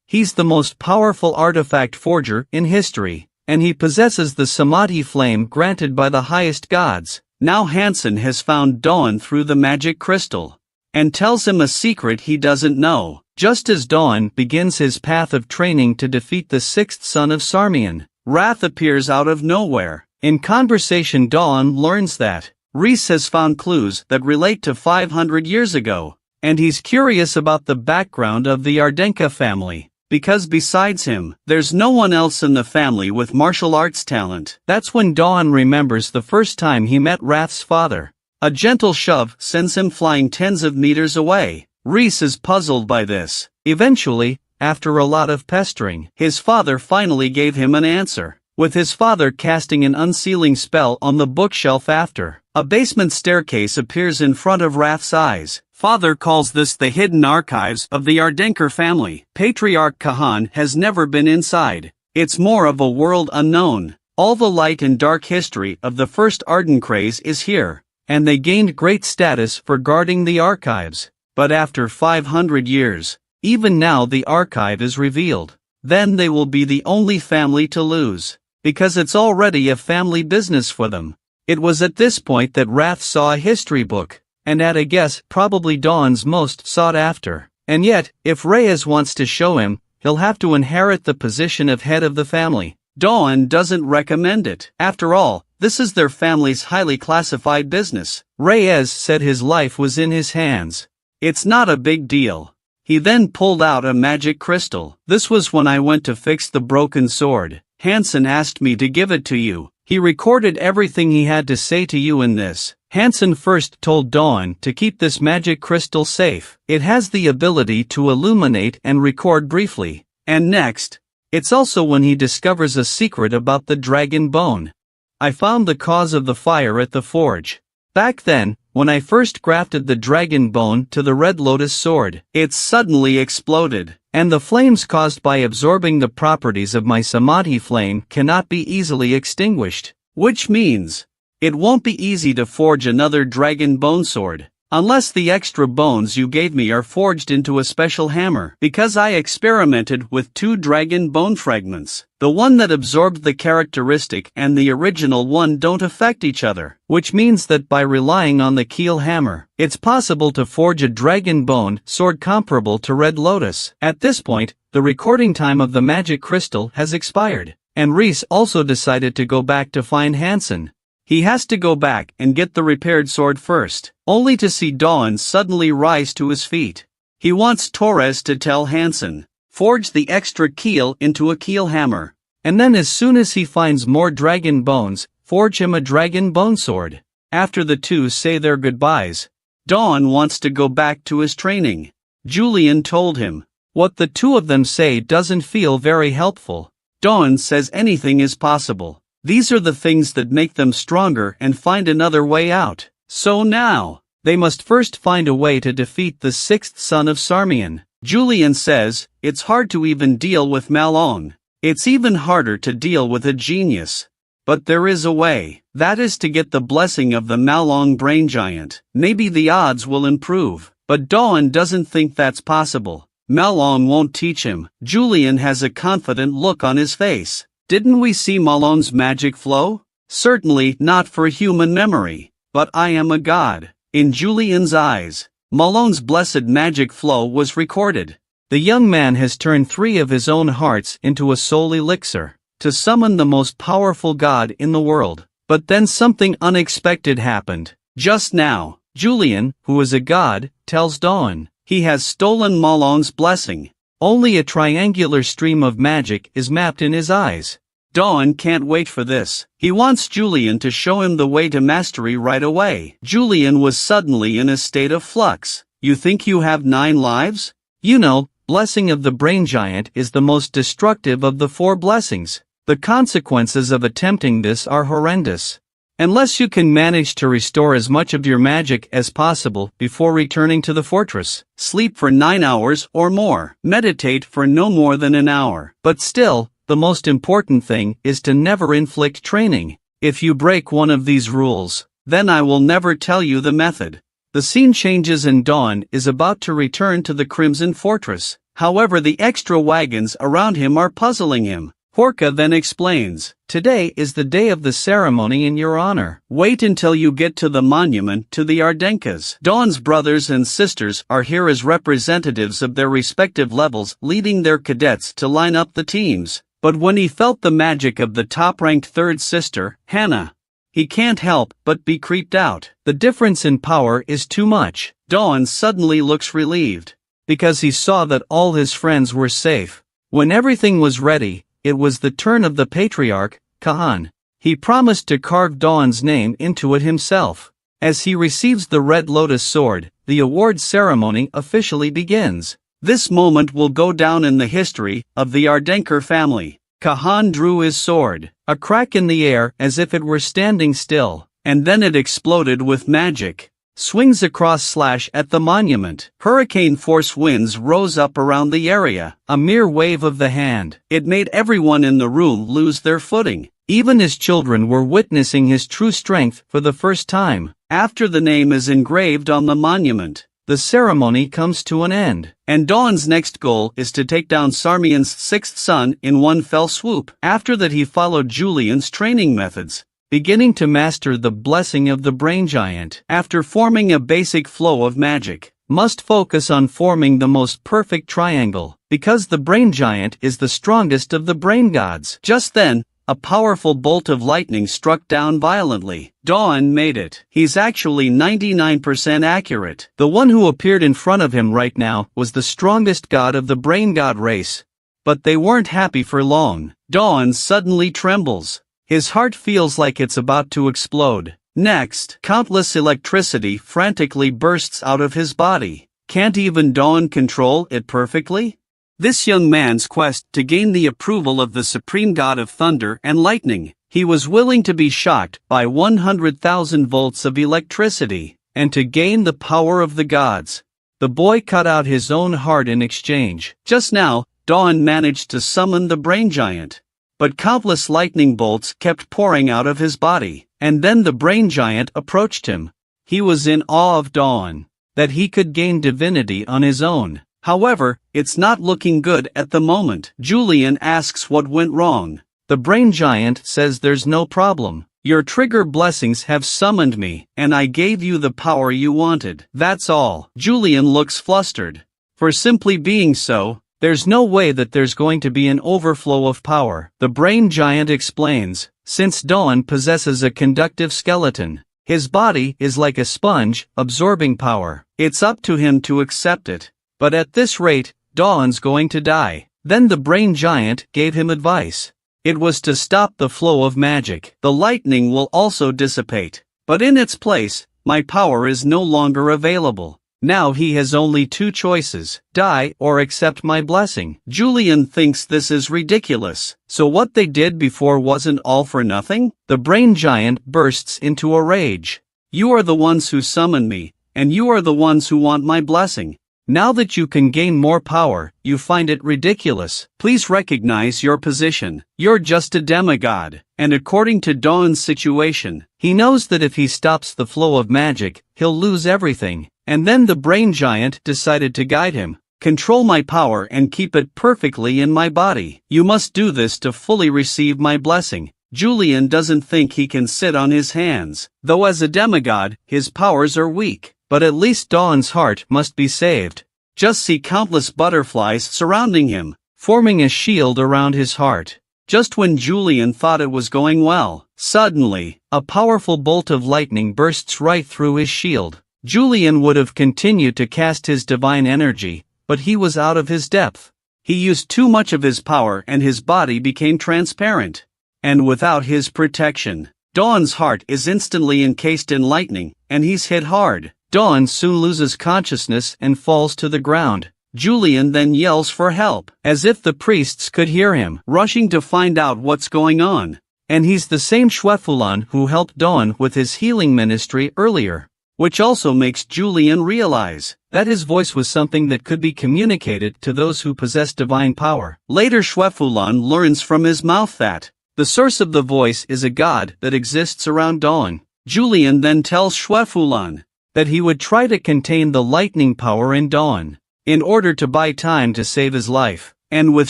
He's the most powerful artifact forger in history, and he possesses the Samadhi flame granted by the highest gods. Now Hansen has found Dawn through the magic crystal, and tells him a secret he doesn't know. Just as Dawn begins his path of training to defeat the sixth son of Sarmian, Wrath appears out of nowhere. In conversation Dawn learns that Reese has found clues that relate to 500 years ago, and he's curious about the background of the Ardenka family. Because besides him, there's no one else in the family with martial arts talent. That's when Dawn remembers the first time he met Wrath's father. A gentle shove sends him flying tens of meters away. Reese is puzzled by this. Eventually, after a lot of pestering, his father finally gave him an answer. With his father casting an unsealing spell on the bookshelf after, a basement staircase appears in front of Wrath's eyes. Father calls this the hidden archives of the Ardenker family. Patriarch Kahan has never been inside. It's more of a world unknown. All the light and dark history of the first Ardenkrais is here, and they gained great status for guarding the archives. But after 500 years, even now the archive is revealed. Then they will be the only family to lose, because it's already a family business for them. It was at this point that Wrath saw a history book, and at a guess probably Dawn's most sought after. And yet, if Reyes wants to show him, he'll have to inherit the position of head of the family. Dawn doesn't recommend it. After all, this is their family's highly classified business. Reyes said his life was in his hands. It's not a big deal. He then pulled out a magic crystal. This was when I went to fix the broken sword. Hansen asked me to give it to you. He recorded everything he had to say to you in this. Hansen first told Dawn to keep this magic crystal safe. It has the ability to illuminate and record briefly. And next, it's also when he discovers a secret about the dragon bone. I found the cause of the fire at the forge. Back then, when I first grafted the dragon bone to the red lotus sword, it suddenly exploded, and the flames caused by absorbing the properties of my samadhi flame cannot be easily extinguished. Which means, it won't be easy to forge another dragon bone sword, unless the extra bones you gave me are forged into a special hammer. Because I experimented with 2 dragon bone fragments. The one that absorbed the characteristic and the original one don't affect each other, which means that by relying on the keel hammer, it's possible to forge a dragon bone sword comparable to Red Lotus. At this point, the recording time of the magic crystal has expired, and Reese also decided to go back to find Hansen. He has to go back and get the repaired sword first, only to see Dawn suddenly rise to his feet. He wants Torres to tell Hansen, forge the extra keel into a keel hammer, and then as soon as he finds more dragon bones, forge him a dragon bone sword. After the two say their goodbyes, Dawn wants to go back to his training. Julian told him, what the two of them say doesn't feel very helpful. Dawn says anything is possible. These are the things that make them stronger and find another way out. So now, they must first find a way to defeat the 6th son of Sarmian. Julian says, it's hard to even deal with Malong. It's even harder to deal with a genius. But there is a way. That is to get the blessing of the Malong brain giant. Maybe the odds will improve. But Dawn doesn't think that's possible. Malong won't teach him. Julian has a confident look on his face. Didn't we see Malong's magic flow? Certainly not for human memory. But I am a god. In Julian's eyes, Malong's blessed magic flow was recorded. The young man has turned 3 of his own hearts into a soul elixir, to summon the most powerful god in the world. But then something unexpected happened. Just now, Julian, who is a god, tells Dawn, he has stolen Malong's blessing. Only a triangular stream of magic is mapped in his eyes. Dawn can't wait for this. He wants Julian to show him the way to mastery right away. Julian was suddenly in a state of flux. You think you have 9 lives? You know, blessing of the brain giant is the most destructive of the 4 blessings. The consequences of attempting this are horrendous. Unless you can manage to restore as much of your magic as possible before returning to the fortress. Sleep for 9 hours or more. Meditate for no more than an hour. But still, the most important thing is to never inflict training. If you break one of these rules, then I will never tell you the method. The scene changes and Dawn is about to return to the Crimson Fortress. However, the extra wagons around him are puzzling him. Horka then explains, today is the day of the ceremony in your honor. Wait until you get to the monument to the Ardenkas. Dawn's brothers and sisters are here as representatives of their respective levels, leading their cadets to line up the teams. But when he felt the magic of the top-ranked 3rd sister, Hannah, he can't help but be creeped out. The difference in power is too much. Dawn suddenly looks relieved, because he saw that all his friends were safe. When everything was ready, it was the turn of the patriarch, Kahan. He promised to carve Dawn's name into it himself. As he receives the Red Lotus sword, the award ceremony officially begins. This moment will go down in the history of the Ardenker family. Kahan drew his sword, a crack in the air as if it were standing still, and then it exploded with magic. Swings across / at the monument. Hurricane force winds rose up around the area, a mere wave of the hand. It made everyone in the room lose their footing. Even his children were witnessing his true strength for the first time. After the name is engraved on the monument, the ceremony comes to an end, and Dawn's next goal is to take down Sarmian's 6th son in one fell swoop. After that he followed Julian's training methods, beginning to master the blessing of the brain giant. After forming a basic flow of magic, must focus on forming the most perfect triangle, because the brain giant is the strongest of the brain gods. Just then, a powerful bolt of lightning struck down violently. Dawn made it. He's actually 99% accurate. The one who appeared in front of him right now was the strongest god of the brain god race. But they weren't happy for long. Dawn suddenly trembles. His heart feels like it's about to explode. Next, countless electricity frantically bursts out of his body. Can't even Dawn control it perfectly? This young man's quest to gain the approval of the supreme god of thunder and lightning. He was willing to be shocked by 100,000 volts of electricity, and to gain the power of the gods. The boy cut out his own heart in exchange. Just now, Dawn managed to summon the brain giant. But countless lightning bolts kept pouring out of his body, and then the brain giant approached him. He was in awe of Dawn, that he could gain divinity on his own. However, it's not looking good at the moment. Julian asks what went wrong. The brain giant says there's no problem. Your trigger blessings have summoned me, and I gave you the power you wanted. That's all. Julian looks flustered. For simply being so, there's no way that there's going to be an overflow of power. The brain giant explains, since Dawn possesses a conductive skeleton, his body is like a sponge, absorbing power. It's up to him to accept it. But at this rate, Dawn's going to die. Then the brain giant gave him advice. It was to stop the flow of magic. The lightning will also dissipate. But in its place, my power is no longer available. Now he has only two choices, die or accept my blessing. Julian thinks this is ridiculous. So what they did before wasn't all for nothing? The brain giant bursts into a rage. You are the ones who summoned me, and you are the ones who want my blessing. Now that you can gain more power, you find it ridiculous. Please recognize your position. You're just a demigod. And according to Dawn's situation, he knows that if he stops the flow of magic, he'll lose everything. And then the brain giant decided to guide him. Control my power and keep it perfectly in my body. You must do this to fully receive my blessing. Julian doesn't think he can sit on his hands. Though as a demigod, his powers are weak. But at least Dawn's heart must be saved. Just see countless butterflies surrounding him, forming a shield around his heart. Just when Julian thought it was going well, suddenly, a powerful bolt of lightning bursts right through his shield. Julian would have continued to cast his divine energy, but he was out of his depth. He used too much of his power and his body became transparent. And without his protection, Dawn's heart is instantly encased in lightning, and he's hit hard. Dawn soon loses consciousness and falls to the ground. Julian then yells for help, as if the priests could hear him, rushing to find out what's going on. And he's the same Shwefulan who helped Dawn with his healing ministry earlier. Which also makes Julian realize that his voice was something that could be communicated to those who possess divine power. Later Shwefulan learns from his mouth that the source of the voice is a god that exists around Dawn. Julian then tells Shwefulan that he would try to contain the lightning power in Dawn, in order to buy time to save his life. And with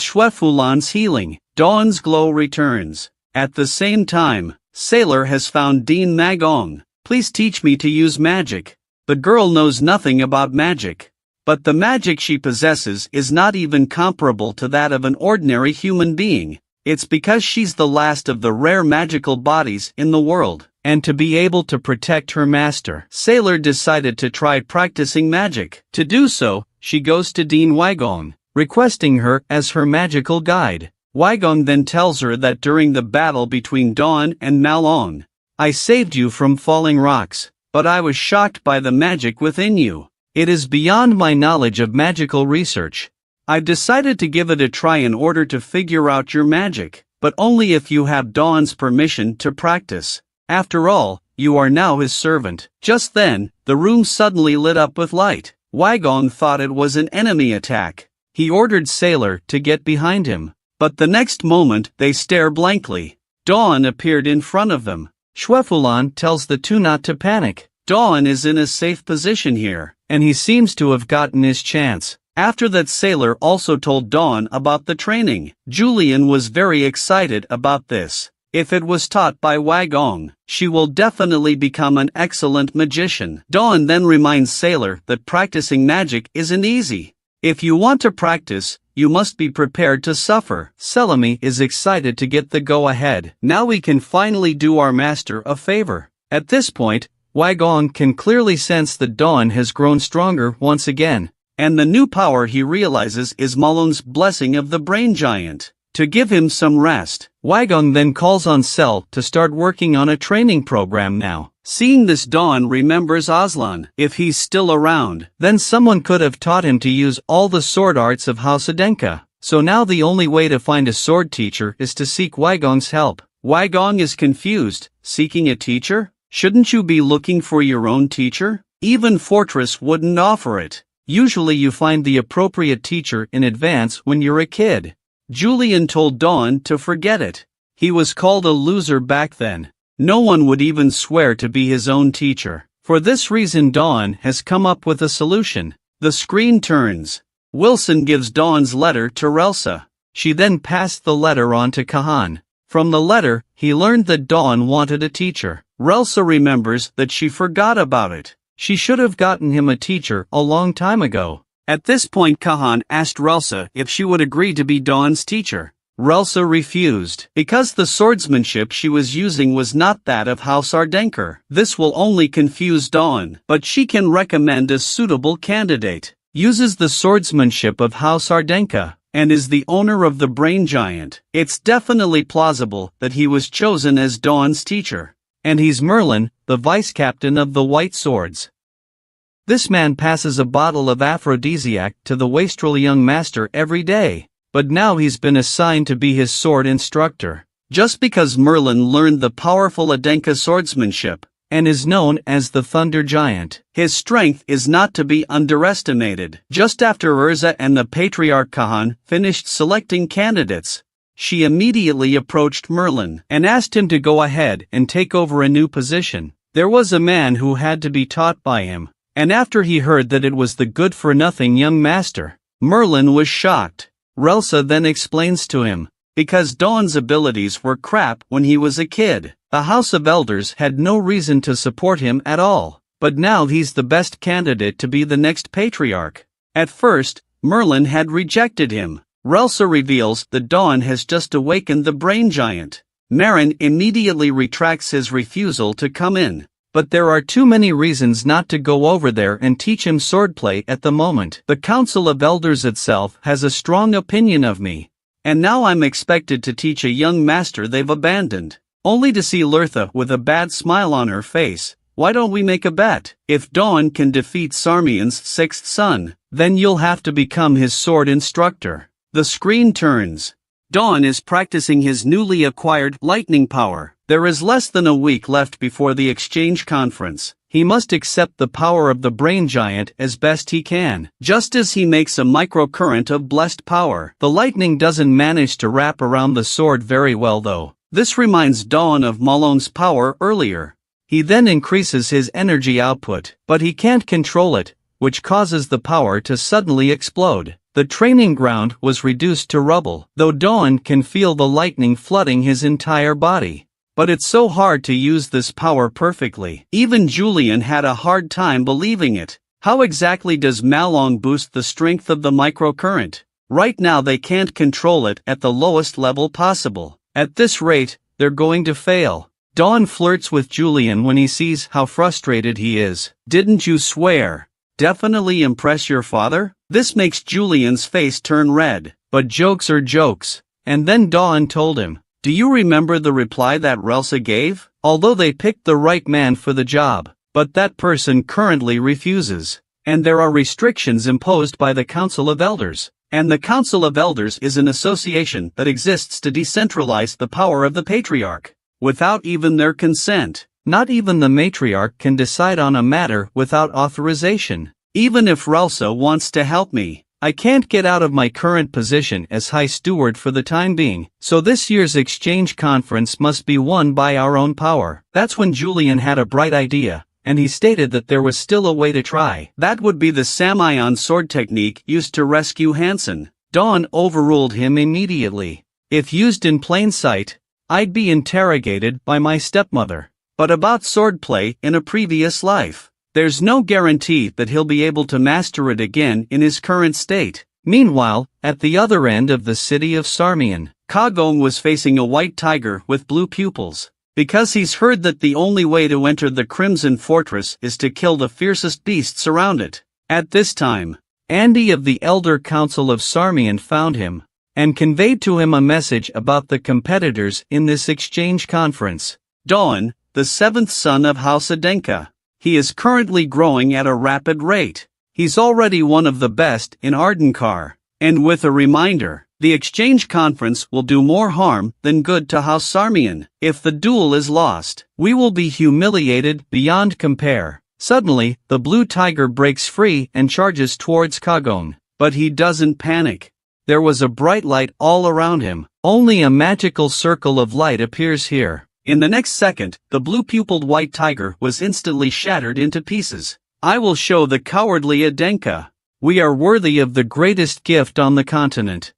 Shwefulan's healing, Dawn's glow returns. At the same time, Sailor has found Dean Magong. Please teach me to use magic. The girl knows nothing about magic. But the magic she possesses is not even comparable to that of an ordinary human being. It's because she's the last of the rare magical bodies in the world. And to be able to protect her master, Sailor decided to try practicing magic. To do so, she goes to Dean Wagong, requesting her as her magical guide. Wagong then tells her that during the battle between Dawn and Malong, I saved you from falling rocks, but I was shocked by the magic within you. It is beyond my knowledge of magical research. I've decided to give it a try in order to figure out your magic, but only if you have Dawn's permission to practice. After all, you are now his servant. Just then, the room suddenly lit up with light. Wagong thought it was an enemy attack. He ordered Sailor to get behind him. But the next moment, they stare blankly. Dawn appeared in front of them. Shwefulan tells the two not to panic. Dawn is in a safe position here, and he seems to have gotten his chance. After that, Sailor also told Dawn about the training. Julian was very excited about this. If it was taught by Wagong, she will definitely become an excellent magician. Dawn then reminds Sailor that practicing magic isn't easy. If you want to practice, you must be prepared to suffer. Selami is excited to get the go-ahead. Now we can finally do our master a favor. At this point, Wagong can clearly sense that Dawn has grown stronger once again, and the new power he realizes is Malon's blessing of the brain giant. To give him some rest, Wagong then calls on Cell to start working on a training program now. Seeing this, Dawn remembers Aslan. If he's still around, then someone could have taught him to use all the sword arts of House Adenka. So now the only way to find a sword teacher is to seek Wagong's help. Wagong is confused. Seeking a teacher? Shouldn't you be looking for your own teacher? Even Fortress wouldn't offer it. Usually you find the appropriate teacher in advance when you're a kid. Julian told Dawn to forget it. He was called a loser back then. No one would even swear to be his own teacher. For this reason, Dawn has come up with a solution. The screen turns. Wilson gives Dawn's letter to Relsa. She then passed the letter on to Kahan. From the letter, he learned that Dawn wanted a teacher. Relsa remembers that she forgot about it. She should have gotten him a teacher a long time ago. At this point, Kahan asked Relsa if she would agree to be Dawn's teacher. Relsa refused, because the swordsmanship she was using was not that of House Ardenker. This will only confuse Dawn, but she can recommend a suitable candidate. Uses the swordsmanship of House Ardenka, and is the owner of the brain giant. It's definitely plausible that he was chosen as Dawn's teacher. And he's Merlin, the vice-captain of the White Swords. This man passes a bottle of aphrodisiac to the wastrel young master every day, but now he's been assigned to be his sword instructor. Just because Merlin learned the powerful Adenka swordsmanship, and is known as the Thunder Giant, his strength is not to be underestimated. Just after Urza and the Patriarch Kahan finished selecting candidates, she immediately approached Merlin and asked him to go ahead and take over a new position. There was a man who had to be taught by him. And after he heard that it was the good-for-nothing young master, Merlin was shocked. Relsa then explains to him, because Dawn's abilities were crap when he was a kid, the House of Elders had no reason to support him at all, but now he's the best candidate to be the next patriarch. At first, Merlin had rejected him. Relsa reveals that Dawn has just awakened the brain giant. Marin immediately retracts his refusal to come in. But there are too many reasons not to go over there and teach him swordplay at the moment. The Council of Elders itself has a strong opinion of me. And now I'm expected to teach a young master they've abandoned. Only to see Lertha with a bad smile on her face. Why don't we make a bet? If Dawn can defeat Sarmian's sixth son, then you'll have to become his sword instructor. The screen turns. Dawn is practicing his newly acquired lightning power. There is less than a week left before the exchange conference. He must accept the power of the brain giant as best he can. Just as he makes a microcurrent of blessed power, the lightning doesn't manage to wrap around the sword very well though. This reminds Dawn of Malon's power earlier. He then increases his energy output, but he can't control it, which causes the power to suddenly explode. The training ground was reduced to rubble, though Dawn can feel the lightning flooding his entire body. But it's so hard to use this power perfectly. Even Julian had a hard time believing it. How exactly does Malong boost the strength of the microcurrent? Right now they can't control it at the lowest level possible. At this rate, they're going to fail. Dawn flirts with Julian when he sees how frustrated he is. Didn't you swear? Definitely impress your father? This makes Julian's face turn red, but jokes are jokes. And then Dawn told him, do you remember the reply that Relsa gave? Although they picked the right man for the job, but that person currently refuses. And there are restrictions imposed by the Council of Elders. And the Council of Elders is an association that exists to decentralize the power of the Patriarch, without even their consent. Not even the matriarch can decide on a matter without authorization. Even if Relsa wants to help me, I can't get out of my current position as High Steward for the time being, so this year's exchange conference must be won by our own power. That's when Julian had a bright idea, and he stated that there was still a way to try. That would be the Samion sword technique used to rescue Hansen. Dawn overruled him immediately. If used in plain sight, I'd be interrogated by my stepmother. But about swordplay in a previous life. There's no guarantee that he'll be able to master it again in his current state. Meanwhile, at the other end of the city of Sarmian, Kagong was facing a white tiger with blue pupils. Because he's heard that the only way to enter the Crimson Fortress is to kill the fiercest beasts around it. At this time, Andy of the Elder Council of Sarmian found him, and conveyed to him a message about the competitors in this exchange conference. Dawn, the seventh son of House Adenka. He is currently growing at a rapid rate. He's already one of the best in Ardenkar. And with a reminder, the exchange conference will do more harm than good to House Sarmian. If the duel is lost, we will be humiliated beyond compare. Suddenly, the blue tiger breaks free and charges towards Kagong. But he doesn't panic. There was a bright light all around him. Only a magical circle of light appears here. In the next second, the blue-pupiled white tiger was instantly shattered into pieces. I will show the cowardly Adenka. We are worthy of the greatest gift on the continent.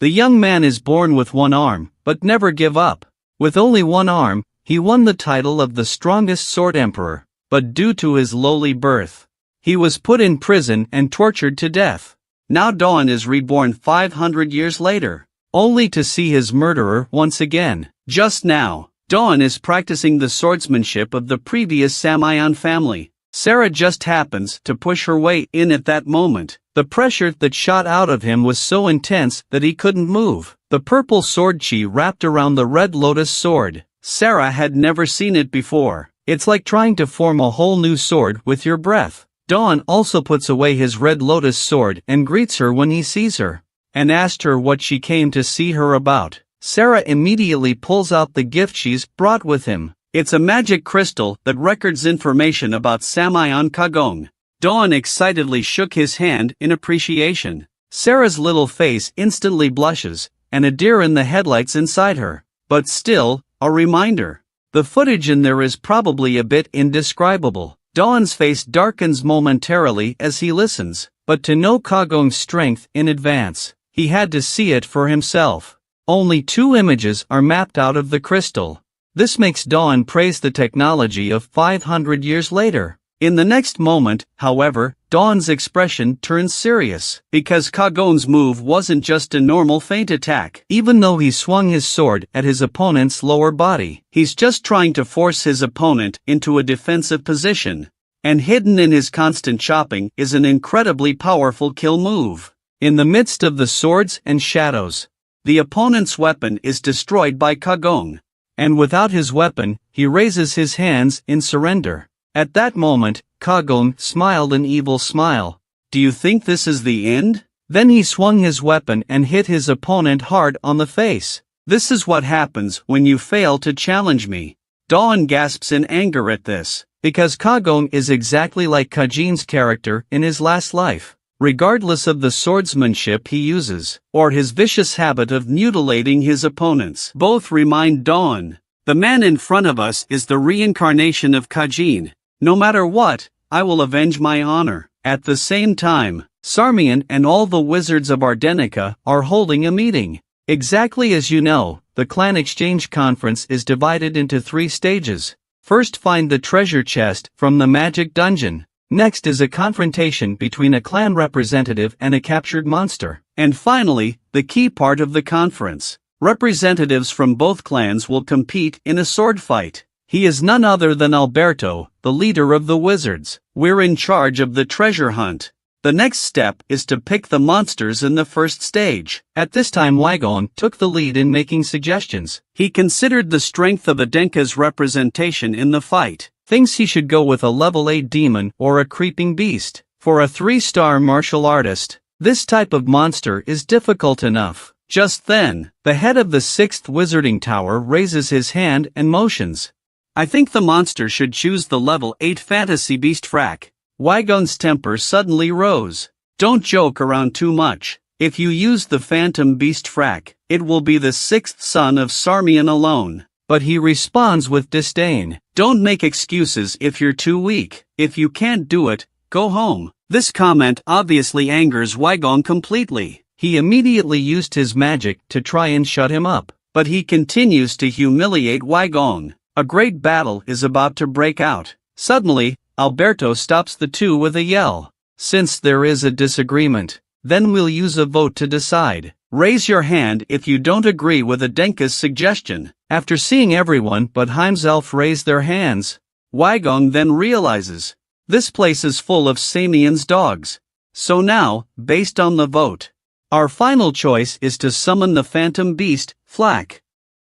The young man is born with one arm, but never give up. With only one arm, he won the title of the strongest sword emperor, but due to his lowly birth, he was put in prison and tortured to death. Now Dawn is reborn 500 years later, only to see his murderer once again. Just now, Dawn is practicing the swordsmanship of the previous Samayan family. Sarah just happens to push her way in at that moment. The pressure that shot out of him was so intense that he couldn't move. The purple sword chi wrapped around the red lotus sword. Sarah had never seen it before. It's like trying to form a whole new sword with your breath. Dawn also puts away his red lotus sword and greets her when he sees her, and asked her what she came to see her about. Sarah immediately pulls out the gift she's brought with him. It's a magic crystal that records information about Samayan Kagong. Dawn excitedly shook his hand in appreciation. Sarah's little face instantly blushes, and a deer in the headlights inside her. But still, a reminder. The footage in there is probably a bit indescribable. Dawn's face darkens momentarily as he listens, but to know Kagong's strength in advance, he had to see it for himself. Only 2 images are mapped out of the crystal. This makes Dawn praise the technology of 500 years later. In the next moment, however, Dawn's expression turns serious, because Kagong's move wasn't just a normal feint attack. Even though he swung his sword at his opponent's lower body, he's just trying to force his opponent into a defensive position. And hidden in his constant chopping is an incredibly powerful kill move. In the midst of the swords and shadows, the opponent's weapon is destroyed by Kagong. And without his weapon, he raises his hands in surrender. At that moment, Kagong smiled an evil smile. Do you think this is the end? Then he swung his weapon and hit his opponent hard on the face. This is what happens when you fail to challenge me. Dawn gasps in anger at this, because Kagong is exactly like Kajin's character in his last life. Regardless of the swordsmanship he uses, or his vicious habit of mutilating his opponents. Both remind Dawn, the man in front of us is the reincarnation of Kajin. No matter what, I will avenge my honor. At the same time, Sarmian and all the wizards of Ardenica are holding a meeting. Exactly as you know, the clan exchange conference is divided into 3 stages. First, find the treasure chest from the magic dungeon. Next is a confrontation between a clan representative and a captured monster. And finally, the key part of the conference. Representatives from both clans will compete in a sword fight. He is none other than Alberto, the leader of the wizards. We're in charge of the treasure hunt. The next step is to pick the monsters in the first stage. At this time Wagon took the lead in making suggestions. He considered the strength of Adenka's representation in the fight. Thinks he should go with a level 8 demon or a creeping beast. For a 3-star martial artist, this type of monster is difficult enough. Just then, the head of the 6th wizarding tower raises his hand and motions. I think the monster should choose the level 8 fantasy beast Frack. Wagon's temper suddenly rose. Don't joke around too much. If you use the phantom beast Frack, it will be the 6th son of Sarmian alone. But he responds with disdain. Don't make excuses if you're too weak. If you can't do it, go home. This comment obviously angers Wagon completely. He immediately used his magic to try and shut him up. But he continues to humiliate Wagon. A great battle is about to break out. Suddenly, Alberto stops the two with a yell. Since there is a disagreement, then we'll use a vote to decide. Raise your hand if you don't agree with Adenka's suggestion. After seeing everyone but Heimself raise their hands, Wygong then realizes, this place is full of Samian's dogs. So now, based on the vote, our final choice is to summon the phantom beast, Flak.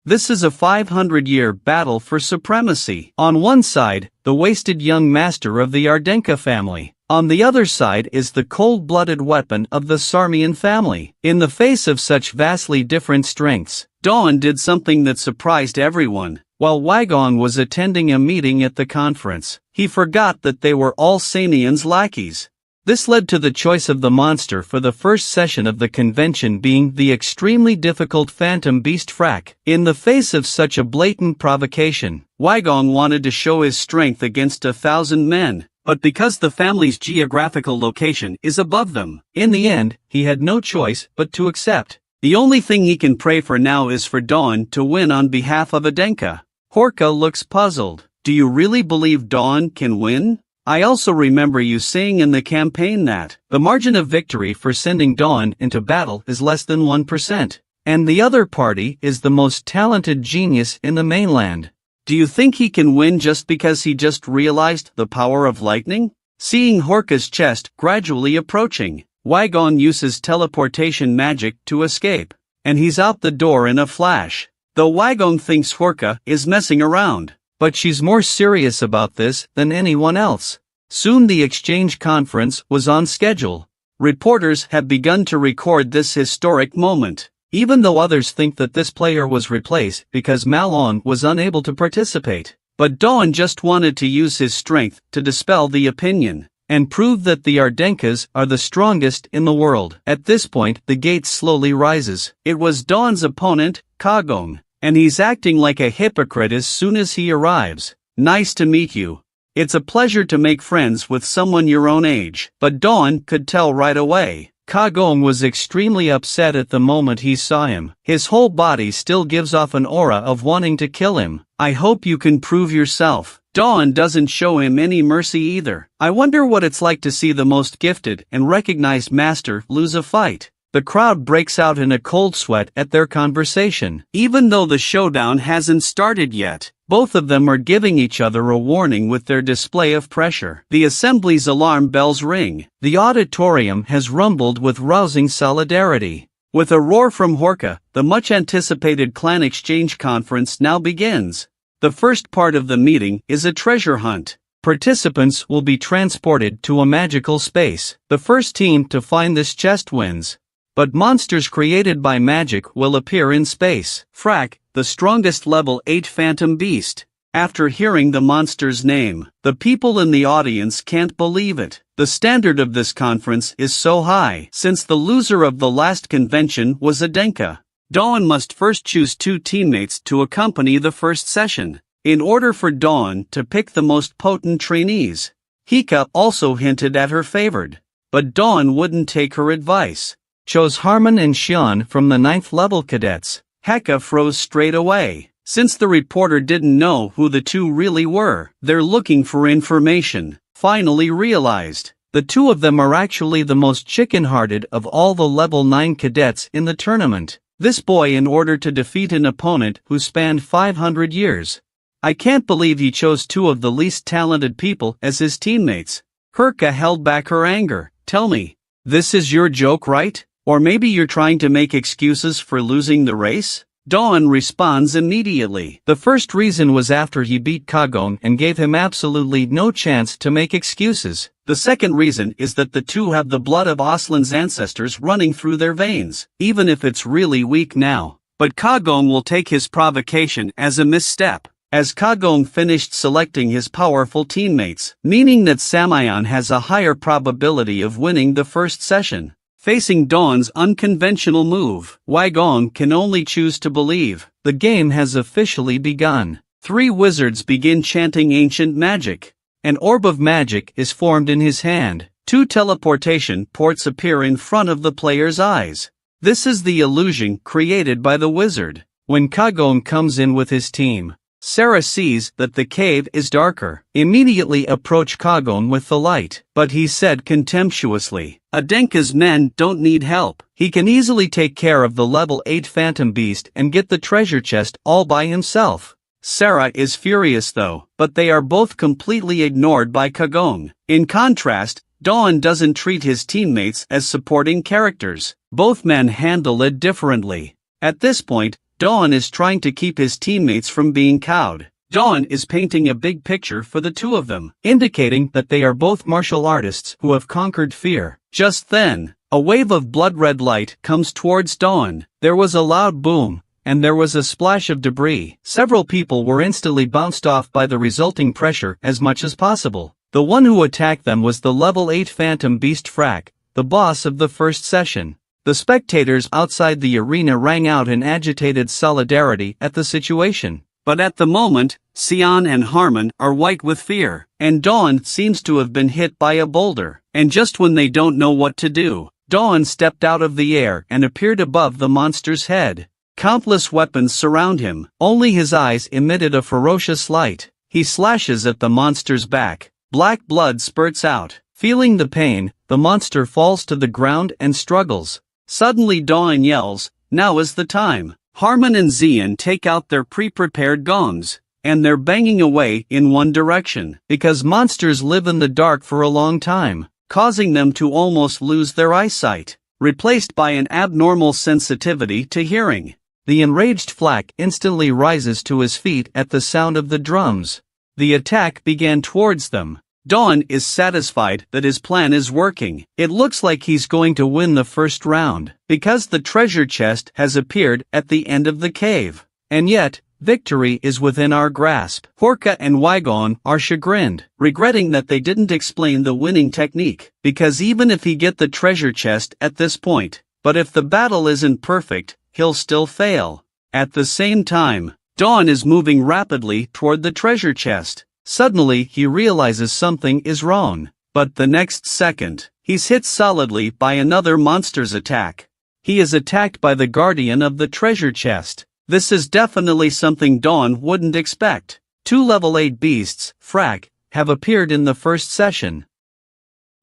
This is a 500-year battle for supremacy. On one side, the wasted young master of the Ardenka family. On the other side is the cold-blooded weapon of the Sarmian family. In the face of such vastly different strengths, Dawn did something that surprised everyone. While Wygong was attending a meeting at the conference, he forgot that they were all Samian's lackeys. This led to the choice of the monster for the first session of the convention being the extremely difficult Phantom Beast Frak. In the face of such a blatant provocation, Wygong wanted to show his strength against 1,000 men, but because the family's geographical location is above them, in the end, he had no choice but to accept. The only thing he can pray for now is for Dawn to win on behalf of Adenka. Horka looks puzzled. Do you really believe Dawn can win? I also remember you saying in the campaign that the margin of victory for sending Dawn into battle is less than 1%, and the other party is the most talented genius in the mainland. Do you think he can win just because he just realized the power of lightning? Seeing Horka's chest gradually approaching, Wygong uses teleportation magic to escape, and he's out the door in a flash. Though Wygong thinks Horka is messing around, but she's more serious about this than anyone else. Soon the exchange conference was on schedule. Reporters have begun to record this historic moment, even though others think that this player was replaced because Malon was unable to participate. But Dawn just wanted to use his strength to dispel the opinion, and prove that the Ardenkas are the strongest in the world. At this point the gate slowly rises. It was Dawn's opponent, Kagong, and he's acting like a hypocrite as soon as he arrives. Nice to meet you. It's a pleasure to make friends with someone your own age. But Dawn could tell right away. Kagong was extremely upset at the moment he saw him. His whole body still gives off an aura of wanting to kill him. I hope you can prove yourself. Dawn doesn't show him any mercy either. I wonder what it's like to see the most gifted and recognized master lose a fight. The crowd breaks out in a cold sweat at their conversation. Even though the showdown hasn't started yet, both of them are giving each other a warning with their display of pressure. The assembly's alarm bells ring. The auditorium has rumbled with rousing solidarity. With a roar from Horka, the much-anticipated clan exchange conference now begins. The first part of the meeting is a treasure hunt. Participants will be transported to a magical space. The first team to find this chest wins. But monsters created by magic will appear in space. Frak, the strongest level 8 phantom beast. After hearing the monster's name, the people in the audience can't believe it. The standard of this conference is so high, since the loser of the last convention was Adenka. Dawn must first choose 2 teammates to accompany the first session, in order for Dawn to pick the most potent trainees. Hika also hinted at her favored, but Dawn wouldn't take her advice. Chose Harmon and Xian from the 9th level cadets. Heka froze straight away. Since the reporter didn't know who the two really were, they're looking for information. Finally realized, the two of them are actually the most chicken-hearted of all the level 9 cadets in the tournament. This boy in order to defeat an opponent who spanned 500 years. I can't believe he chose 2 of the least talented people as his teammates. Herka held back her anger. Tell me, this is your joke, right? Or maybe you're trying to make excuses for losing the race? Dawn responds immediately. The first reason was after he beat Kagong and gave him absolutely no chance to make excuses. The second reason is that the two have the blood of Aslan's ancestors running through their veins, even if it's really weak now. But Kagong will take his provocation as a misstep, as Kagong finished selecting his powerful teammates, meaning that Samayan has a higher probability of winning the first session. Facing Dawn's unconventional move, Wygong can only choose to believe. The game has officially begun. 3 wizards begin chanting ancient magic. An orb of magic is formed in his hand. 2 teleportation ports appear in front of the player's eyes. This is the illusion created by the wizard. When Kagong comes in with his team, Sarah sees that the cave is darker. Immediately approach Kagome with the light. But he said contemptuously, Adenka's men don't need help. He can easily take care of the level 8 phantom beast and get the treasure chest all by himself. Sarah is furious though, but they are both completely ignored by Kagome. In contrast, Dawn doesn't treat his teammates as supporting characters. Both men handle it differently. At this point, Dawn is trying to keep his teammates from being cowed. Dawn is painting a big picture for the two of them, indicating that they are both martial artists who have conquered fear. Just then, a wave of blood-red light comes towards Dawn. There was a loud boom, and there was a splash of debris. Several people were instantly bounced off by the resulting pressure as much as possible. The one who attacked them was the level 8 Phantom Beast Frak, the boss of the first session. The spectators outside the arena rang out in agitated solidarity at the situation. But at the moment, Sion and Harmon are white with fear, and Dawn seems to have been hit by a boulder. And just when they don't know what to do, Dawn stepped out of the air and appeared above the monster's head. Countless weapons surround him, only his eyes emitted a ferocious light. He slashes at the monster's back. Black blood spurts out. Feeling the pain, the monster falls to the ground and struggles. Suddenly Dawn yells, "Now is the time." Harmon and Xian take out their pre-prepared gongs, and they're banging away in one direction, because monsters live in the dark for a long time, causing them to almost lose their eyesight, replaced by an abnormal sensitivity to hearing. The enraged Flak instantly rises to his feet at the sound of the drums. The attack began towards them. Dawn is satisfied that his plan is working. It looks like he's going to win the first round, because the treasure chest has appeared at the end of the cave. And yet, victory is within our grasp. Horka and Wygon are chagrined, regretting that they didn't explain the winning technique, because even if he get the treasure chest at this point, but if the battle isn't perfect, he'll still fail. At the same time, Dawn is moving rapidly toward the treasure chest. Suddenly he realizes something is wrong, but the next second, he's hit solidly by another monster's attack. He is attacked by the guardian of the treasure chest. This is definitely something Dawn wouldn't expect. 2 level 8 beasts, Frak, have appeared in the first session.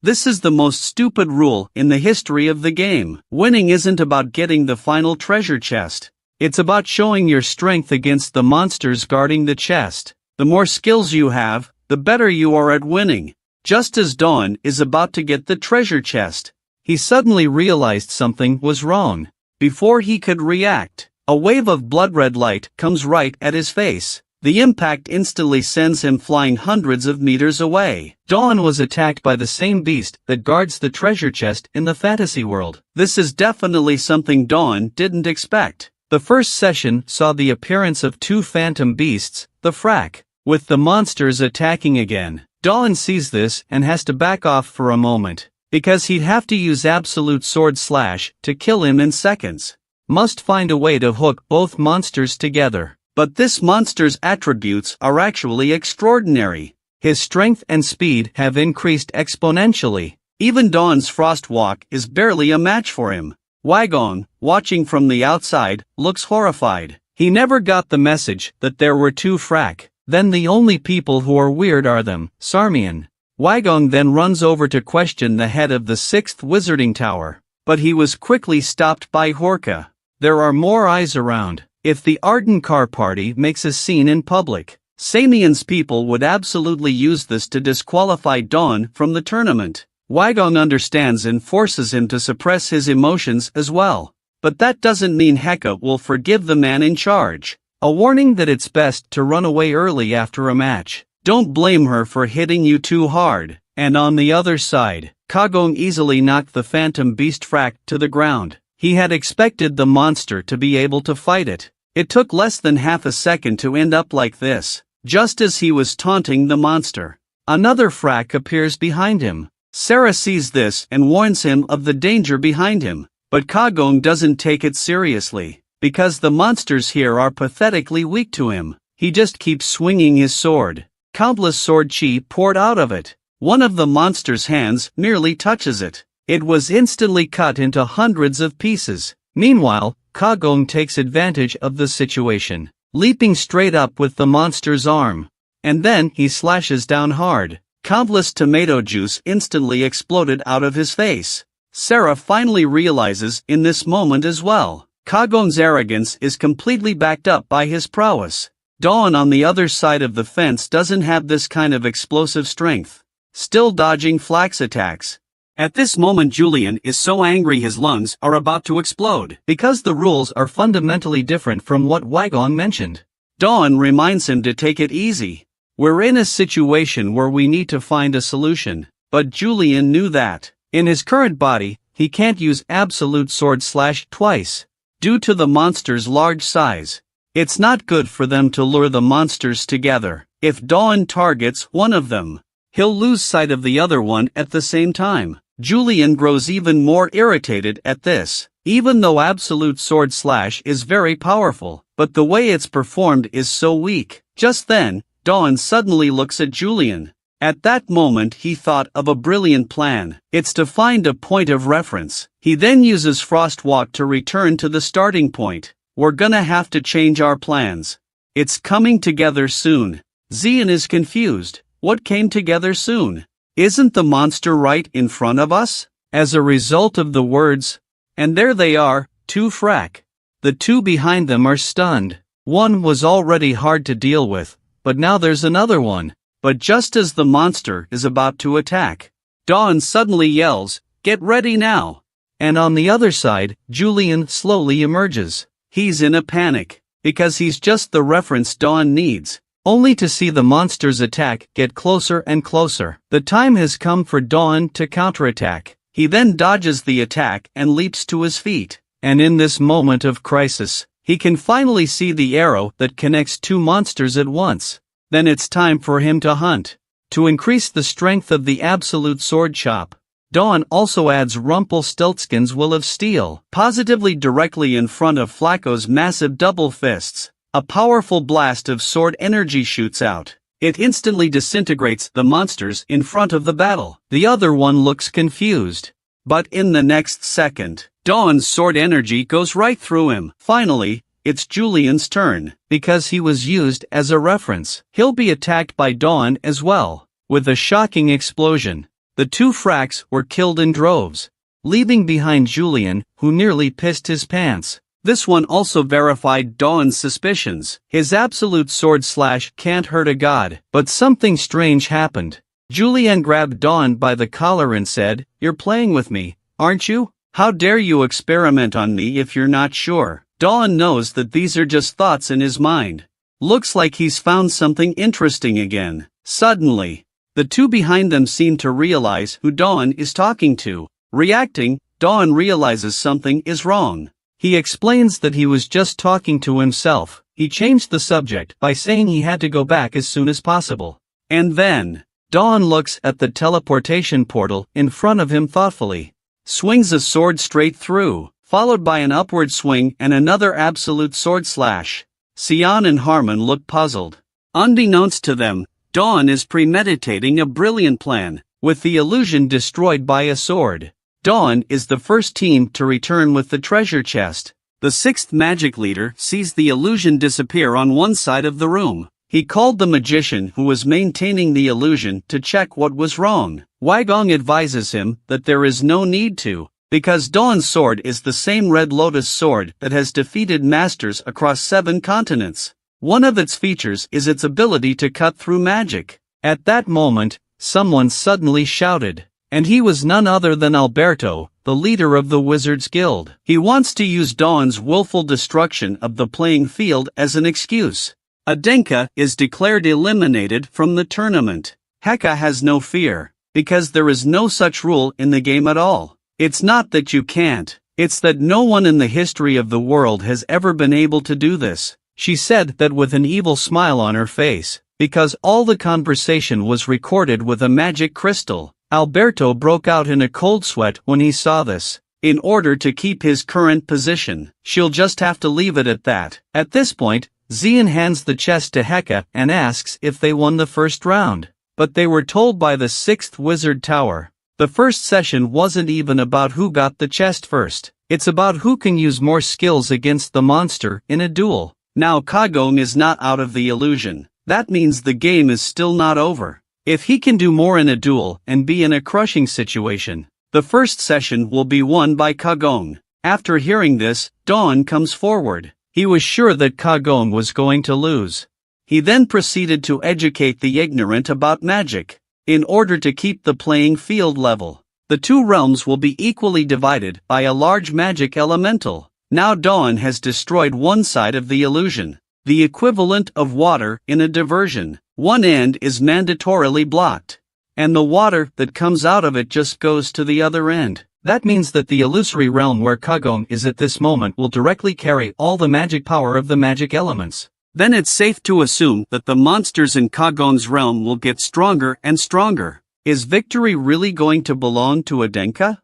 This is the most stupid rule in the history of the game. Winning isn't about getting the final treasure chest. It's about showing your strength against the monsters guarding the chest. The more skills you have, the better you are at winning. Just as Dawn is about to get the treasure chest, he suddenly realized something was wrong. Before he could react, a wave of blood-red light comes right at his face. The impact instantly sends him flying hundreds of meters away. Dawn was attacked by the same beast that guards the treasure chest in the fantasy world. This is definitely something Dawn didn't expect. The first session saw the appearance of 2 phantom beasts, the Frak, with the monsters attacking again. Dawn sees this and has to back off for a moment, because he'd have to use absolute sword slash to kill him in seconds. Must find a way to hook both monsters together. But this monster's attributes are actually extraordinary. His strength and speed have increased exponentially. Even Dawn's frost walk is barely a match for him. Wygon, watching from the outside, looks horrified. He never got the message that there were 2 Frak. Then the only people who are weird are them, Sarmian. Wygon then runs over to question the head of the 6th Wizarding Tower, but he was quickly stopped by Horka. There are more eyes around. If the Arden Car Party makes a scene in public, Samian's people would absolutely use this to disqualify Dawn from the tournament. Wygon understands and forces him to suppress his emotions as well. But that doesn't mean Heka will forgive the man in charge. A warning that it's best to run away early after a match. Don't blame her for hitting you too hard. And on the other side, Kagome easily knocked the Phantom Beast Frak to the ground. He had expected the monster to be able to fight it. It took less than half a second to end up like this, just as he was taunting the monster. Another Frak appears behind him. Sarah sees this and warns him of the danger behind him, but Kagome doesn't take it seriously, because the monsters here are pathetically weak to him. He just keeps swinging his sword. Countless sword chi poured out of it. One of the monster's hands merely touches it. It was instantly cut into hundreds of pieces. Meanwhile, Kagome takes advantage of the situation. leaping straight up with the monster's arm. And then he slashes down hard. Countless tomato juice instantly exploded out of his face. Sarah finally realizes in this moment as well. Kagong's arrogance is completely backed up by his prowess. Dawn on the other side of the fence doesn't have this kind of explosive strength. Still dodging Flack's attacks. At this moment Julian is so angry his lungs are about to explode. Because the rules are fundamentally different from what Wagong mentioned. Dawn reminds him to take it easy. We're in a situation where we need to find a solution. But Julian knew that, in his current body, he can't use absolute sword slash twice. Due to the monster's large size. It's not good for them to lure the monsters together. If Dawn targets one of them, he'll lose sight of the other one at the same time. Julian grows even more irritated at this. Even though absolute sword slash is very powerful, but the way it's performed is so weak. Just then, Dawn suddenly looks at Julian. At that moment he thought of a brilliant plan. It's to find a point of reference. He then uses Frostwalk to return to the starting point. We're gonna have to change our plans. It's coming together soon. Xian is confused. What came together soon? Isn't the monster right in front of us? As a result of the words. And there they are, two frack. The two behind them are stunned. One was already hard to deal with, but now there's another one. But just as the monster is about to attack, Dawn suddenly yells, "Get ready now!" And on the other side, Julian slowly emerges. He's in a panic, because he's just the reference Dawn needs, only to see the monster's attack get closer and closer. The time has come for Dawn to counterattack. He then dodges the attack and leaps to his feet. And in this moment of crisis, he can finally see the arrow that connects two monsters at once. Then it's time for him to hunt. To increase the strength of the absolute sword chop, Dawn also adds Rumpelstiltskin's Will of Steel, positively directly in front of Flacco's massive double fists. A powerful blast of sword energy shoots out. It instantly disintegrates the monsters in front of the battle. The other one looks confused. But in the next second, Dawn's sword energy goes right through him. Finally, it's Julian's turn. Because he was used as a reference, he'll be attacked by Dawn as well. With a shocking explosion, the two fracks were killed in droves, leaving behind Julian, who nearly pissed his pants. This one also verified Dawn's suspicions. His absolute sword slash can't hurt a god. But something strange happened. Julian grabbed Dawn by the collar and said, "You're playing with me, aren't you? How dare you experiment on me if you're not sure?" Dawn knows that these are just thoughts in his mind. Looks like he's found something interesting again. Suddenly, the two behind them seem to realize who Dawn is talking to. Reacting, Dawn realizes something is wrong. He explains that he was just talking to himself. He changed the subject by saying he had to go back as soon as possible. And then, Dawn looks at the teleportation portal in front of him thoughtfully. Swings a sword straight through, followed by an upward swing and another absolute sword slash. Xian and Harmon look puzzled. Unbeknownst to them, Dawn is premeditating a brilliant plan, with the illusion destroyed by a sword. Dawn is the first team to return with the treasure chest. The sixth magic leader sees the illusion disappear on one side of the room. He called the magician who was maintaining the illusion to check what was wrong. Wagong advises him that there is no need to, because Dawn's sword is the same Red Lotus sword that has defeated masters across 7 continents. One of its features is its ability to cut through magic. At that moment, someone suddenly shouted. And he was none other than Alberto, the leader of the Wizards Guild. He wants to use Dawn's willful destruction of the playing field as an excuse. Adenka is declared eliminated from the tournament. Heka has no fear, because there is no such rule in the game at all. It's not that you can't, it's that no one in the history of the world has ever been able to do this. She said that with an evil smile on her face, because all the conversation was recorded with a magic crystal. Alberto broke out in a cold sweat when he saw this. In order to keep his current position, she'll just have to leave it at that. At this point, Xian hands the chest to Heka and asks if they won the first round. But they were told by the 6th Wizard Tower. The first session wasn't even about who got the chest first. It's about who can use more skills against the monster in a duel. Now Kagong is not out of the illusion. That means the game is still not over. If he can do more in a duel and be in a crushing situation, the first session will be won by Kagong. After hearing this, Dawn comes forward. He was sure that Kagong was going to lose. He then proceeded to educate the ignorant about magic. In order to keep the playing field level, the two realms will be equally divided by a large magic elemental. Now Dawn has destroyed one side of the illusion, the equivalent of water in a diversion. One end is mandatorily blocked, and the water that comes out of it just goes to the other end. That means that the illusory realm where Kagong is at this moment will directly carry all the magic power of the magic elements. Then it's safe to assume that the monsters in Kagong's realm will get stronger and stronger. Is victory really going to belong to a Denka?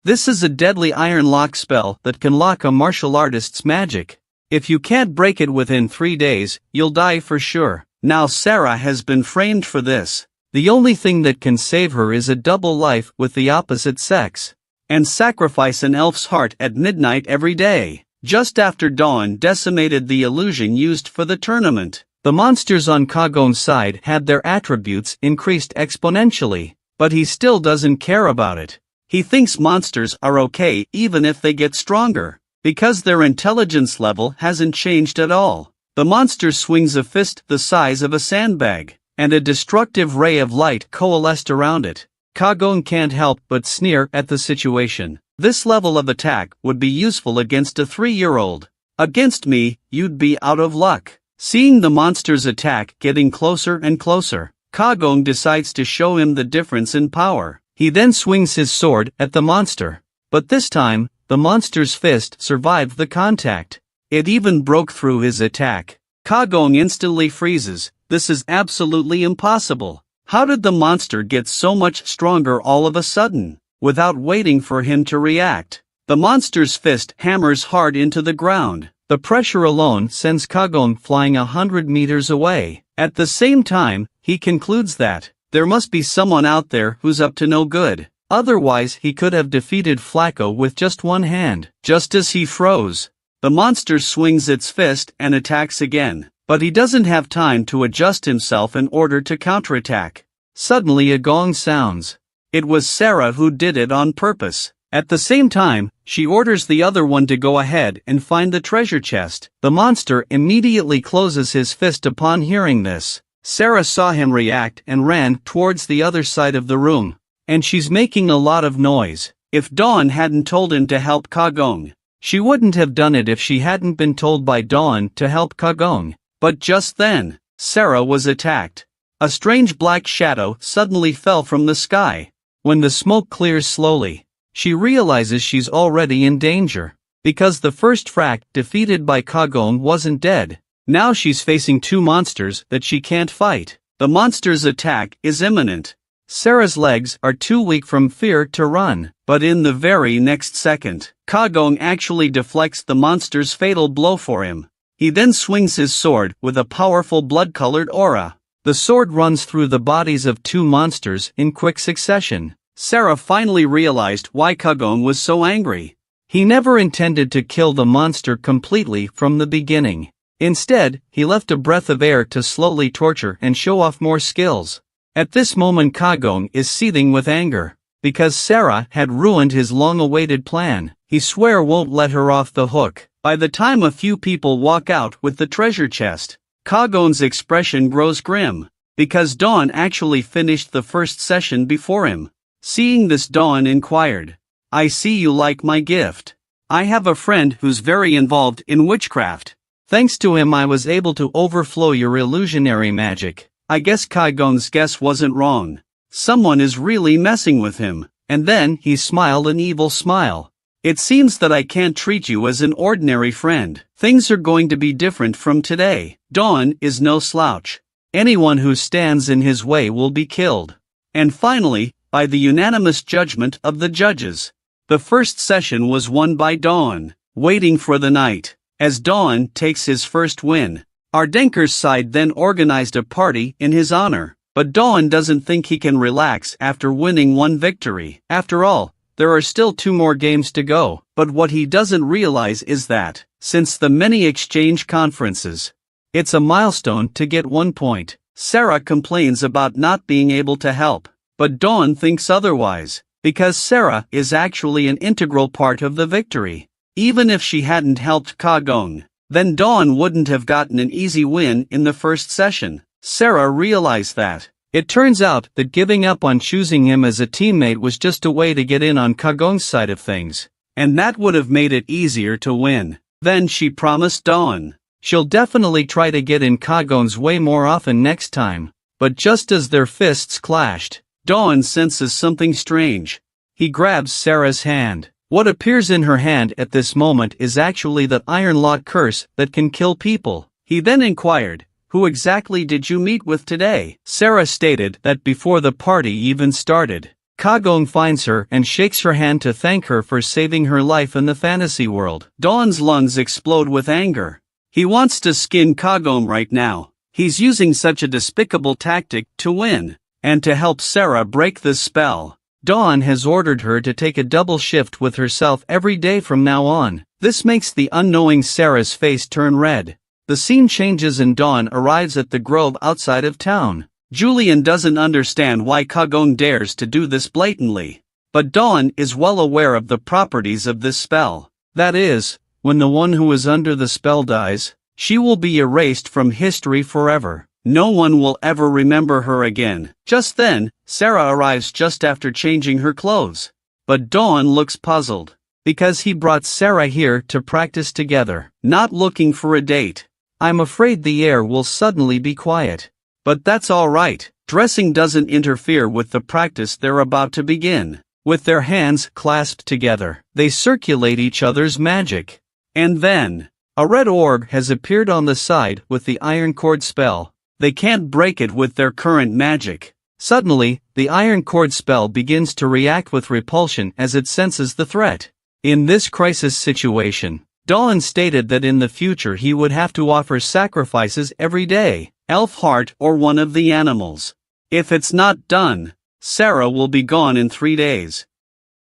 This is a deadly iron lock spell that can lock a martial artist's magic. If you can't break it within 3 days, you'll die for sure. Now Sarah has been framed for this. The only thing that can save her is a double life with the opposite sex, and sacrifice an elf's heart at midnight every day. Just after Dawn decimated the illusion used for the tournament, the monsters on Kagong's side had their attributes increased exponentially, but he still doesn't care about it. He thinks monsters are okay even if they get stronger, because their intelligence level hasn't changed at all. The monster swings a fist the size of a sandbag, and a destructive ray of light coalesced around it. Kagong can't help but sneer at the situation. This level of attack would be useful against a 3-year-old. Against me, you'd be out of luck. Seeing the monster's attack getting closer and closer, Kagong decides to show him the difference in power. He then swings his sword at the monster. But this time, the monster's fist survived the contact. It even broke through his attack. Kagong instantly freezes. This is absolutely impossible. How did the monster get so much stronger all of a sudden? Without waiting for him to react, the monster's fist hammers hard into the ground. The pressure alone sends Kagong flying 100 meters away. At the same time, he concludes that there must be someone out there who's up to no good. Otherwise he could have defeated Flacco with just one hand. Just as he froze, the monster swings its fist and attacks again. But he doesn't have time to adjust himself in order to counterattack. Suddenly a gong sounds. It was Sarah who did it on purpose. At the same time, she orders the other one to go ahead and find the treasure chest. The monster immediately closes his fist upon hearing this. Sarah saw him react and ran towards the other side of the room. And she's making a lot of noise. If Dawn hadn't told him to help Kagong, she wouldn't have done it if she hadn't been told by Dawn to help Kagong. But just then, Sarah was attacked. A strange black shadow suddenly fell from the sky. When the smoke clears slowly, she realizes she's already in danger. Because the first frac defeated by Kagong wasn't dead. Now she's facing two monsters that she can't fight. The monster's attack is imminent. Sarah's legs are too weak from fear to run. But in the very next second, Kagong actually deflects the monster's fatal blow for him. He then swings his sword with a powerful blood-colored aura. The sword runs through the bodies of two monsters in quick succession. Sarah finally realized why Kagong was so angry. He never intended to kill the monster completely from the beginning. Instead, he left a breath of air to slowly torture and show off more skills. At this moment Kagong is seething with anger. Because Sarah had ruined his long-awaited plan, he swears won't let her off the hook. By the time a few people walk out with the treasure chest, Kagong's expression grows grim, because Dawn actually finished the first session before him. Seeing this, Dawn inquired, "I see you like my gift. I have a friend who's very involved in witchcraft. Thanks to him I was able to overflow your illusionary magic." I guess Kagong's guess wasn't wrong. Someone is really messing with him. And then he smiled an evil smile. "It seems that I can't treat you as an ordinary friend. Things are going to be different from today. Dawn is no slouch. Anyone who stands in his way will be killed." And finally, by the unanimous judgment of the judges, the first session was won by Dawn. Waiting for the night, as Dawn takes his first win, Ardenker's side then organized a party in his honor. But Dawn doesn't think he can relax after winning one victory. After all, there are still 2 more games to go, but what he doesn't realize is that, since the many exchange conferences, it's a milestone to get 1 point. Sarah complains about not being able to help, but Dawn thinks otherwise, because Sarah is actually an integral part of the victory. Even if she hadn't helped Kagong, then Dawn wouldn't have gotten an easy win in the first session. Sarah realized that. It turns out that giving up on choosing him as a teammate was just a way to get in on Kagong's side of things, and that would have made it easier to win. Then she promised Dawn she'll definitely try to get in Kagong's way more often next time. But just as their fists clashed, Dawn senses something strange. He grabs Sarah's hand. What appears in her hand at this moment is actually that iron lock curse that can kill people. He then inquired, "Who exactly did you meet with today?" Sarah stated that before the party even started, Kagong finds her and shakes her hand to thank her for saving her life in the fantasy world. Dawn's lungs explode with anger. He wants to skin Kagong right now. He's using such a despicable tactic to win, and to help Sarah break the spell. Dawn has ordered her to take a double shift with herself every day from now on. This makes the unknowing Sarah's face turn red. The scene changes and Dawn arrives at the grove outside of town. Julian doesn't understand why Kagong dares to do this blatantly, but Dawn is well aware of the properties of this spell. That is, when the one who is under the spell dies, she will be erased from history forever. No one will ever remember her again. Just then, Sarah arrives just after changing her clothes. But Dawn looks puzzled, because he brought Sarah here to practice together, not looking for a date. I'm afraid the air will suddenly be quiet. But that's alright. Dressing doesn't interfere with the practice they're about to begin. With their hands clasped together, they circulate each other's magic. And then, a red orb has appeared on the side with the iron cord spell. They can't break it with their current magic. Suddenly, the iron cord spell begins to react with repulsion as it senses the threat. In this crisis situation, Dawn stated that in the future he would have to offer sacrifices every day, elf heart or one of the animals. If it's not done, Sarah will be gone in 3 days.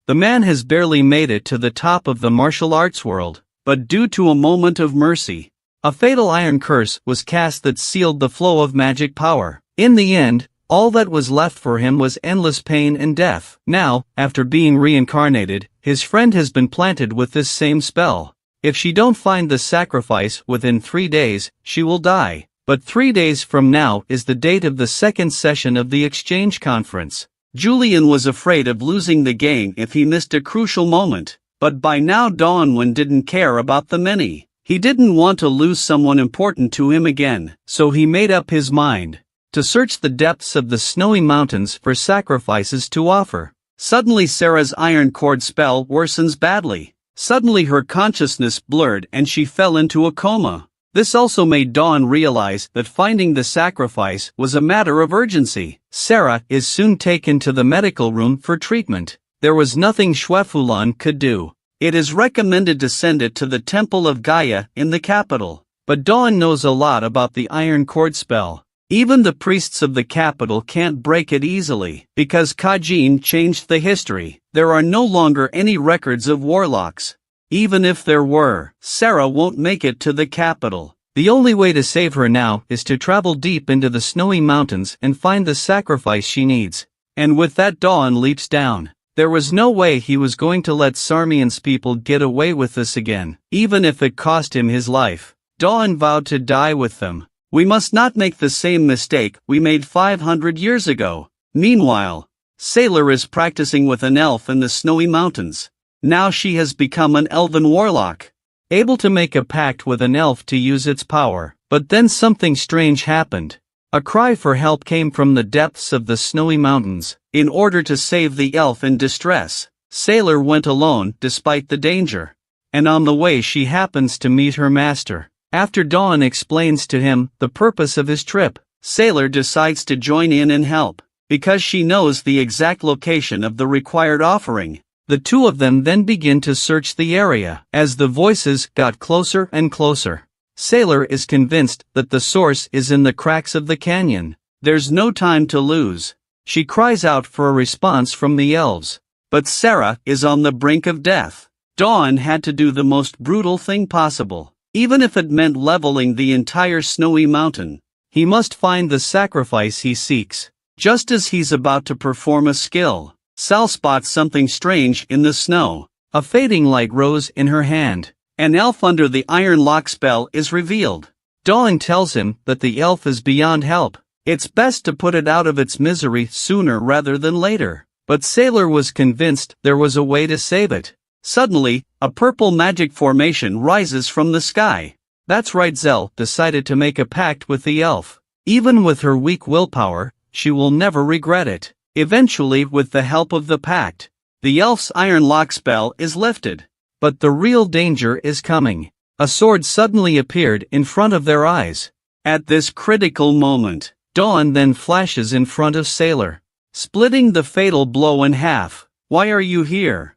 The man has barely made it to the top of the martial arts world, but due to a moment of mercy, a fatal iron curse was cast that sealed the flow of magic power. In the end, all that was left for him was endless pain and death. Now, after being reincarnated, his friend has been planted with this same spell. If she don't find the sacrifice within 3 days, she will die. But 3 days from now is the date of the second session of the exchange conference. Julian was afraid of losing the game if he missed a crucial moment, but by now Dawn didn't care about the many. He didn't want to lose someone important to him again, so he made up his mind to search the depths of the snowy mountains for sacrifices to offer. Suddenly Sarah's iron cord spell worsens badly. Suddenly her consciousness blurred and she fell into a coma. This also made Dawn realize that finding the sacrifice was a matter of urgency. Sarah is soon taken to the medical room for treatment. There was nothing Xuefulan could do. It is recommended to send it to the Temple of Gaia in the capital. But Dawn knows a lot about the iron cord spell. Even the priests of the capital can't break it easily, because Kajin changed the history. There are no longer any records of warlocks. Even if there were, Sarah won't make it to the capital. The only way to save her now is to travel deep into the snowy mountains and find the sacrifice she needs. And with that Dawn leaps down. There was no way he was going to let Sarmian's people get away with this again, even if it cost him his life. Dawn vowed to die with them. We must not make the same mistake we made 500 years ago. Meanwhile, Sailor is practicing with an elf in the snowy mountains. Now she has become an elven warlock, able to make a pact with an elf to use its power. But then something strange happened. A cry for help came from the depths of the snowy mountains. In order to save the elf in distress, Sailor went alone despite the danger. And on the way she happens to meet her master. After Dawn explains to him the purpose of his trip, Sailor decides to join in and help, because she knows the exact location of the required offering. The two of them then begin to search the area. As the voices got closer and closer, Sailor is convinced that the source is in the cracks of the canyon. There's no time to lose. She cries out for a response from the elves. but Sarah is on the brink of death. Dawn had to do the most brutal thing possible, even if it meant leveling the entire snowy mountain. He must find the sacrifice he seeks. Just as he's about to perform a skill, Sal spots something strange in the snow. A fading light rose in her hand. An elf under the iron lock spell is revealed. Dawn tells him that the elf is beyond help. It's best to put it out of its misery sooner rather than later. But Sailor was convinced there was a way to save it. Suddenly, a purple magic formation rises from the sky. That's right, Zell decided to make a pact with the elf. Even with her weak willpower, she will never regret it. Eventually, with the help of the pact, the elf's iron lock spell is lifted. But the real danger is coming. A sword suddenly appeared in front of their eyes. At this critical moment, Dawn then flashes in front of Sailor, splitting the fatal blow in half. Why are you here?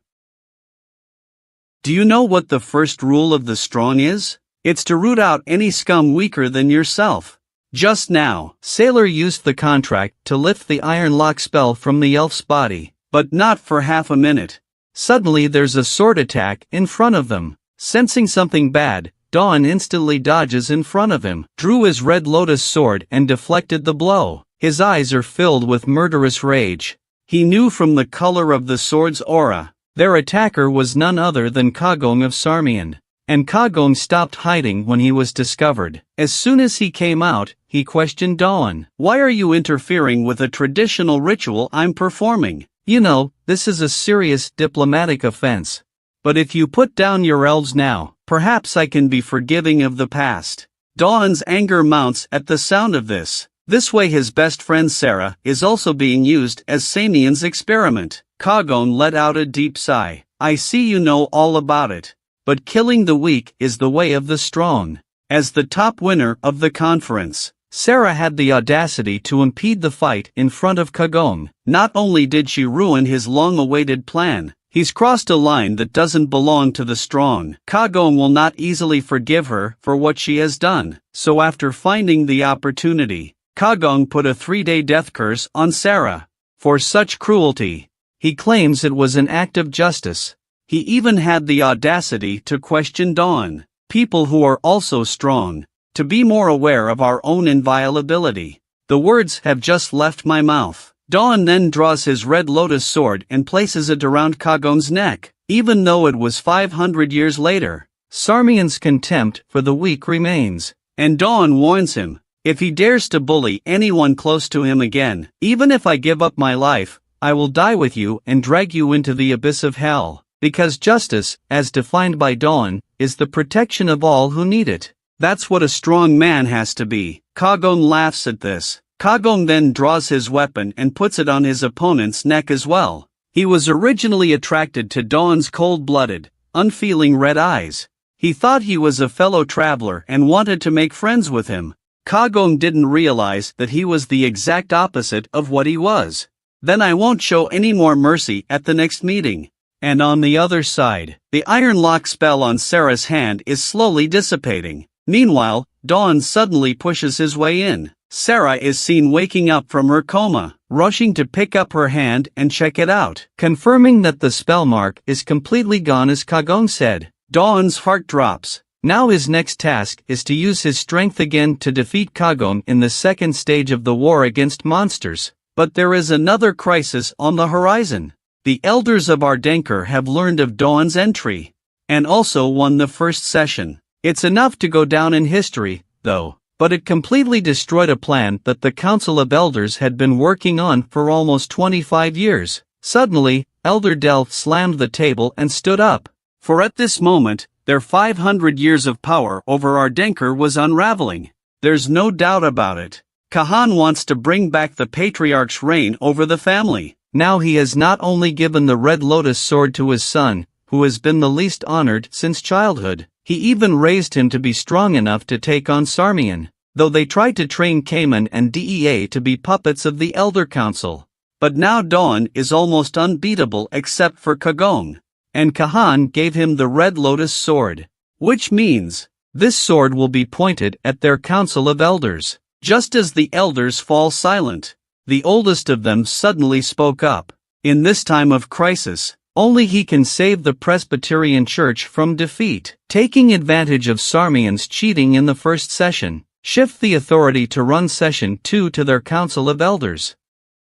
Do you know what the first rule of the strong is? It's to root out any scum weaker than yourself. Just now, Sailor used the contract to lift the iron lock spell from the elf's body, but not for half a minute. Suddenly there's a sword attack in front of them. Sensing something bad, Dawn instantly dodges in front of him, drew his red lotus sword and deflected the blow. His eyes are filled with murderous rage. He knew from the color of the sword's aura. Their attacker was none other than Kagong of Sarmian. And Kagong stopped hiding when he was discovered. As soon as he came out, he questioned Dawn. Why are you interfering with a traditional ritual I'm performing? You know, this is a serious diplomatic offense. But if you put down your elves now, perhaps I can be forgiving of the past. Dawn's anger mounts at the sound of this. This way his best friend Sarah is also being used as Samian's experiment. Kagong let out a deep sigh. I see you know all about it. But killing the weak is the way of the strong. As the top winner of the conference, Sarah had the audacity to impede the fight in front of Kagong. Not only did she ruin his long-awaited plan, he's crossed a line that doesn't belong to the strong. Kagong will not easily forgive her for what she has done. So after finding the opportunity, Kagong put a 3-day death curse on Sarah. For such cruelty, he claims it was an act of justice. He even had the audacity to question Dawn, people who are also strong, to be more aware of our own inviolability. The words have just left my mouth. Dawn then draws his red lotus sword and places it around Kagong's neck. Even though it was 500 years later, Sarmian's contempt for the weak remains. And Dawn warns him, if he dares to bully anyone close to him again, even if I give up my life, I will die with you and drag you into the abyss of hell. Because justice, as defined by Dawn, is the protection of all who need it. That's what a strong man has to be. Kagong laughs at this. Kagong then draws his weapon and puts it on his opponent's neck as well. He was originally attracted to Dawn's cold-blooded, unfeeling red eyes. He thought he was a fellow traveler and wanted to make friends with him. Kagong didn't realize that he was the exact opposite of what he was. Then I won't show any more mercy at the next meeting. And on the other side, the iron lock spell on Sarah's hand is slowly dissipating. Meanwhile, Dawn suddenly pushes his way in. Sarah is seen waking up from her coma, rushing to pick up her hand and check it out, confirming that the spell mark is completely gone as Kagong said. Dawn's heart drops. Now his next task is to use his strength again to defeat Kagong in the second stage of the war against monsters. But there is another crisis on the horizon. The elders of Ardenker have learned of Dawn's entry, and also won the first session. It's enough to go down in history, though, but it completely destroyed a plan that the Council of Elders had been working on for almost 25 years. Suddenly, Elder Delph slammed the table and stood up. For at this moment, their 500 years of power over Ardenker was unraveling. There's no doubt about it. Kahan wants to bring back the Patriarch's reign over the family. Now he has not only given the Red Lotus sword to his son, who has been the least honored since childhood, he even raised him to be strong enough to take on Sarmian, though they tried to train Cayman and DEA to be puppets of the Elder Council. But now Dawn is almost unbeatable except for Kagong, and Kahan gave him the Red Lotus sword, which means this sword will be pointed at their Council of Elders. Just as the elders fall silent, the oldest of them suddenly spoke up. In this time of crisis, only he can save the Presbyterian Church from defeat. Taking advantage of Sarmian's cheating in the first session, shift the authority to run session 2 to their council of elders.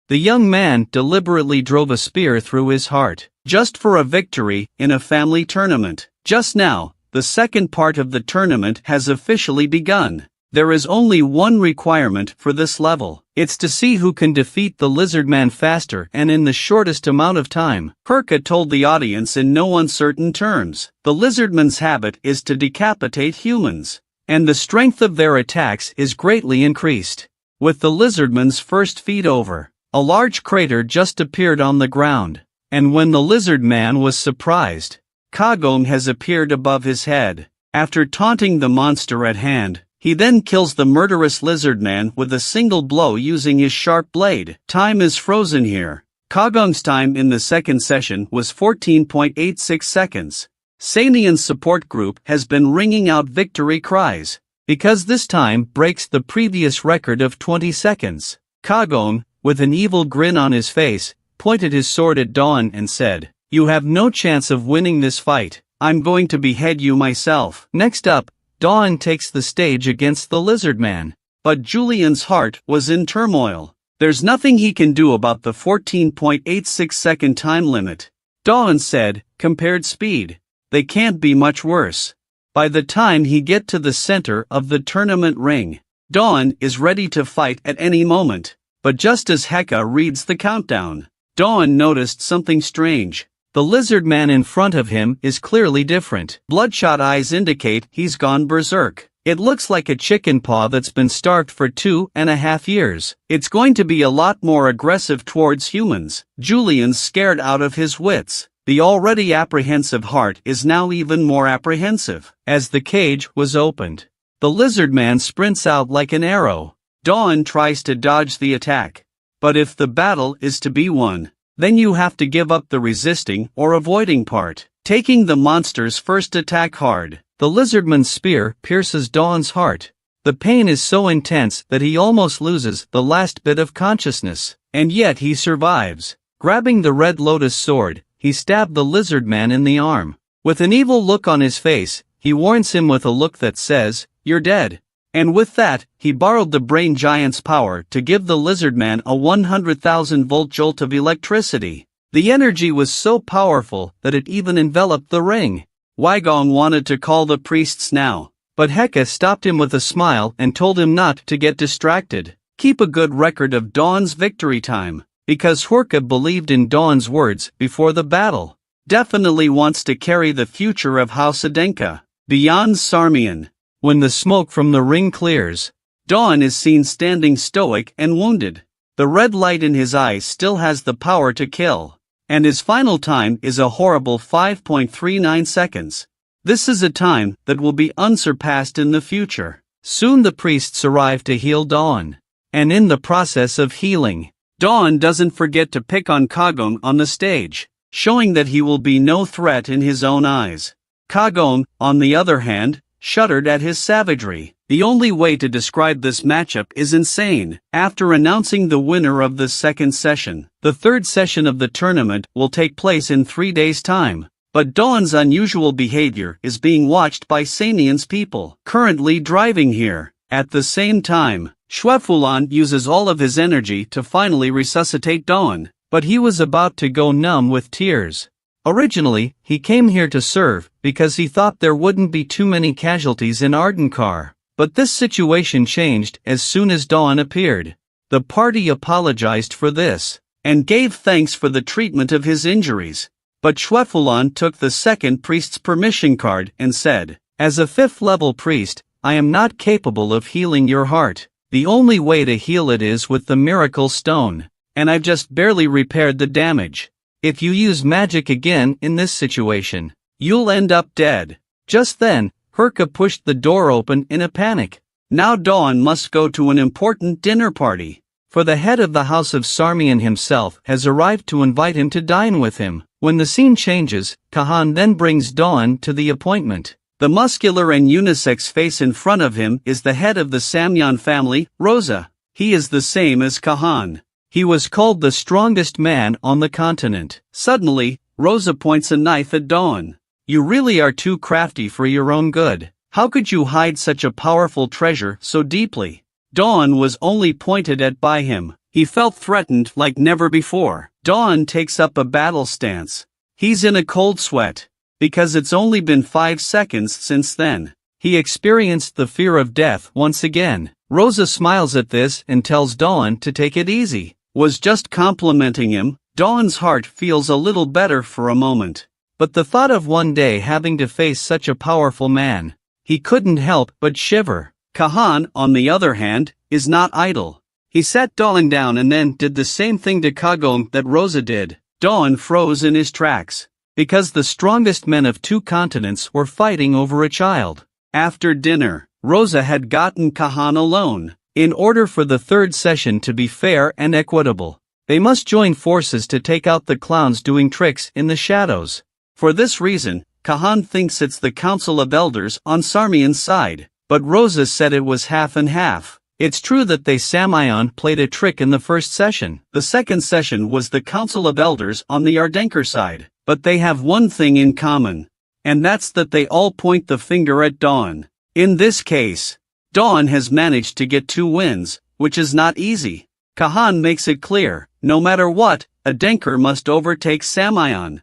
The young man deliberately drove a spear through his heart, just for a victory in a family tournament. Just now, the second part of the tournament has officially begun. There is only one requirement for this level. It's to see who can defeat the lizard man faster and in the shortest amount of time. Herka told the audience in no uncertain terms. The lizardman's habit is to decapitate humans, and the strength of their attacks is greatly increased. With the lizardman's first feat over, a large crater just appeared on the ground, and when the lizard man was surprised, Kagome has appeared above his head. After taunting the monster at hand, he then kills the murderous lizard man with a single blow using his sharp blade. Time is frozen here. Kagome's time in the second session was 14.86 seconds. Sanian's support group has been ringing out victory cries, because this time breaks the previous record of 20 seconds. Kagome, with an evil grin on his face, pointed his sword at Dawn and said, "You have no chance of winning this fight. I'm going to behead you myself." Next up, Dawn takes the stage against the lizard man, but Julian's heart was in turmoil. There's nothing he can do about the 14.86 second time limit. Dawn said, compared speed. They can't be much worse. By the time he get to the center of the tournament ring, Dawn is ready to fight at any moment. But just as Heka reads the countdown, Dawn noticed something strange. The lizard man in front of him is clearly different. Bloodshot eyes indicate he's gone berserk. It looks like a chicken paw that's been starved for 2.5 years. It's going to be a lot more aggressive towards humans. Julian's scared out of his wits. The already apprehensive heart is now even more apprehensive. As the cage was opened, the lizard man sprints out like an arrow. Dawn tries to dodge the attack. But if the battle is to be won, then you have to give up the resisting or avoiding part. Taking the monster's first attack hard, the lizardman's spear pierces Dawn's heart. The pain is so intense that he almost loses the last bit of consciousness, and yet he survives. Grabbing the red lotus sword, he stabbed the lizard man in the arm. With an evil look on his face, he warns him with a look that says, "You're dead." And with that, he borrowed the brain giant's power to give the lizard man a 100,000-volt jolt of electricity. The energy was so powerful that it even enveloped the ring. Weigong wanted to call the priests now, but Heka stopped him with a smile and told him not to get distracted. Keep a good record of Dawn's victory time, because Herka believed in Dawn's words before the battle. Definitely wants to carry the future of House Adenka. Beyond Sarmian. When the smoke from the ring clears, Dawn is seen standing stoic and wounded. The red light in his eyes still has the power to kill, and his final time is a horrible 5.39 seconds. This is a time that will be unsurpassed in the future. Soon the priests arrive to heal Dawn, and in the process of healing, Dawn doesn't forget to pick on Kagome on the stage, showing that he will be no threat in his own eyes. Kagome, on the other hand, shuddered at his savagery. The only way to describe this matchup is insane. After announcing the winner of the second session, the third session of the tournament will take place in 3 days' time. But Dawn's unusual behavior is being watched by Sanian's people, currently driving here. At the same time, Xuefulan uses all of his energy to finally resuscitate Dawn, but he was about to go numb with tears. Originally, he came here to serve because he thought there wouldn't be too many casualties in Ardenkar. But this situation changed as soon as Dawn appeared. The party apologized for this, and gave thanks for the treatment of his injuries. But Xuefulan took the second priest's permission card and said, "As a 5th level priest, I am not capable of healing your heart. The only way to heal it is with the miracle stone, and I've just barely repaired the damage. If you use magic again in this situation, you'll end up dead." Just then, Herka pushed the door open in a panic. Now Dawn must go to an important dinner party, for the head of the House of Sarmian himself has arrived to invite him to dine with him. When the scene changes, Kahan then brings Dawn to the appointment. The muscular and unisex face in front of him is the head of the Samyan family, Rosa. He is the same as Kahan. He was called the strongest man on the continent. Suddenly, Rosa points a knife at Dawn. You really are too crafty for your own good. How could you hide such a powerful treasure so deeply? Dawn was only pointed at by him. He felt threatened like never before. Dawn takes up a battle stance. He's in a cold sweat. Because it's only been 5 seconds since then. He experienced the fear of death once again. Rosa smiles at this and tells Dawn to take it easy. Was just complimenting him. Dawn's heart feels a little better for a moment. But the thought of one day having to face such a powerful man, he couldn't help but shiver. Kahan, on the other hand, is not idle. He sat Dawn down and then did the same thing to Kagome that Rosa did. Dawn froze in his tracks. Because the strongest men of 2 continents were fighting over a child. After dinner, Rosa had gotten Kahan alone. In order for the 3rd session to be fair and equitable, they must join forces to take out the clowns doing tricks in the shadows. For this reason, Kahan thinks it's the Council of Elders on Sarmian's side, but Rosa said it was half and half. It's true that they Samion played a trick in the 1st session. The 2nd session was the Council of Elders on the Ardenker side, but they have one thing in common. And that's that they all point the finger at Dawn. In this case, Dawn has managed to get 2 wins, which is not easy. Kahan makes it clear, no matter what, Ardenker must overtake Samion.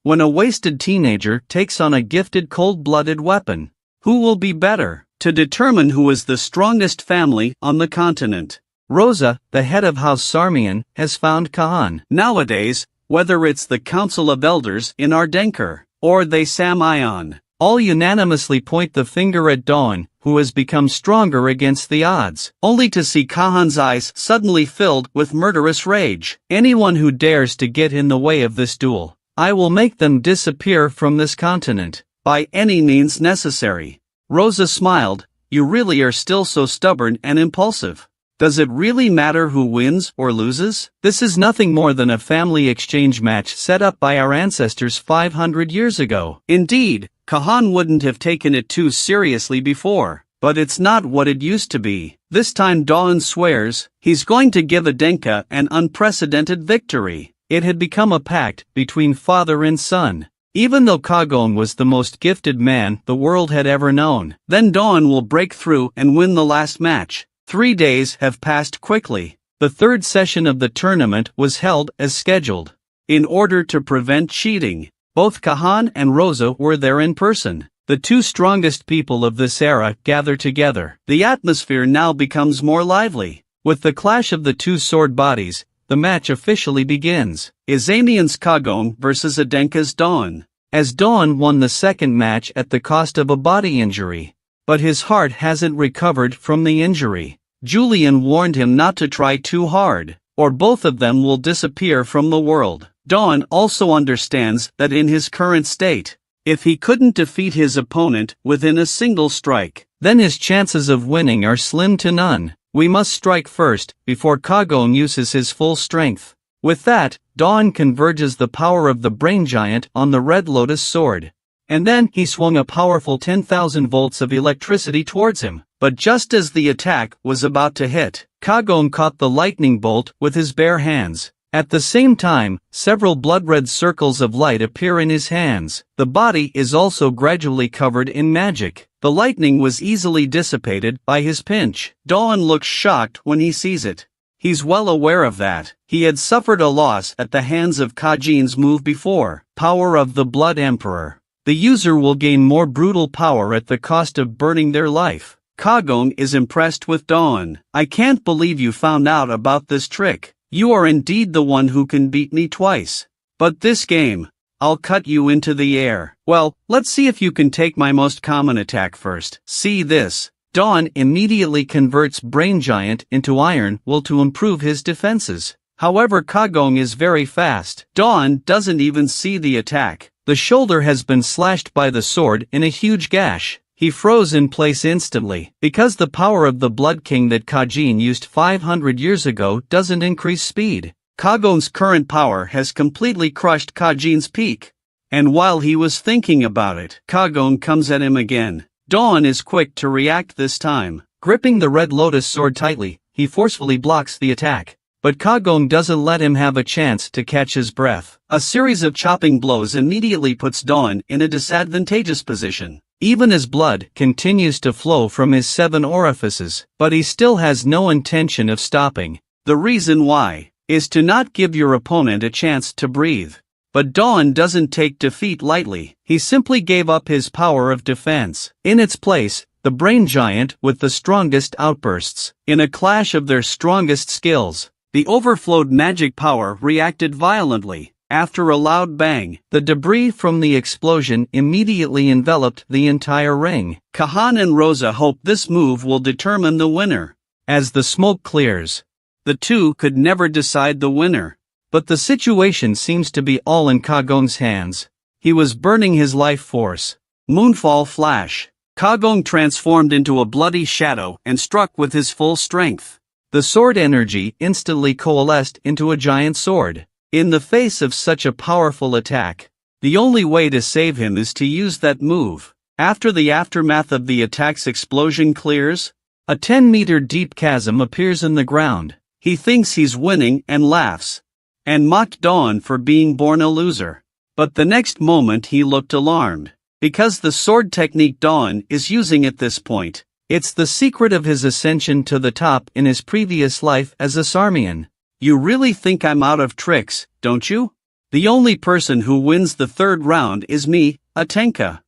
When a wasted teenager takes on a gifted cold-blooded weapon, who will be better? To determine who is the strongest family on the continent, Rosa, the head of House Sarmian, has found Kahan. Nowadays, whether it's the Council of Elders in Ardenker, or they Samion, all unanimously point the finger at Dawn, who has become stronger against the odds, only to see Kahan's eyes suddenly filled with murderous rage. Anyone who dares to get in the way of this duel, I will make them disappear from this continent, by any means necessary. Rosa smiled. You really are still so stubborn and impulsive. Does it really matter who wins or loses? This is nothing more than a family exchange match set up by our ancestors 500 years ago. Indeed, Kahan wouldn't have taken it too seriously before, but it's not what it used to be. This time Dawn swears he's going to give Ardenker an unprecedented victory. It had become a pact between father and son. Even though Kagome was the most gifted man the world had ever known, then Dawn will break through and win the last match. 3 days have passed quickly. The 3rd session of the tournament was held as scheduled. In order to prevent cheating, both Kahan and Rosa were there in person. The 2 strongest people of this era gather together. The atmosphere now becomes more lively. With the clash of the 2 sword bodies, the match officially begins. Izamian's Kagome versus Ardenker's Dawn. As Dawn won the 2nd match at the cost of a body injury. But his heart hasn't recovered from the injury. Julian warned him not to try too hard, or both of them will disappear from the world. Dawn also understands that in his current state, if he couldn't defeat his opponent within a single strike, then his chances of winning are slim to none. We must strike first, before Kagome uses his full strength. With that, Dawn converges the power of the brain giant on the Red Lotus sword. And then he swung a powerful 10,000 volts of electricity towards him. But just as the attack was about to hit, Kagome caught the lightning bolt with his bare hands. At the same time, several blood-red circles of light appear in his hands. The body is also gradually covered in magic. The lightning was easily dissipated by his pinch. Dawn looks shocked when he sees it. He's well aware of that. He had suffered a loss at the hands of Kajin's move before. Power of the Blood Emperor. The user will gain more brutal power at the cost of burning their life. Kagome is impressed with Dawn. I can't believe you found out about this trick. You are indeed the one who can beat me twice. But this game, I'll cut you into the air. Well, let's see if you can take my most common attack first. See this. Dawn immediately converts Brain Giant into Iron Will to improve his defenses. However, Kagome is very fast. Dawn doesn't even see the attack. The shoulder has been slashed by the sword in a huge gash. He froze in place instantly, because the power of the Blood King that Kajin used 500 years ago doesn't increase speed. Kagome's current power has completely crushed Kajin's peak. And while he was thinking about it, Kagome comes at him again. Dawn is quick to react this time. Gripping the Red Lotus sword tightly, he forcefully blocks the attack. but Kagome doesn't let him have a chance to catch his breath. A series of chopping blows immediately puts Dawn in a disadvantageous position. Even as blood continues to flow from his 7 orifices, but he still has no intention of stopping. The reason why is to not give your opponent a chance to breathe. But Dawn doesn't take defeat lightly. He simply gave up his power of defense. In its place, the brain giant with the strongest outbursts. In a clash of their strongest skills, the overflowed magic power reacted violently. After a loud bang, the debris from the explosion immediately enveloped the entire ring. Kahan and Rosa hope this move will determine the winner. As the smoke clears, the two could never decide the winner. But the situation seems to be all in Kagome's hands. He was burning his life force. Moonfall flash. Kagome transformed into a bloody shadow and struck with his full strength. The sword energy instantly coalesced into a giant sword. In the face of such a powerful attack, the only way to save him is to use that move. After the aftermath of the attack's explosion clears, a 10-meter deep chasm appears in the ground. He thinks he's winning and laughs, and mocked Dawn for being born a loser. But the next moment he looked alarmed, because the sword technique Dawn is using at this point, it's the secret of his ascension to the top in his previous life as a Sarmian. You really think I'm out of tricks, don't you? The only person who wins the 3rd round is me, Atenka.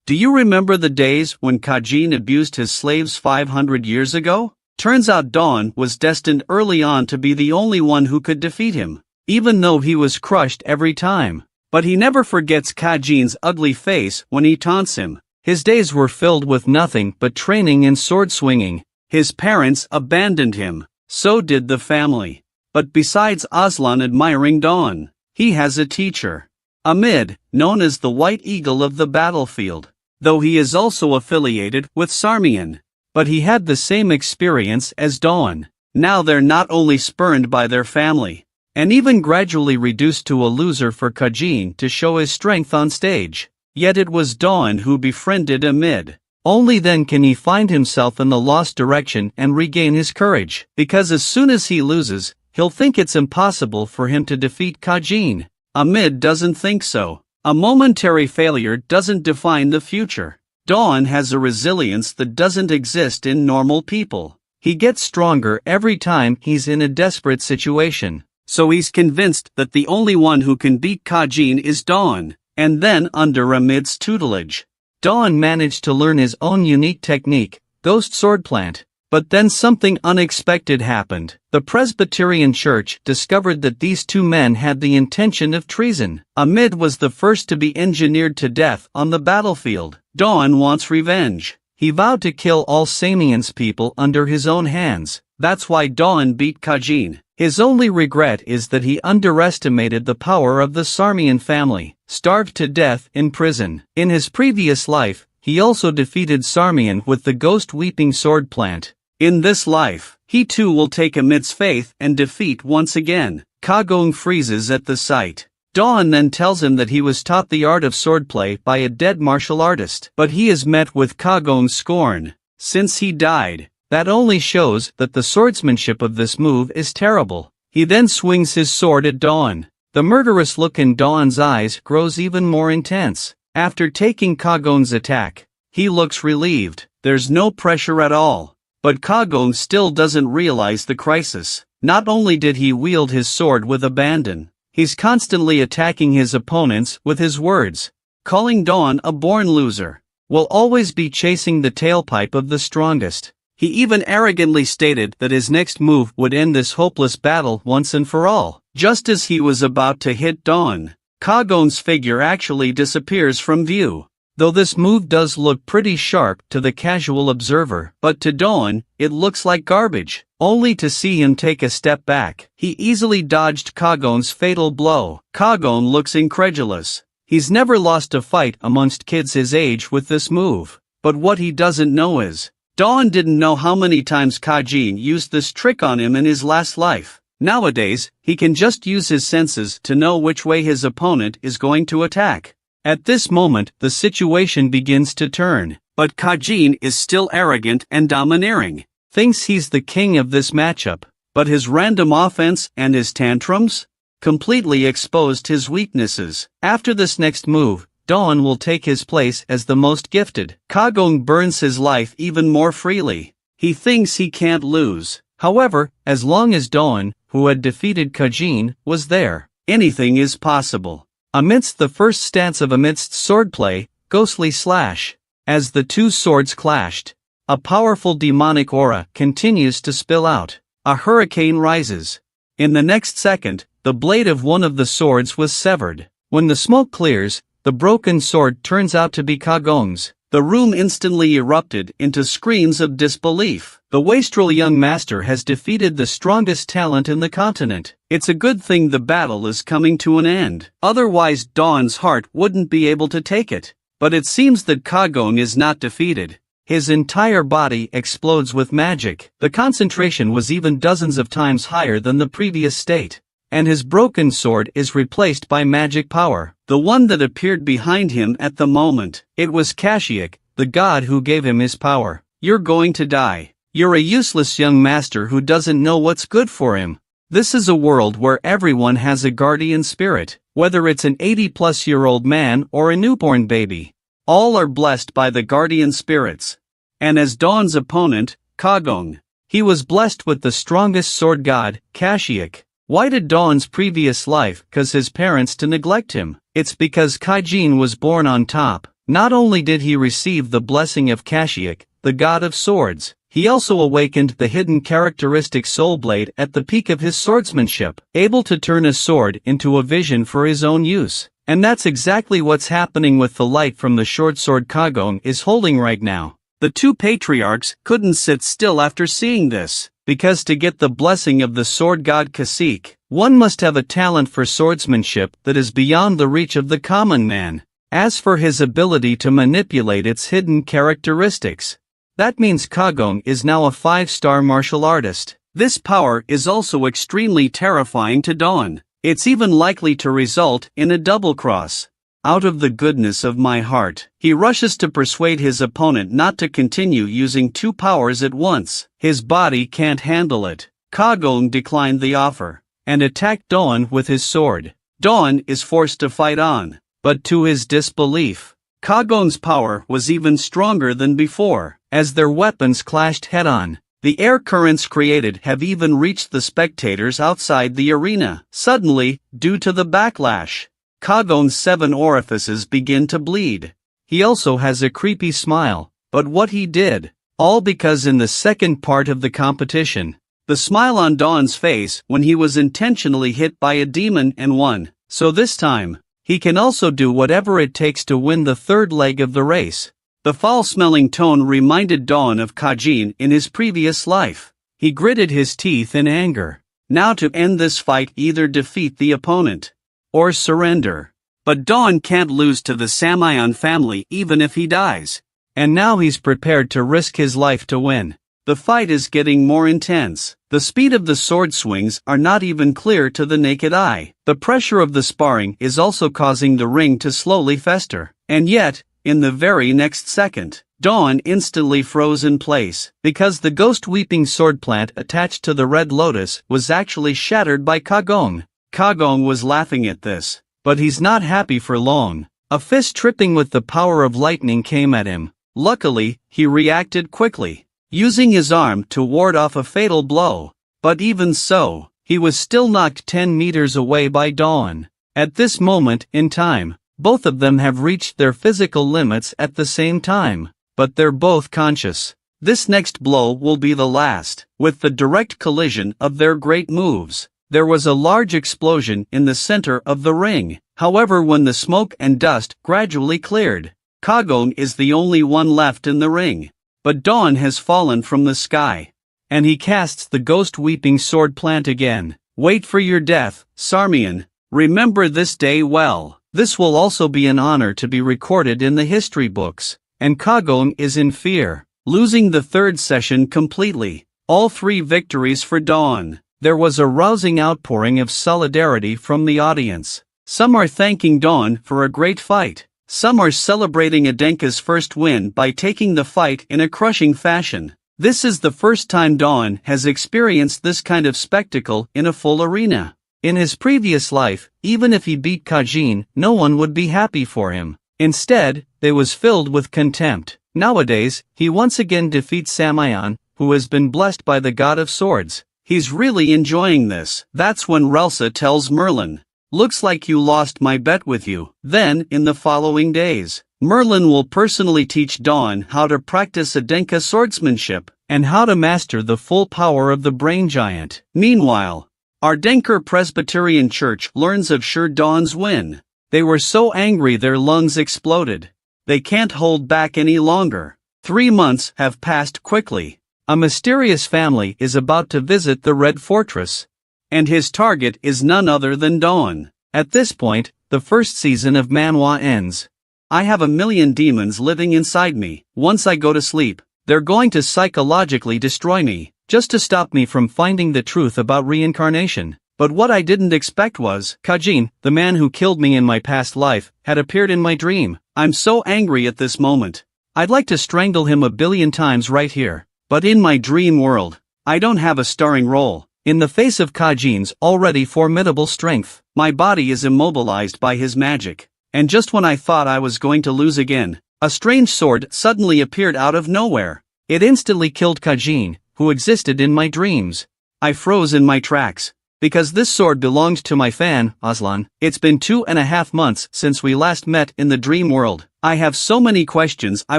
Do you remember the days when Kajin abused his slaves 500 years ago? Turns out Dawn was destined early on to be the only one who could defeat him, even though he was crushed every time. But he never forgets Kajin's ugly face when he taunts him. His days were filled with nothing but training and sword swinging. His parents abandoned him. So did the family. But besides Aslan admiring Dawn, he has a teacher, Amid, known as the White Eagle of the battlefield, though he is also affiliated with Sarmian. But he had the same experience as Dawn. Now they're not only spurned by their family, and even gradually reduced to a loser for Kajin to show his strength on stage. Yet it was Dawn who befriended Amid. Only then can he find himself in the lost direction and regain his courage, because as soon as he loses, he'll think it's impossible for him to defeat Kajin. Amid doesn't think so. A momentary failure doesn't define the future. Dawn has a resilience that doesn't exist in normal people. He gets stronger every time he's in a desperate situation. So he's convinced that the only one who can beat Kajin is Dawn, and then under Amid's tutelage, Dawn managed to learn his own unique technique, Ghost Sword Plant. But then something unexpected happened. The Presbyterian Church discovered that these two men had the intention of treason. Amid was the first to be engineered to death on the battlefield. Dawn wants revenge. He vowed to kill all Samian's people under his own hands. That's why Dawn beat Kajin. His only regret is that he underestimated the power of the Sarmian family, starved to death in prison. In his previous life, he also defeated Sarmian with the Ghost Weeping Sword Plant. In this life, he too will take Amid's faith and defeat once again. Kagome freezes at the sight. Dawn then tells him that he was taught the art of swordplay by a dead martial artist. But he is met with Kagome's scorn. Since he died, that only shows that the swordsmanship of this move is terrible. He then swings his sword at Dawn. The murderous look in Dawn's eyes grows even more intense. After taking Kagome's attack, he looks relieved. There's no pressure at all. But Kagome still doesn't realize the crisis. Not only did he wield his sword with abandon, he's constantly attacking his opponents with his words, calling Dawn a born loser, will always be chasing the tailpipe of the strongest. He even arrogantly stated that his next move would end this hopeless battle once and for all. Just as he was about to hit Dawn, Kagome's figure actually disappears from view. Though this move does look pretty sharp to the casual observer, but to Dawn, it looks like garbage. Only to see him take a step back, he easily dodged Kagome's fatal blow. Kagome looks incredulous. He's never lost a fight amongst kids his age with this move. But what he doesn't know is, Dawn didn't know how many times Kajin used this trick on him in his last life. Nowadays, he can just use his senses to know which way his opponent is going to attack. At this moment, the situation begins to turn, but Kajin is still arrogant and domineering, thinks he's the king of this matchup. But his random offense and his tantrums completely exposed his weaknesses. After this next move, Dawn will take his place as the most gifted. Kagong burns his life even more freely. He thinks he can't lose. However, as long as Dawn, who had defeated Kajin, was there, anything is possible. Amidst the first stance of amidst swordplay, ghostly slash. As the two swords clashed, a powerful demonic aura continues to spill out. A hurricane rises. In the next second, the blade of one of the swords was severed. When the smoke clears, the broken sword turns out to be Kagong's. The room instantly erupted into screams of disbelief. The wastrel young master has defeated the strongest talent in the continent. It's a good thing the battle is coming to an end. Otherwise Dawn's heart wouldn't be able to take it. But it seems that Kagong is not defeated. His entire body explodes with magic. The concentration was even dozens of times higher than the previous state. And his broken sword is replaced by magic power. The one that appeared behind him at the moment. It was Kashyyyk, the god who gave him his power. You're going to die. You're a useless young master who doesn't know what's good for him. This is a world where everyone has a guardian spirit, whether it's an 80-plus-year-old man or a newborn baby. All are blessed by the guardian spirits. And as Dawn's opponent, Kagong, he was blessed with the strongest sword god, Kashyyyk. Why did Dawn's previous life cause his parents to neglect him? It's because Kajin was born on top. Not only did he receive the blessing of Kashyyyk, the god of swords, he also awakened the hidden characteristic soul blade at the peak of his swordsmanship, able to turn a sword into a vision for his own use. And that's exactly what's happening with the light from the short sword Kagong is holding right now. The two patriarchs couldn't sit still after seeing this, because to get the blessing of the sword god Kashyyyk, one must have a talent for swordsmanship that is beyond the reach of the common man. As for his ability to manipulate its hidden characteristics, that means Kagong is now a 5-star martial artist. This power is also extremely terrifying to Dawn. It's even likely to result in a double cross. Out of the goodness of my heart, he rushes to persuade his opponent not to continue using two powers at once. His body can't handle it. Kagong declined the offer, and attacked Dawn with his sword. Dawn is forced to fight on, but to his disbelief, Kagong's power was even stronger than before. As their weapons clashed head-on, the air currents created have even reached the spectators outside the arena. Suddenly, due to the backlash, Kagong's 7 orifices begin to bleed. He also has a creepy smile, but what he did, all because in the second part of the competition, the smile on Dawn's face when he was intentionally hit by a demon and won. So this time, he can also do whatever it takes to win the third leg of the race. The foul-smelling tone reminded Dawn of Kajin in his previous life. He gritted his teeth in anger. Now to end this fight, either defeat the opponent or surrender. But Dawn can't lose to the Samayon family even if he dies. And now he's prepared to risk his life to win. The fight is getting more intense. The speed of the sword swings are not even clear to the naked eye. The pressure of the sparring is also causing the ring to slowly fester. And yet, in the very next second, Dawn instantly froze in place, because the ghost-weeping sword plant attached to the red lotus was actually shattered by Kagong. Kagong was laughing at this, but he's not happy for long. A fist tripping with the power of lightning came at him. Luckily, he reacted quickly, using his arm to ward off a fatal blow. But even so, he was still knocked 10 meters away by Dawn. At this moment in time, both of them have reached their physical limits at the same time, but they're both conscious. This next blow will be the last. With the direct collision of their great moves, there was a large explosion in the center of the ring. However, when the smoke and dust gradually cleared, Kagong is the only one left in the ring. But Dawn has fallen from the sky, and he casts the ghost-weeping sword plant again. Wait for your death, Sarmian. Remember this day well. This will also be an honor to be recorded in the history books. And Kagong is in fear, losing the third session completely. All 3 victories for Dawn. There was a rousing outpouring of solidarity from the audience. Some are thanking Dawn for a great fight. Some are celebrating Adenka's first win by taking the fight in a crushing fashion. This is the first time Dawn has experienced this kind of spectacle in a full arena. In his previous life, even if he beat Kajin, no one would be happy for him. Instead, they was filled with contempt. Nowadays, he once again defeats Samayan, who has been blessed by the god of swords. He's really enjoying this. That's when Relsa tells Merlin, "Looks like you lost my bet with you." Then, in the following days, Merlin will personally teach Dawn how to practice Adenka swordsmanship, and how to master the full power of the brain giant. Meanwhile, Ardenker Presbyterian Church learns of Sure Dawn's win. They were so angry their lungs exploded. They can't hold back any longer. 3 months have passed quickly. A mysterious family is about to visit the Red Fortress, and his target is none other than Dawn. At this point, the first season of MANHWA ends. I have a million demons living inside me. Once I go to sleep, they're going to psychologically destroy me, just to stop me from finding the truth about reincarnation. But what I didn't expect was, Kajin, the man who killed me in my past life, had appeared in my dream. I'm so angry at this moment. I'd like to strangle him a billion times right here. But in my dream world, I don't have a starring role. In the face of Kajin's already formidable strength, my body is immobilized by his magic. And just when I thought I was going to lose again, a strange sword suddenly appeared out of nowhere. It instantly killed Kajin, who existed in my dreams. I froze in my tracks. Because this sword belonged to my fan, Aslan. It's been 2.5 months since we last met in the dream world. I have so many questions I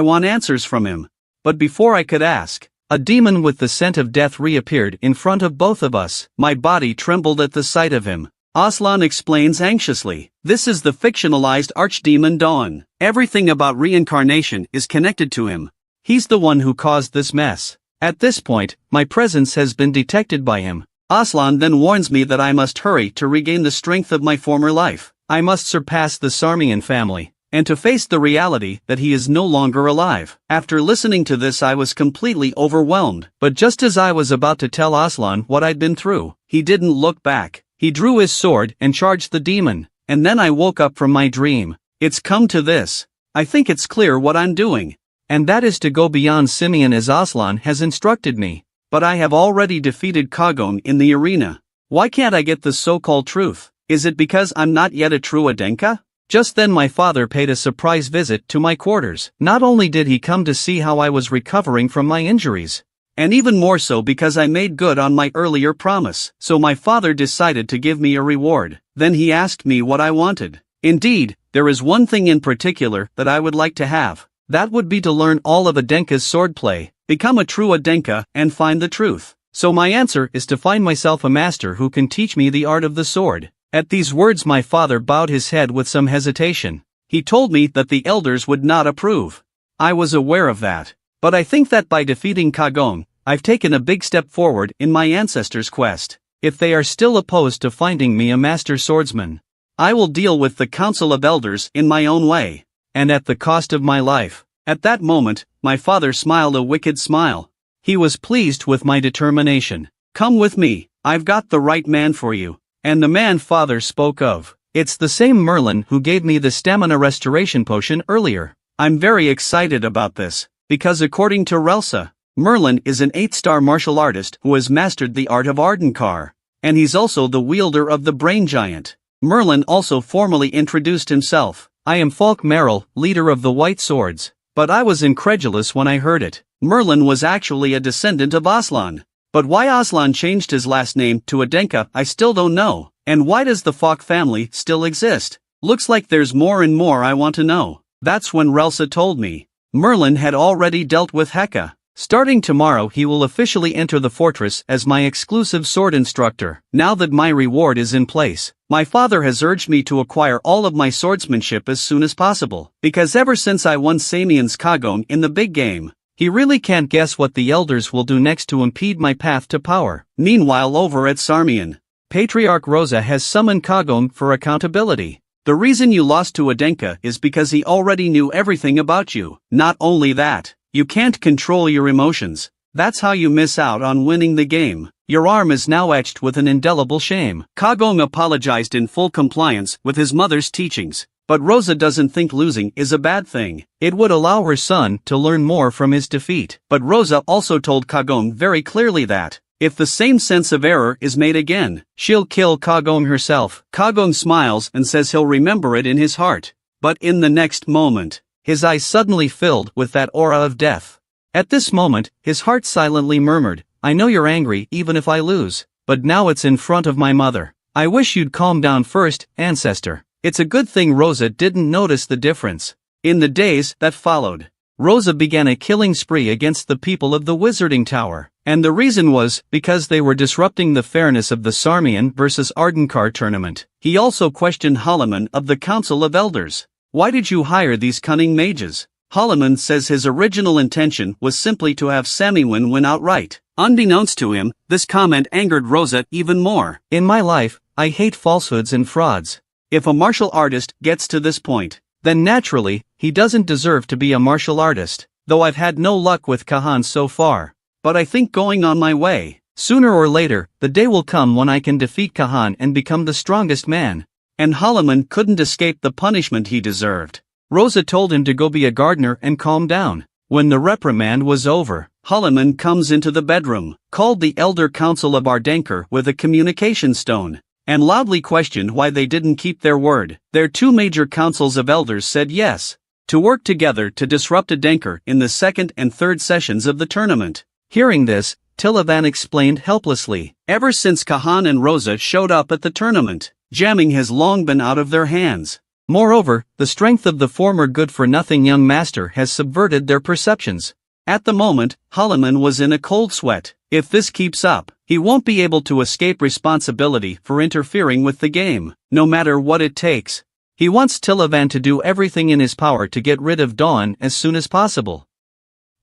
want answers from him. But before I could ask, a demon with the scent of death reappeared in front of both of us. My body trembled at the sight of him. Aslan explains anxiously, "This is the fictionalized archdemon Dawn. Everything about reincarnation is connected to him. He's the one who caused this mess." At this point, my presence has been detected by him. Aslan then warns me that I must hurry to regain the strength of my former life. I must surpass the Sarmian family, and to face the reality that he is no longer alive. After listening to this, I was completely overwhelmed. But just as I was about to tell Aslan what I'd been through, he didn't look back. He drew his sword and charged the demon, and then I woke up from my dream. It's come to this. I think it's clear what I'm doing, and that is to go beyond Simeon as Aslan has instructed me. But I have already defeated Kagon in the arena. Why can't I get the so-called truth? Is it because I'm not yet a true Adenka? Just then my father paid a surprise visit to my quarters. Not only did he come to see how I was recovering from my injuries, and even more so because I made good on my earlier promise. So my father decided to give me a reward. Then he asked me what I wanted. Indeed, there is one thing in particular that I would like to have. That would be to learn all of Adenka's swordplay, become a true Adenka, and find the truth. So my answer is to find myself a master who can teach me the art of the sword. At these words my father bowed his head with some hesitation. He told me that the elders would not approve. I was aware of that. But I think that by defeating Kagon, I've taken a big step forward in my ancestors' quest. If they are still opposed to finding me a master swordsman, I will deal with the Council of Elders in my own way, and at the cost of my life. At that moment, my father smiled a wicked smile. He was pleased with my determination. "Come with me, I've got the right man for you." And the man father spoke of, it's the same Merlin who gave me the stamina restoration potion earlier. I'm very excited about this, because according to Relsa, Merlin is an 8-star martial artist who has mastered the art of Ardenkar, and he's also the wielder of the brain giant. Merlin also formally introduced himself. "I am Falk Merrill, leader of the White Swords." But I was incredulous when I heard it. Merlin was actually a descendant of Aslan. But why Aslan changed his last name to Adenka, I still don't know. And why does the Falk family still exist? Looks like there's more and more I want to know. That's when Relsa told me Merlin had already dealt with Heka. Starting tomorrow he will officially enter the fortress as my exclusive sword instructor. Now that my reward is in place, my father has urged me to acquire all of my swordsmanship as soon as possible. Because ever since I won Samian's Kagon in the big game, he really can't guess what the elders will do next to impede my path to power. Meanwhile over at Sarmian, Patriarch Rosa has summoned Kagon for accountability. The reason you lost to Adenka is because he already knew everything about you. Not only that, you can't control your emotions. That's how you miss out on winning the game. Your arm is now etched with an indelible shame. Kagon apologized in full compliance with his mother's teachings. But Rosa doesn't think losing is a bad thing. It would allow her son to learn more from his defeat. But Rosa also told Kagome very clearly that, if the same sense of error is made again, she'll kill Kagome herself. Kagome smiles and says he'll remember it in his heart. But in the next moment, his eyes suddenly filled with that aura of death. At this moment, his heart silently murmured, I know you're angry even if I lose, but now it's in front of my mother. I wish you'd calm down first, ancestor. It's a good thing Rosa didn't notice the difference. In the days that followed, Rosa began a killing spree against the people of the Wizarding Tower, and the reason was because they were disrupting the fairness of the Sarmian vs. Ardenkar tournament. He also questioned Holloman of the Council of Elders. Why did you hire these cunning mages? Holloman says his original intention was simply to have Samiwin win outright. Unbeknownst to him, this comment angered Rosa even more. In my life, I hate falsehoods and frauds. If a martial artist gets to this point, then naturally, he doesn't deserve to be a martial artist, though I've had no luck with Kahan so far. But I think going on my way. Sooner or later, the day will come when I can defeat Kahan and become the strongest man. And Holloman couldn't escape the punishment he deserved. Rosa told him to go be a gardener and calm down. When the reprimand was over, Holloman comes into the bedroom, called the Elder Council of Ardenkar with a communication stone, and loudly questioned why they didn't keep their word. Their two major councils of elders said yes, to work together to disrupt Ardenkar in the second and third sessions of the tournament. Hearing this, Tilavan explained helplessly, ever since Kahan and Rosa showed up at the tournament, jamming has long been out of their hands. Moreover, the strength of the former good-for-nothing young master has subverted their perceptions. At the moment, Holloman was in a cold sweat. If this keeps up, he won't be able to escape responsibility for interfering with the game, no matter what it takes. He wants Tilavan to do everything in his power to get rid of Dawn as soon as possible.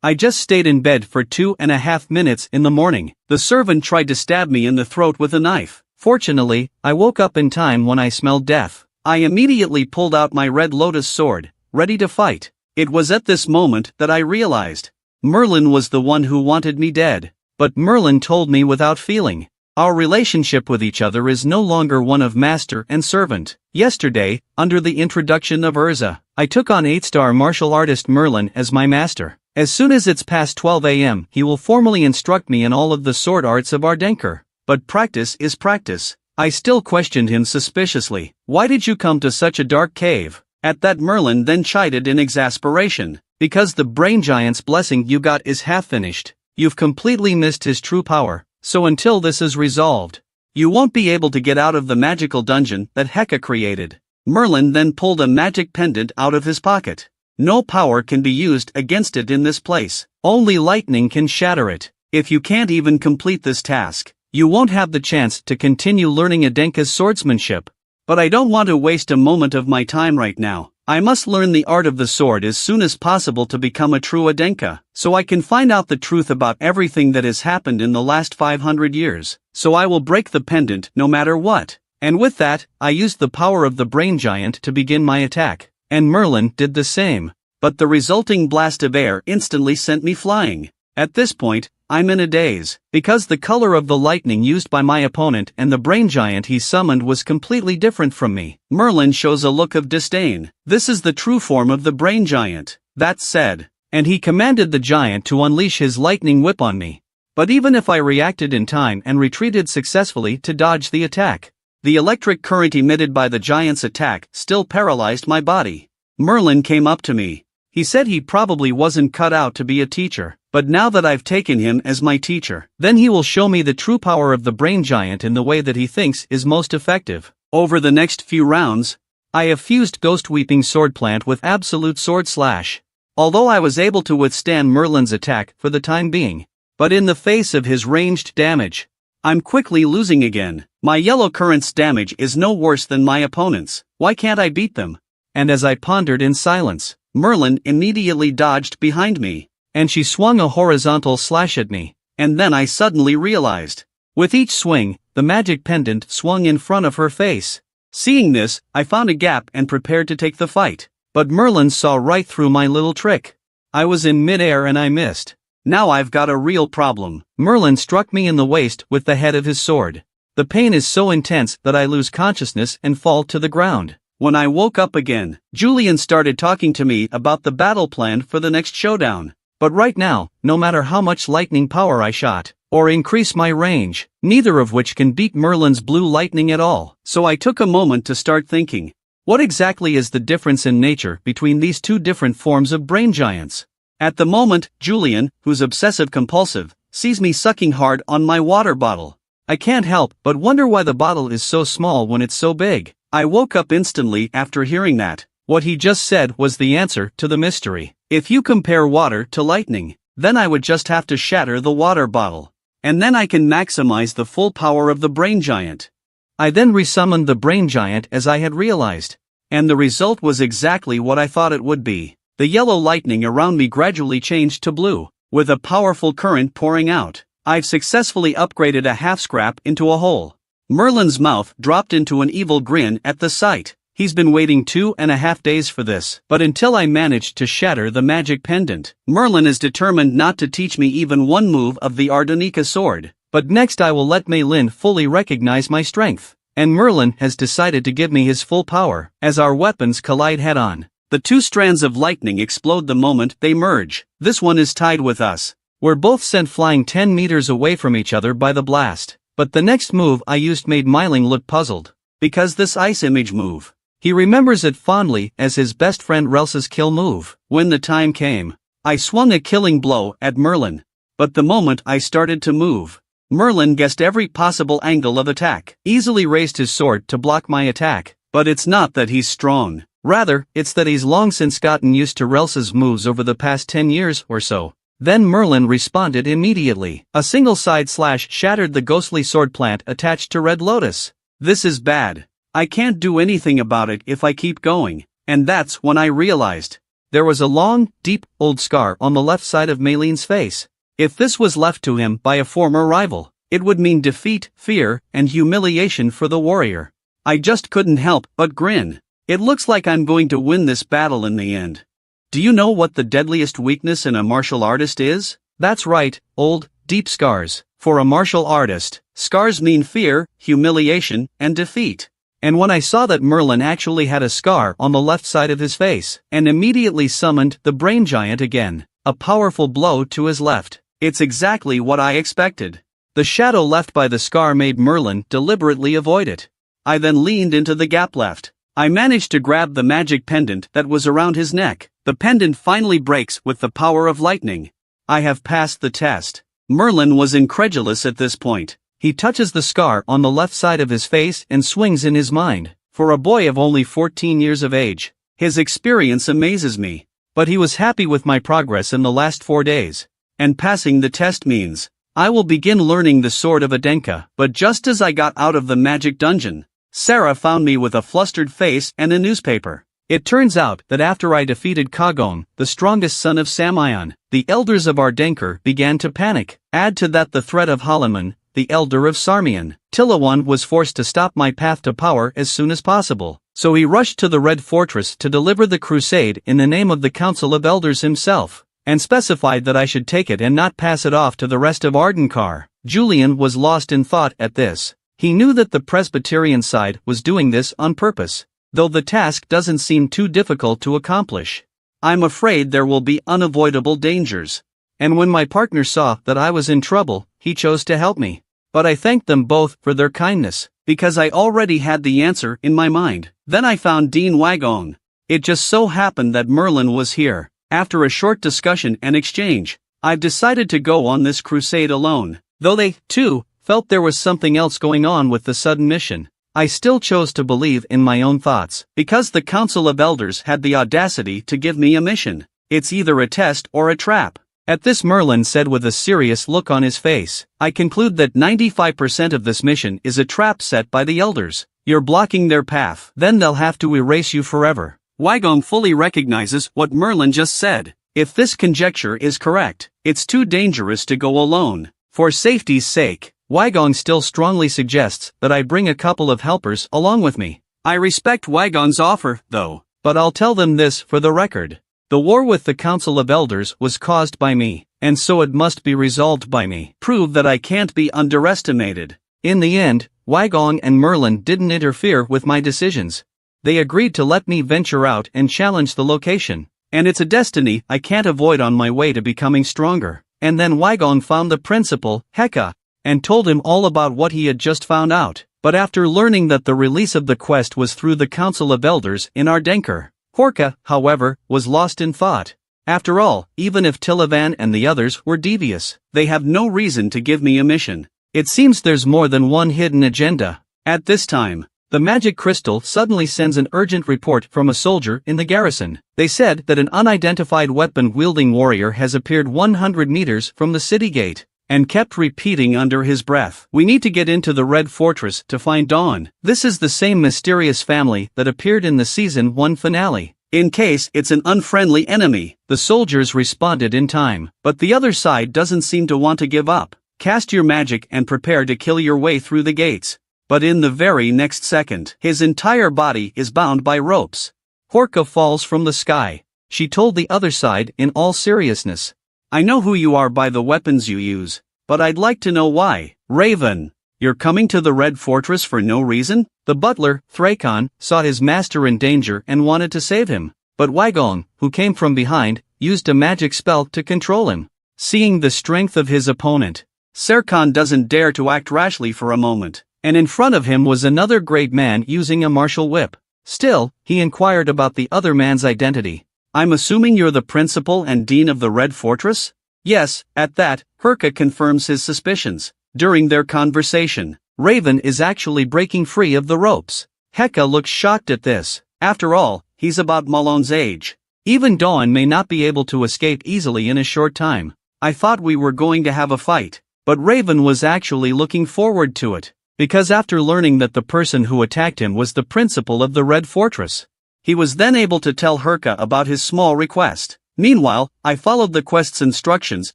I just stayed in bed for 2.5 minutes in the morning. The servant tried to stab me in the throat with a knife. Fortunately, I woke up in time when I smelled death. I immediately pulled out my red lotus sword, ready to fight. It was at this moment that I realized Merlin was the one who wanted me dead. But Merlin told me without feeling. Our relationship with each other is no longer one of master and servant. Yesterday, under the introduction of Urza, I took on 8-star martial artist Merlin as my master. As soon as it's past 12 a.m., he will formally instruct me in all of the sword arts of Ardenkar. But practice is practice. I still questioned him suspiciously. Why did you come to such a dark cave? At that Merlin then chided in exasperation. Because the brain giant's blessing you got is half finished. You've completely missed his true power, so until this is resolved, you won't be able to get out of the magical dungeon that Heka created. Merlin then pulled a magic pendant out of his pocket. No power can be used against it in this place. Only lightning can shatter it. If you can't even complete this task, you won't have the chance to continue learning Adenka's swordsmanship. But I don't want to waste a moment of my time right now. I must learn the art of the sword as soon as possible to become a true Adenka, so I can find out the truth about everything that has happened in the last 500 years. So I will break the pendant no matter what. And with that, I used the power of the brain giant to begin my attack. And Merlin did the same. But the resulting blast of air instantly sent me flying. At this point, I'm in a daze, because the color of the lightning used by my opponent and the brain giant he summoned was completely different from me. Merlin shows a look of disdain. This is the true form of the brain giant. That said, and he commanded the giant to unleash his lightning whip on me. But even if I reacted in time and retreated successfully to dodge the attack, the electric current emitted by the giant's attack still paralyzed my body. Merlin came up to me. He said he probably wasn't cut out to be a teacher, but now that I've taken him as my teacher, then he will show me the true power of the brain giant in the way that he thinks is most effective. Over the next few rounds, I have fused Ghost Weeping Sword Plant with Absolute Sword Slash. Although I was able to withstand Merlin's attack for the time being, but in the face of his ranged damage, I'm quickly losing again. My yellow current's damage is no worse than my opponent's. Why can't I beat them? And as I pondered in silence, Merlin immediately dodged behind me, and she swung a horizontal slash at me. And then I suddenly realized, with each swing, the magic pendant swung in front of her face. Seeing this, I found a gap and prepared to take the fight. But Merlin saw right through my little trick. I was in midair and I missed. Now I've got a real problem. Merlin struck me in the waist with the head of his sword. The pain is so intense that I lose consciousness and fall to the ground. When I woke up again, Julian started talking to me about the battle plan for the next showdown. But right now, no matter how much lightning power I shot, or increase my range, neither of which can beat Merlin's blue lightning at all. So I took a moment to start thinking, what exactly is the difference in nature between these two different forms of brain giants? At the moment, Julian, who's obsessive-compulsive, sees me sucking hard on my water bottle. I can't help but wonder why the bottle is so small when it's so big. I woke up instantly after hearing that. What he just said was the answer to the mystery. If you compare water to lightning, then I would just have to shatter the water bottle. And then I can maximize the full power of the brain giant. I then resummoned the brain giant as I had realized. And the result was exactly what I thought it would be. The yellow lightning around me gradually changed to blue, with a powerful current pouring out. I've successfully upgraded a half scrap into a whole. Merlin's mouth dropped into an evil grin at the sight. He's been waiting 2.5 days for this. But until I managed to shatter the magic pendant, Merlin is determined not to teach me even one move of the Ardenika sword. But next I will let Mei Lin fully recognize my strength. And Merlin has decided to give me his full power, as our weapons collide head-on. The two strands of lightning explode the moment they merge. This one is tied with us. We're both sent flying 10 meters away from each other by the blast. But the next move I used made Meiling look puzzled. Because this ice image move, he remembers it fondly as his best friend Relsa's kill move. When the time came, I swung a killing blow at Merlin. But the moment I started to move, Merlin guessed every possible angle of attack, easily raised his sword to block my attack. But it's not that he's strong. Rather, it's that he's long since gotten used to Relsa's moves over the past 10 years or so. Then Merlin responded immediately. A single side slash shattered the ghostly sword plant attached to Red Lotus. This is bad. I can't do anything about it if I keep going. And that's when I realized. There was a long, deep, old scar on the left side of Mei Lin's face. If this was left to him by a former rival, it would mean defeat, fear, and humiliation for the warrior. I just couldn't help but grin. It looks like I'm going to win this battle in the end. Do you know what the deadliest weakness in a martial artist is? That's right, old, deep scars. For a martial artist, scars mean fear, humiliation, and defeat. And when I saw that Merlin actually had a scar on the left side of his face, and immediately summoned the brain giant again, a powerful blow to his left. It's exactly what I expected. The shadow left by the scar made Merlin deliberately avoid it. I then leaned into the gap left. I managed to grab the magic pendant that was around his neck. The pendant finally breaks with the power of lightning. I have passed the test. Merlin was incredulous at this point. He touches the scar on the left side of his face and swings in his mind. For a boy of only 14 years of age, his experience amazes me. But he was happy with my progress in the last 4 days. And passing the test means I will begin learning the sword of Adenka. But just as I got out of the magic dungeon, Sarah found me with a flustered face and a newspaper. It turns out that after I defeated Kagon, the strongest son of Samayon, the elders of Ardenker began to panic. Add to that the threat of Halaman, the elder of Sarmian. Tilawan was forced to stop my path to power as soon as possible. So he rushed to the Red Fortress to deliver the crusade in the name of the Council of Elders himself, and specified that I should take it and not pass it off to the rest of Ardenkar. Julian was lost in thought at this. He knew that the Presbyterian side was doing this on purpose, though the task doesn't seem too difficult to accomplish. I'm afraid there will be unavoidable dangers. And when my partner saw that I was in trouble, he chose to help me. But I thanked them both for their kindness, because I already had the answer in my mind. Then I found Dean Wagong. It just so happened that Merlin was here. After a short discussion and exchange, I've decided to go on this crusade alone. Though they, too, felt there was something else going on with the sudden mission, I still chose to believe in my own thoughts, because the Council of Elders had the audacity to give me a mission. It's either a test or a trap. At this, Merlin said with a serious look on his face, I conclude that 95% of this mission is a trap set by the Elders. You're blocking their path. Then they'll have to erase you forever. Wagong fully recognizes what Merlin just said. If this conjecture is correct, it's too dangerous to go alone. For safety's sake, Wagong still strongly suggests that I bring a couple of helpers along with me. I respect Wagong's offer, though, but I'll tell them this for the record. The war with the Council of Elders was caused by me, and so it must be resolved by me. Prove that I can't be underestimated. In the end, Wagong and Merlin didn't interfere with my decisions. They agreed to let me venture out and challenge the location. And it's a destiny I can't avoid on my way to becoming stronger. And then Wagon found the principal, Heka, and told him all about what he had just found out. But after learning that the release of the quest was through the Council of Elders in Ardenker, Horka, however, was lost in thought. After all, even if Tilavan and the others were devious, they have no reason to give me a mission. It seems there's more than one hidden agenda. At this time, the magic crystal suddenly sends an urgent report from a soldier in the garrison. They said that an unidentified weapon-wielding warrior has appeared 100 meters from the city gate, and kept repeating under his breath, "We need to get into the Red Fortress to find Dawn." This is the same mysterious family that appeared in the Season 1 finale. In case it's an unfriendly enemy, the soldiers responded in time, but the other side doesn't seem to want to give up. Cast your magic and prepare to kill your way through the gates. But in the very next second, his entire body is bound by ropes. Horka falls from the sky. She told the other side in all seriousness, "I know who you are by the weapons you use, but I'd like to know why." "Raven, you're coming to the Red Fortress for no reason?" The butler, Thrakon, saw his master in danger and wanted to save him, but Wagon, who came from behind, used a magic spell to control him. Seeing the strength of his opponent, Serkan doesn't dare to act rashly for a moment, and in front of him was another great man using a martial whip. Still, he inquired about the other man's identity. "I'm assuming you're the principal and dean of the Red Fortress?" "Yes." At that, Herka confirms his suspicions. During their conversation, Raven is actually breaking free of the ropes. Heka looks shocked at this. After all, he's about Malon's age. Even Dawn may not be able to escape easily in a short time. "I thought we were going to have a fight." But Raven was actually looking forward to it, because after learning that the person who attacked him was the principal of the Red Fortress, he was then able to tell Herka about his small request. Meanwhile, I followed the quest's instructions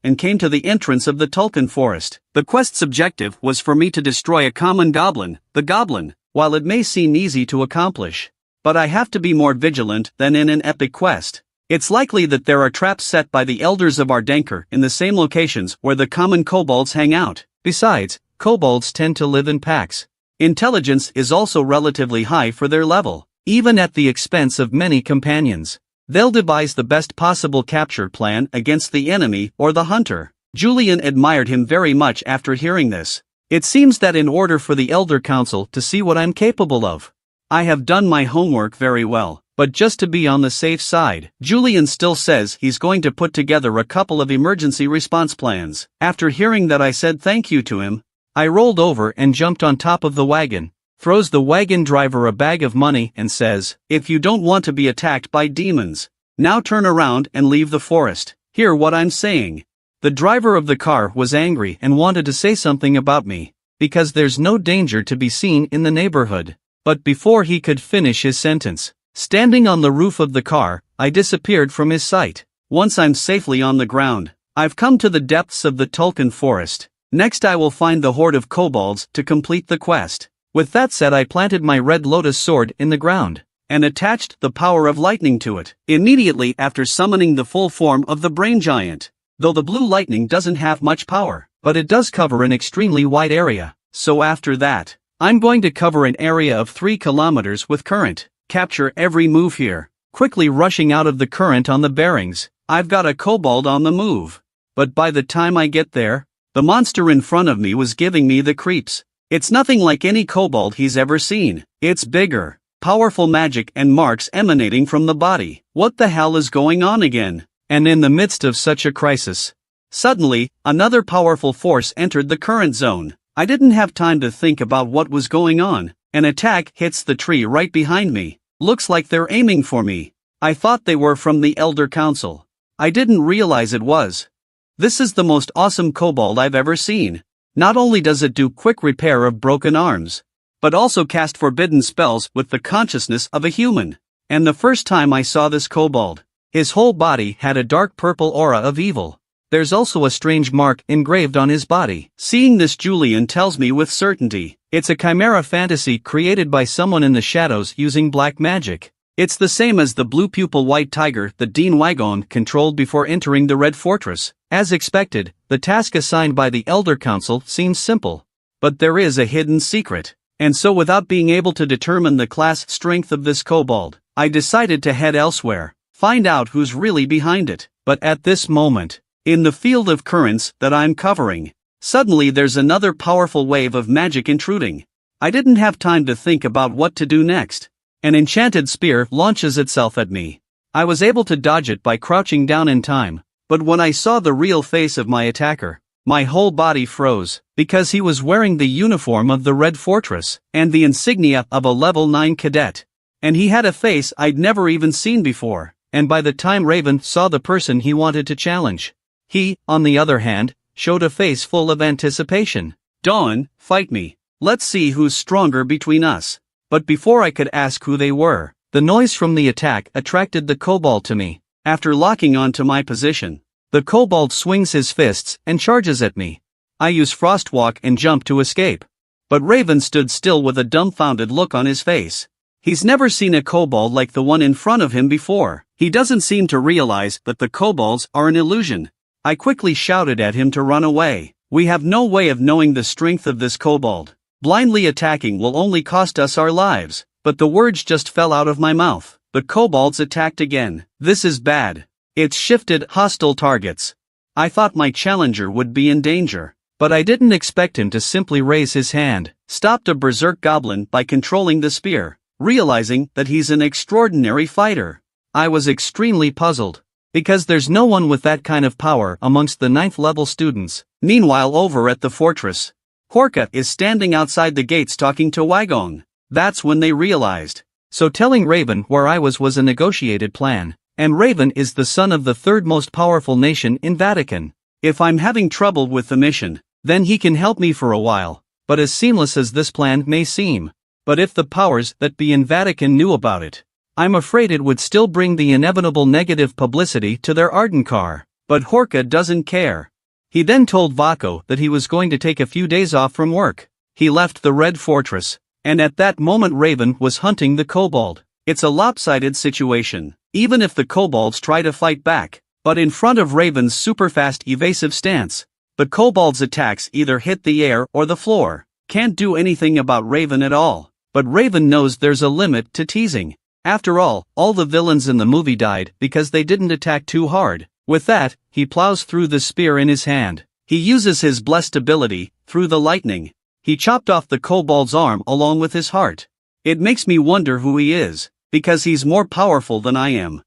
and came to the entrance of the Tulkan Forest. The quest's objective was for me to destroy a common goblin, the goblin. While it may seem easy to accomplish, but I have to be more vigilant than in an epic quest. It's likely that there are traps set by the elders of Ardenker in the same locations where the common kobolds hang out. Besides, kobolds tend to live in packs. Intelligence is also relatively high for their level, even at the expense of many companions. They'll devise the best possible capture plan against the enemy or the hunter. Julian admired him very much after hearing this. It seems that in order for the Elder Council to see what I'm capable of, I have done my homework very well, but just to be on the safe side, Julian still says he's going to put together a couple of emergency response plans. After hearing that, I said thank you to him. I rolled over and jumped on top of the wagon, throws the wagon driver a bag of money and says, "If you don't want to be attacked by demons, now turn around and leave the forest." Hear what I'm saying. The driver of the car was angry and wanted to say something about me, because there's no danger to be seen in the neighborhood. But before he could finish his sentence, standing on the roof of the car, I disappeared from his sight. Once I'm safely on the ground, I've come to the depths of the Tulkan Forest. Next I will find the horde of kobolds to complete the quest. With that said, I planted my red lotus sword in the ground, and attached the power of lightning to it, immediately after summoning the full form of the brain giant. Though the blue lightning doesn't have much power, but it does cover an extremely wide area. So after that, I'm going to cover an area of 3 kilometers with current. Capture every move here. Quickly rushing out of the current on the bearings, I've got a kobold on the move. But by the time I get there, the monster in front of me was giving me the creeps. It's nothing like any kobold he's ever seen. It's bigger, powerful magic and marks emanating from the body. What the hell is going on again? And in the midst of such a crisis, suddenly, another powerful force entered the current zone. I didn't have time to think about what was going on. An attack hits the tree right behind me. Looks like they're aiming for me. I thought they were from the Elder Council. I didn't realize it was. This is the most awesome kobold I've ever seen. Not only does it do quick repair of broken arms, but also cast forbidden spells with the consciousness of a human. And the first time I saw this kobold, his whole body had a dark purple aura of evil. There's also a strange mark engraved on his body. Seeing this, Julian tells me with certainty, it's a chimera fantasy created by someone in the shadows using black magic. It's the same as the blue pupil white tiger that Dean Wagon controlled before entering the Red Fortress. As expected, the task assigned by the Elder Council seems simple. But there is a hidden secret. And so without being able to determine the class strength of this kobold, I decided to head elsewhere, find out who's really behind it. But at this moment, in the field of currents that I'm covering, suddenly there's another powerful wave of magic intruding. I didn't have time to think about what to do next. An enchanted spear launches itself at me. I was able to dodge it by crouching down in time, but when I saw the real face of my attacker, my whole body froze, because he was wearing the uniform of the Red Fortress, and the insignia of a level 9 cadet. And he had a face I'd never even seen before, and by the time Raven saw the person he wanted to challenge, he, on the other hand, showed a face full of anticipation. Dawn, fight me. Let's see who's stronger between us. But before I could ask who they were, the noise from the attack attracted the kobold to me. After locking onto my position, the kobold swings his fists and charges at me. I use Frostwalk and jump to escape. But Raven stood still with a dumbfounded look on his face. He's never seen a kobold like the one in front of him before. He doesn't seem to realize that the kobolds are an illusion. I quickly shouted at him to run away. We have no way of knowing the strength of this kobold. Blindly attacking will only cost us our lives. But the words just fell out of my mouth. The kobolds attacked again. This is bad. It's shifted hostile targets. I thought my challenger would be in danger, but I didn't expect him to simply raise his hand, stopped a berserk goblin by controlling the spear, realizing that he's an extraordinary fighter. I was extremely puzzled, because there's no one with that kind of power amongst the 9th level students. Meanwhile, over at the fortress, Horka is standing outside the gates talking to Wygong. That's when they realized. So telling Raven where I was a negotiated plan. And Raven is the son of the 3rd most powerful nation in Vatican. If I'm having trouble with the mission, then he can help me for a while. But as seamless as this plan may seem, but if the powers that be in Vatican knew about it, I'm afraid it would still bring the inevitable negative publicity to their Ardenkar. But Horka doesn't care. He then told Vako that he was going to take a few days off from work. He left the Red Fortress, and at that moment Raven was hunting the kobold. It's a lopsided situation, even if the kobolds try to fight back. But in front of Raven's super-fast evasive stance, the kobold's attacks either hit the air or the floor. Can't do anything about Raven at all. But Raven knows there's a limit to teasing. After all the villains in the movie died because they didn't attack too hard. With that, he plows through the spear in his hand. He uses his blessed ability, through the lightning. He chopped off the kobold's arm along with his heart. It makes me wonder who he is, because he's more powerful than I am.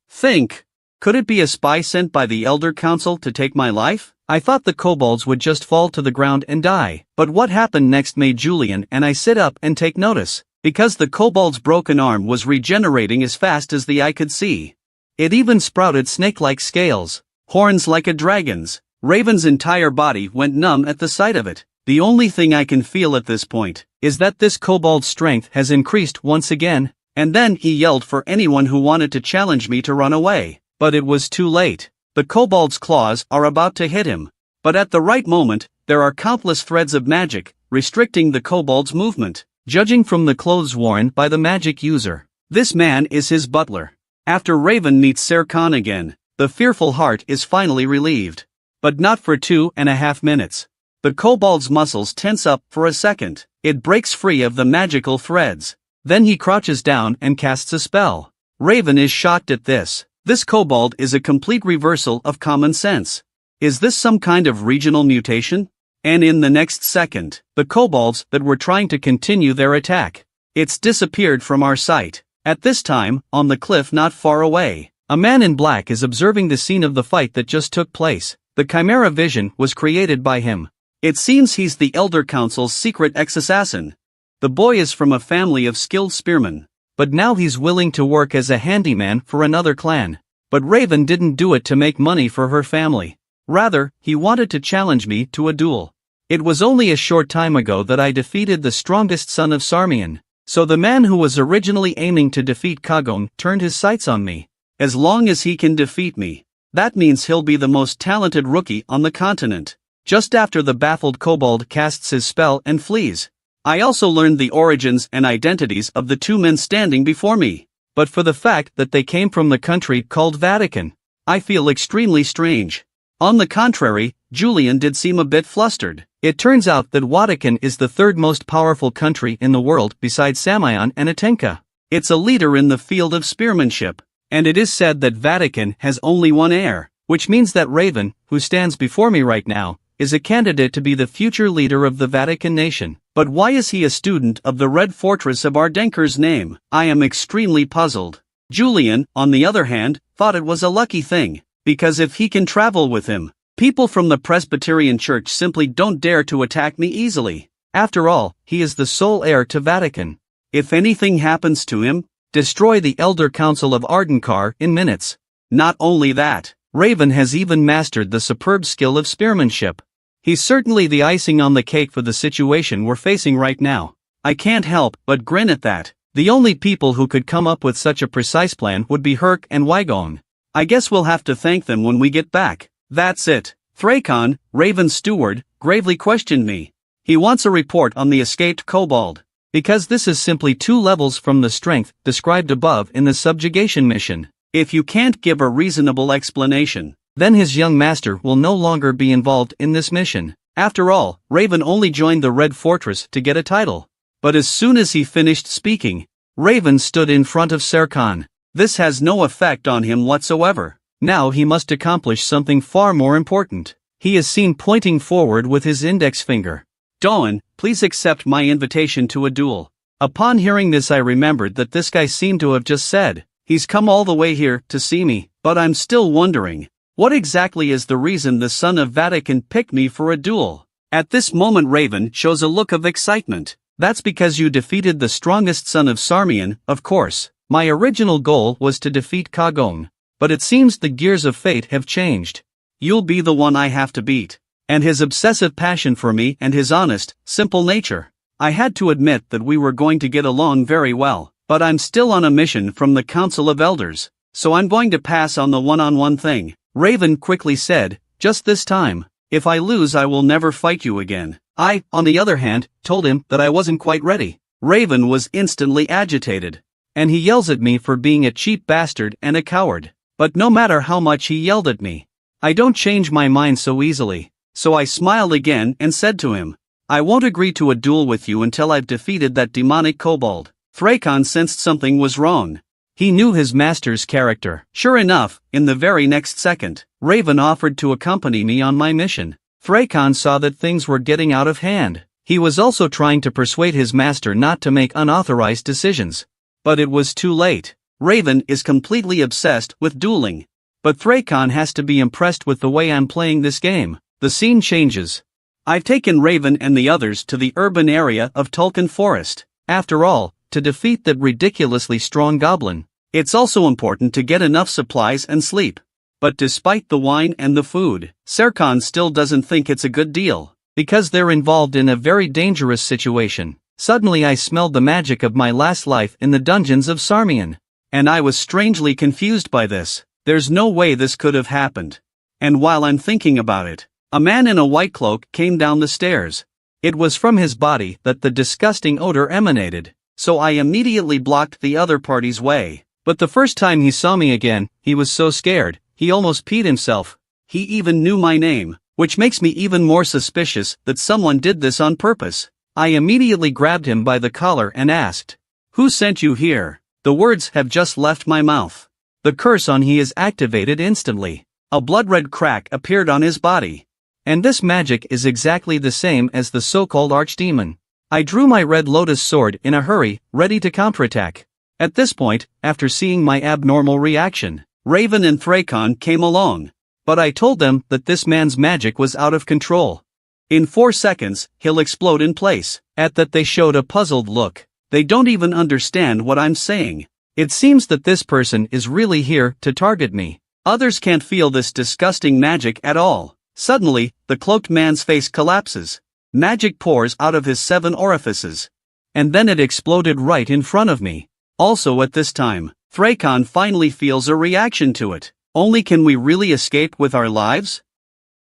Could it be a spy sent by the Elder Council to take my life? I thought the kobolds would just fall to the ground and die. But what happened next made Julian and I sit up and take notice, because the kobold's broken arm was regenerating as fast as the eye could see. It even sprouted snake-like scales, horns like a dragon's. Raven's entire body went numb at the sight of it. The only thing I can feel at this point is that this kobold's strength has increased once again. And then he yelled for anyone who wanted to challenge me to run away. But it was too late. The kobold's claws are about to hit him. But at the right moment, there are countless threads of magic, restricting the kobold's movement. Judging from the clothes worn by the magic user, this man is his butler. After Raven meets Serkan again, the fearful heart is finally relieved. But not for 2.5 minutes. The kobold's muscles tense up for a second. It breaks free of the magical threads. Then he crouches down and casts a spell. Raven is shocked at this. This kobold is a complete reversal of common sense. Is this some kind of regional mutation? And in the next second, the kobolds that were trying to continue their attack, it's disappeared from our sight. At this time, on the cliff not far away, a man in black is observing the scene of the fight that just took place. The Chimera vision was created by him. It seems he's the Elder Council's secret ex-assassin. The boy is from a family of skilled spearmen, but now he's willing to work as a handyman for another clan. But Raven didn't do it to make money for her family. Rather, he wanted to challenge me to a duel. It was only a short time ago that I defeated the strongest son of Sarmian, so the man who was originally aiming to defeat Kagon turned his sights on me. As long as he can defeat me, that means he'll be the most talented rookie on the continent. Just after the baffled kobold casts his spell and flees, I also learned the origins and identities of the 2 men standing before me. But for the fact that they came from the country called Vatican, I feel extremely strange. On the contrary, Julian did seem a bit flustered. It turns out that Vatican is the third most powerful country in the world besides Samayan and Atenka. It's a leader in the field of spearmanship, and it is said that Vatican has only one heir, which means that Raven, who stands before me right now, is a candidate to be the future leader of the Vatican nation. But why is he a student of the Red Fortress of Ardenker's name? I am extremely puzzled. Julian, on the other hand, thought it was a lucky thing, because if he can travel with him, people from the Presbyterian Church simply don't dare to attack me easily. After all, he is the sole heir to Vatican. If anything happens to him, destroy the Elder Council of Ardenkar in minutes. Not only that, Raven has even mastered the superb skill of spearmanship. He's certainly the icing on the cake for the situation we're facing right now. I can't help but grin at that. The only people who could come up with such a precise plan would be Herc and Wygong. I guess we'll have to thank them when we get back. That's it. Thrakon, Raven's steward, gravely questioned me. He wants a report on the escaped kobold, because this is simply 2 levels from the strength described above in the subjugation mission. If you can't give a reasonable explanation, then his young master will no longer be involved in this mission. After all, Raven only joined the Red Fortress to get a title. But as soon as he finished speaking, Raven stood in front of Serkan. This has no effect on him whatsoever. Now he must accomplish something far more important. He is seen pointing forward with his index finger. Doan, please accept my invitation to a duel. Upon hearing this, I remembered that this guy seemed to have just said, he's come all the way here to see me, but I'm still wondering, what exactly is the reason the son of Vatican picked me for a duel? At this moment Raven shows a look of excitement. That's because you defeated the strongest son of Sarmian, of course. My original goal was to defeat Kagong. But it seems the gears of fate have changed. You'll be the one I have to beat. And his obsessive passion for me and his honest, simple nature. I had to admit that we were going to get along very well, but I'm still on a mission from the Council of Elders, so I'm going to pass on the one-on-one thing. Raven quickly said, just this time. If I lose I will never fight you again. I, on the other hand, told him that I wasn't quite ready. Raven was instantly agitated. And he yells at me for being a cheap bastard and a coward. But no matter how much he yelled at me, I don't change my mind so easily. So I smiled again and said to him, I won't agree to a duel with you until I've defeated that demonic kobold. Thrakon sensed something was wrong. He knew his master's character. Sure enough, in the very next second, Raven offered to accompany me on my mission. Thrakon saw that things were getting out of hand. He was also trying to persuade his master not to make unauthorized decisions. But it was too late. Raven is completely obsessed with dueling. But Thrakon has to be impressed with the way I'm playing this game. The scene changes. I've taken Raven and the others to the urban area of Tulkan Forest. After all, to defeat that ridiculously strong goblin, it's also important to get enough supplies and sleep. But despite the wine and the food, Serkan still doesn't think it's a good deal, because they're involved in a very dangerous situation. Suddenly I smelled the magic of my last life in the dungeons of Sarmian. And I was strangely confused by this. There's no way this could have happened. And while I'm thinking about it, a man in a white cloak came down the stairs. It was from his body that the disgusting odor emanated, so I immediately blocked the other party's way. But the first time he saw me again, he was so scared, he almost peed himself. He even knew my name, which makes me even more suspicious that someone did this on purpose. I immediately grabbed him by the collar and asked, "Who sent you here?" The words have just left my mouth. The curse on he is activated instantly. A blood-red crack appeared on his body. And this magic is exactly the same as the so-called archdemon. I drew my red lotus sword in a hurry, ready to counterattack. At this point, after seeing my abnormal reaction, Raven and Thrakon came along. But I told them that this man's magic was out of control. In 4 seconds, he'll explode in place. At that they showed a puzzled look. They don't even understand what I'm saying. It seems that this person is really here to target me. Others can't feel this disgusting magic at all. Suddenly, the cloaked man's face collapses. Magic pours out of his 7 orifices. And then it exploded right in front of me. Also at this time, Thrakon finally feels a reaction to it. Only can we really escape with our lives?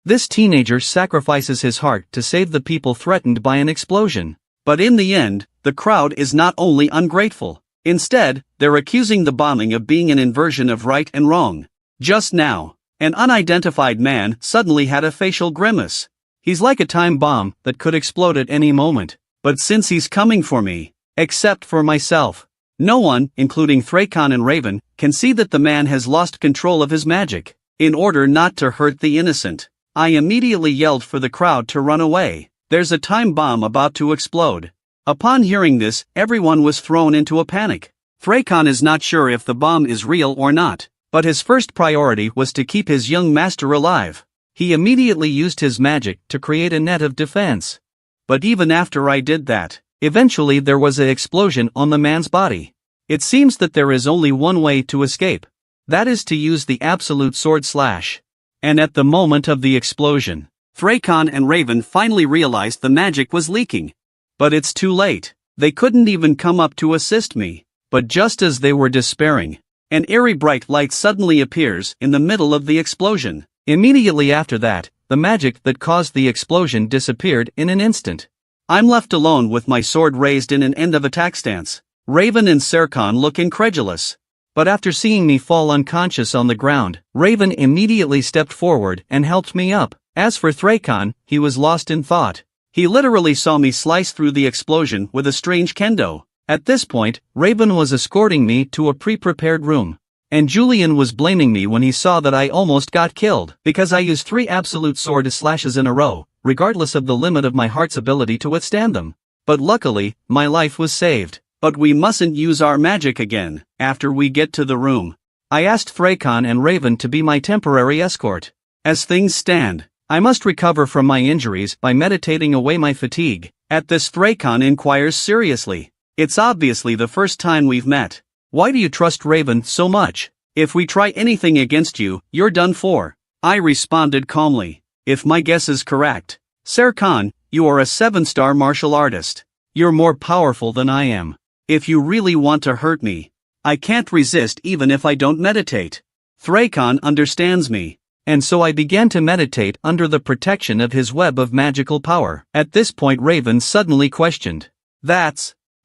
This teenager sacrifices his heart to save the people threatened by an explosion. But in the end, the crowd is not only ungrateful. Instead, they're accusing the bombing of being an inversion of right and wrong. Just now, an unidentified man suddenly had a facial grimace. He's like a time bomb that could explode at any moment. But since he's coming for me, except for myself, no one, including Thrakon and Raven, can see that the man has lost control of his magic. In order not to hurt the innocent, I immediately yelled for the crowd to run away. There's a time bomb about to explode. Upon hearing this, everyone was thrown into a panic. Thrakon is not sure if the bomb is real or not, but his first priority was to keep his young master alive. He immediately used his magic to create a net of defense. But even after I did that, eventually there was an explosion on the man's body. It seems that there is only one way to escape. That is to use the absolute sword slash. And at the moment of the explosion, Thrakon and Raven finally realized the magic was leaking. But it's too late. They couldn't even come up to assist me. But just as they were despairing, an eerie bright light suddenly appears in the middle of the explosion. Immediately after that, the magic that caused the explosion disappeared in an instant. I'm left alone with my sword raised in an end of attack stance. Raven and Serkan look incredulous. But after seeing me fall unconscious on the ground, Raven immediately stepped forward and helped me up. As for Thrakon, he was lost in thought. He literally saw me slice through the explosion with a strange kendo. At this point, Raven was escorting me to a pre-prepared room. And Julian was blaming me when he saw that I almost got killed, because I used 3 absolute sword slashes in a row, regardless of the limit of my heart's ability to withstand them. But luckily, my life was saved. But we mustn't use our magic again, after we get to the room. I asked Thrakon and Raven to be my temporary escort. As things stand, I must recover from my injuries by meditating away my fatigue. At this, Thrakon inquires seriously. It's obviously the first time we've met. Why do you trust Raven so much? If we try anything against you, you're done for. I responded calmly. If my guess is correct, Serkan, you are a 7-star martial artist. You're more powerful than I am. If you really want to hurt me, I can't resist even if I don't meditate. Thrakon understands me. And so I began to meditate under the protection of his web of magical power. At this point Raven suddenly questioned.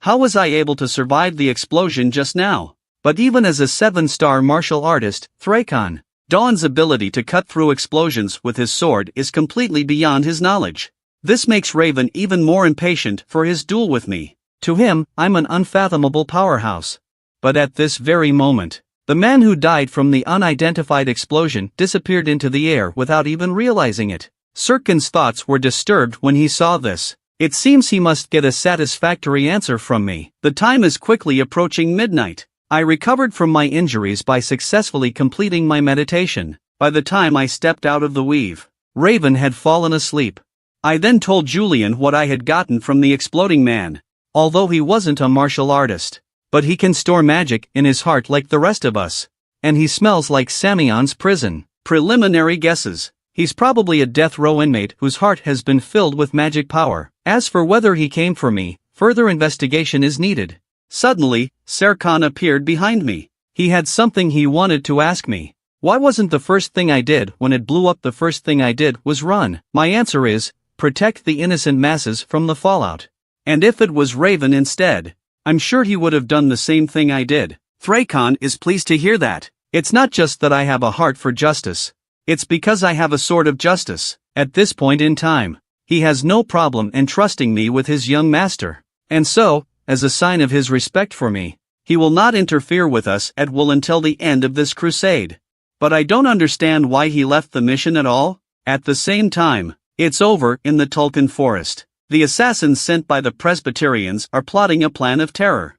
How was I able to survive the explosion just now? But even as a 7-star martial artist, Thrakon, Dawn's ability to cut through explosions with his sword is completely beyond his knowledge. This makes Raven even more impatient for his duel with me. To him, I'm an unfathomable powerhouse. But at this very moment, the man who died from the unidentified explosion disappeared into the air without even realizing it. Serkan's thoughts were disturbed when he saw this. It seems he must get a satisfactory answer from me. The time is quickly approaching midnight. I recovered from my injuries by successfully completing my meditation. By the time I stepped out of the weave, Raven had fallen asleep. I then told Julian what I had gotten from the exploding man. Although he wasn't a martial artist, but he can store magic in his heart like the rest of us. And he smells like Samion's prison. Preliminary guesses. He's probably a death row inmate whose heart has been filled with magic power. As for whether he came for me, further investigation is needed. Suddenly, Serkan appeared behind me. He had something he wanted to ask me. Why wasn't the first thing I did when it blew up? The first thing I did was run. My answer is, protect the innocent masses from the fallout. And if it was Raven instead, I'm sure he would have done the same thing I did. Thrakon is pleased to hear that. It's not just that I have a heart for justice. It's because I have a sword of justice. At this point in time, he has no problem entrusting me with his young master. And so, as a sign of his respect for me, he will not interfere with us at will until the end of this crusade. But I don't understand why he left the mission at all. At the same time, it's over in the Tulpan forest. The assassins sent by the Presbyterians are plotting a plan of terror.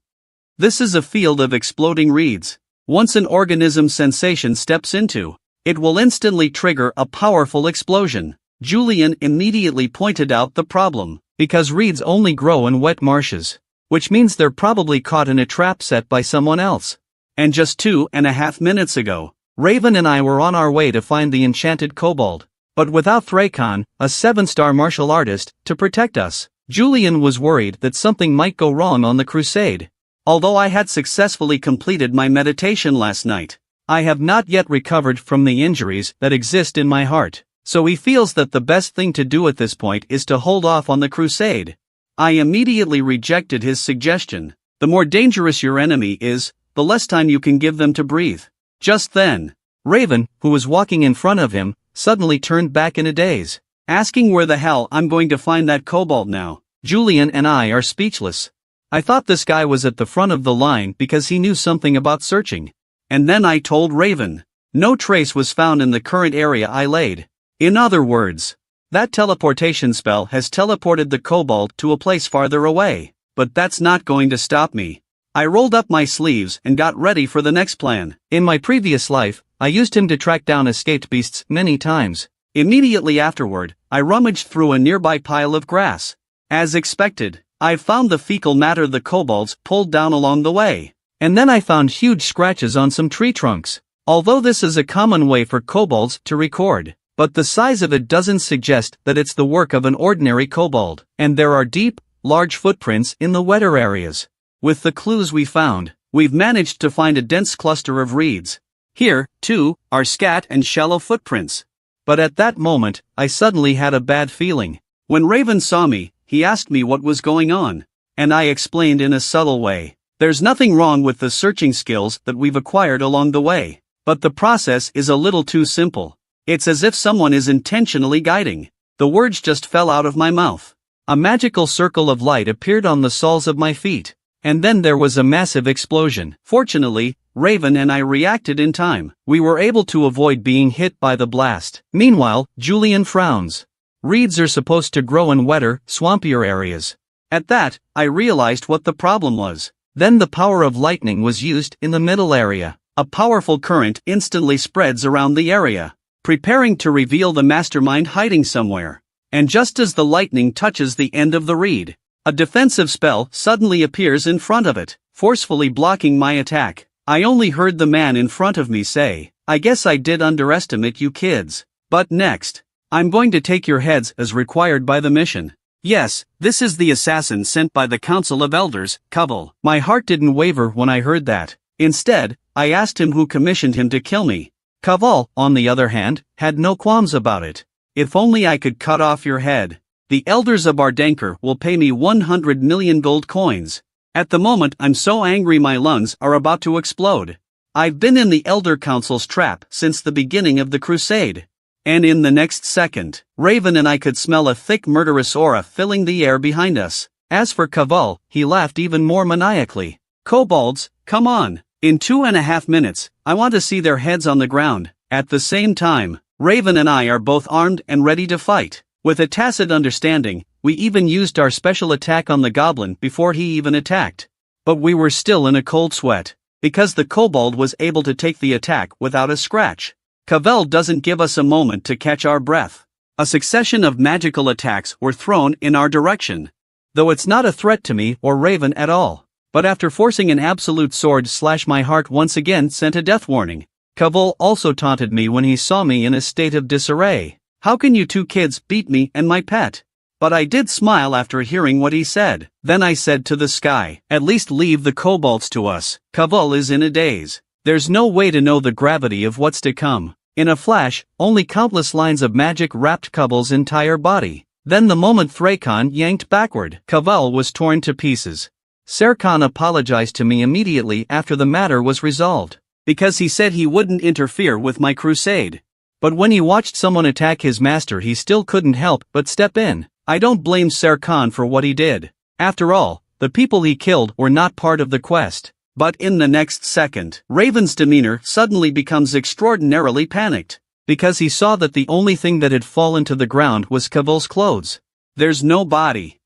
This is a field of exploding reeds. Once an organism sensation steps into, it will instantly trigger a powerful explosion. Julian immediately pointed out the problem. Because reeds only grow in wet marshes, which means they're probably caught in a trap set by someone else. And just 2.5 minutes ago, Raven and I were on our way to find the enchanted kobold. But without Thrakon, a 7-star martial artist, to protect us, Julian was worried that something might go wrong on the crusade. Although I had successfully completed my meditation last night, I have not yet recovered from the injuries that exist in my heart. So he feels that the best thing to do at this point is to hold off on the crusade. I immediately rejected his suggestion. The more dangerous your enemy is, the less time you can give them to breathe. Just then, Raven, who was walking in front of him, suddenly turned back in a daze. asking where the hell I'm going to find that kobold now. Julian and I are speechless. I thought this guy was at the front of the line because he knew something about searching. And then I told Raven. No trace was found in the current area I laid. In other words, that teleportation spell has teleported the kobold to a place farther away. But that's not going to stop me. I rolled up my sleeves and got ready for the next plan. In my previous life, I used him to track down escaped beasts many times. Immediately afterward, I rummaged through a nearby pile of grass. As expected, I found the fecal matter the kobolds pulled down along the way. And then I found huge scratches on some tree trunks. Although this is a common way for kobolds to record, but the size of it doesn't suggest that it's the work of an ordinary kobold. And there are deep, large footprints in the wetter areas. With the clues we found, we've managed to find a dense cluster of reeds. Here, too, are scat and shallow footprints. But at that moment, I suddenly had a bad feeling. When Raven saw me, he asked me what was going on. And I explained in a subtle way. There's nothing wrong with the searching skills that we've acquired along the way. But the process is a little too simple. It's as if someone is intentionally guiding. The words just fell out of my mouth. A magical circle of light appeared on the soles of my feet. And then there was a massive explosion. Fortunately, Raven and I reacted in time. We were able to avoid being hit by the blast. Meanwhile, Julian frowns. Reeds are supposed to grow in wetter, swampier areas. At that, I realized what the problem was. Then the power of lightning was used in the middle area. A powerful current instantly spreads around the area, preparing to reveal the mastermind hiding somewhere. And just as the lightning touches the end of the reed, a defensive spell suddenly appears in front of it, forcefully blocking my attack. I only heard the man in front of me say, "I guess I did underestimate you kids. But next, I'm going to take your heads as required by the mission." Yes, this is the assassin sent by the Council of Elders, Koval. My heart didn't waver when I heard that. Instead, I asked him who commissioned him to kill me. Koval, on the other hand, had no qualms about it. "If only I could cut off your head. The elders of Ardankar will pay me 100 million gold coins. At the moment I'm so angry my lungs are about to explode. I've been in the Elder Council's trap since the beginning of the crusade." And in the next second, Raven and I could smell a thick murderous aura filling the air behind us. As for Koval, he laughed even more maniacally. "Kobolds, come on. In 2.5 minutes, I want to see their heads on the ground." At the same time, Raven and I are both armed and ready to fight. With a tacit understanding, we even used our special attack on the goblin before he even attacked. But we were still in a cold sweat, because the kobold was able to take the attack without a scratch. Koval doesn't give us a moment to catch our breath. A succession of magical attacks were thrown in our direction. Though it's not a threat to me or Raven at all. But after forcing an absolute sword slash, my heart once again sent a death warning. Koval also taunted me when he saw me in a state of disarray. "How can you two kids beat me and my pet?" But I did smile after hearing what he said. Then I said to the sky, "At least leave the kobolds to us." Koval is in a daze. There's no way to know the gravity of what's to come. In a flash, only countless lines of magic wrapped Koval's entire body. Then the moment Thrakon yanked backward, Koval was torn to pieces. Serkan apologized to me immediately after the matter was resolved, because he said he wouldn't interfere with my crusade. But when he watched someone attack his master, he still couldn't help but step in. I don't blame Serkan for what he did. After all, the people he killed were not part of the quest. But in the next second, Raven's demeanor suddenly becomes extraordinarily panicked, because he saw that the only thing that had fallen to the ground was Koval's clothes. "There's no body.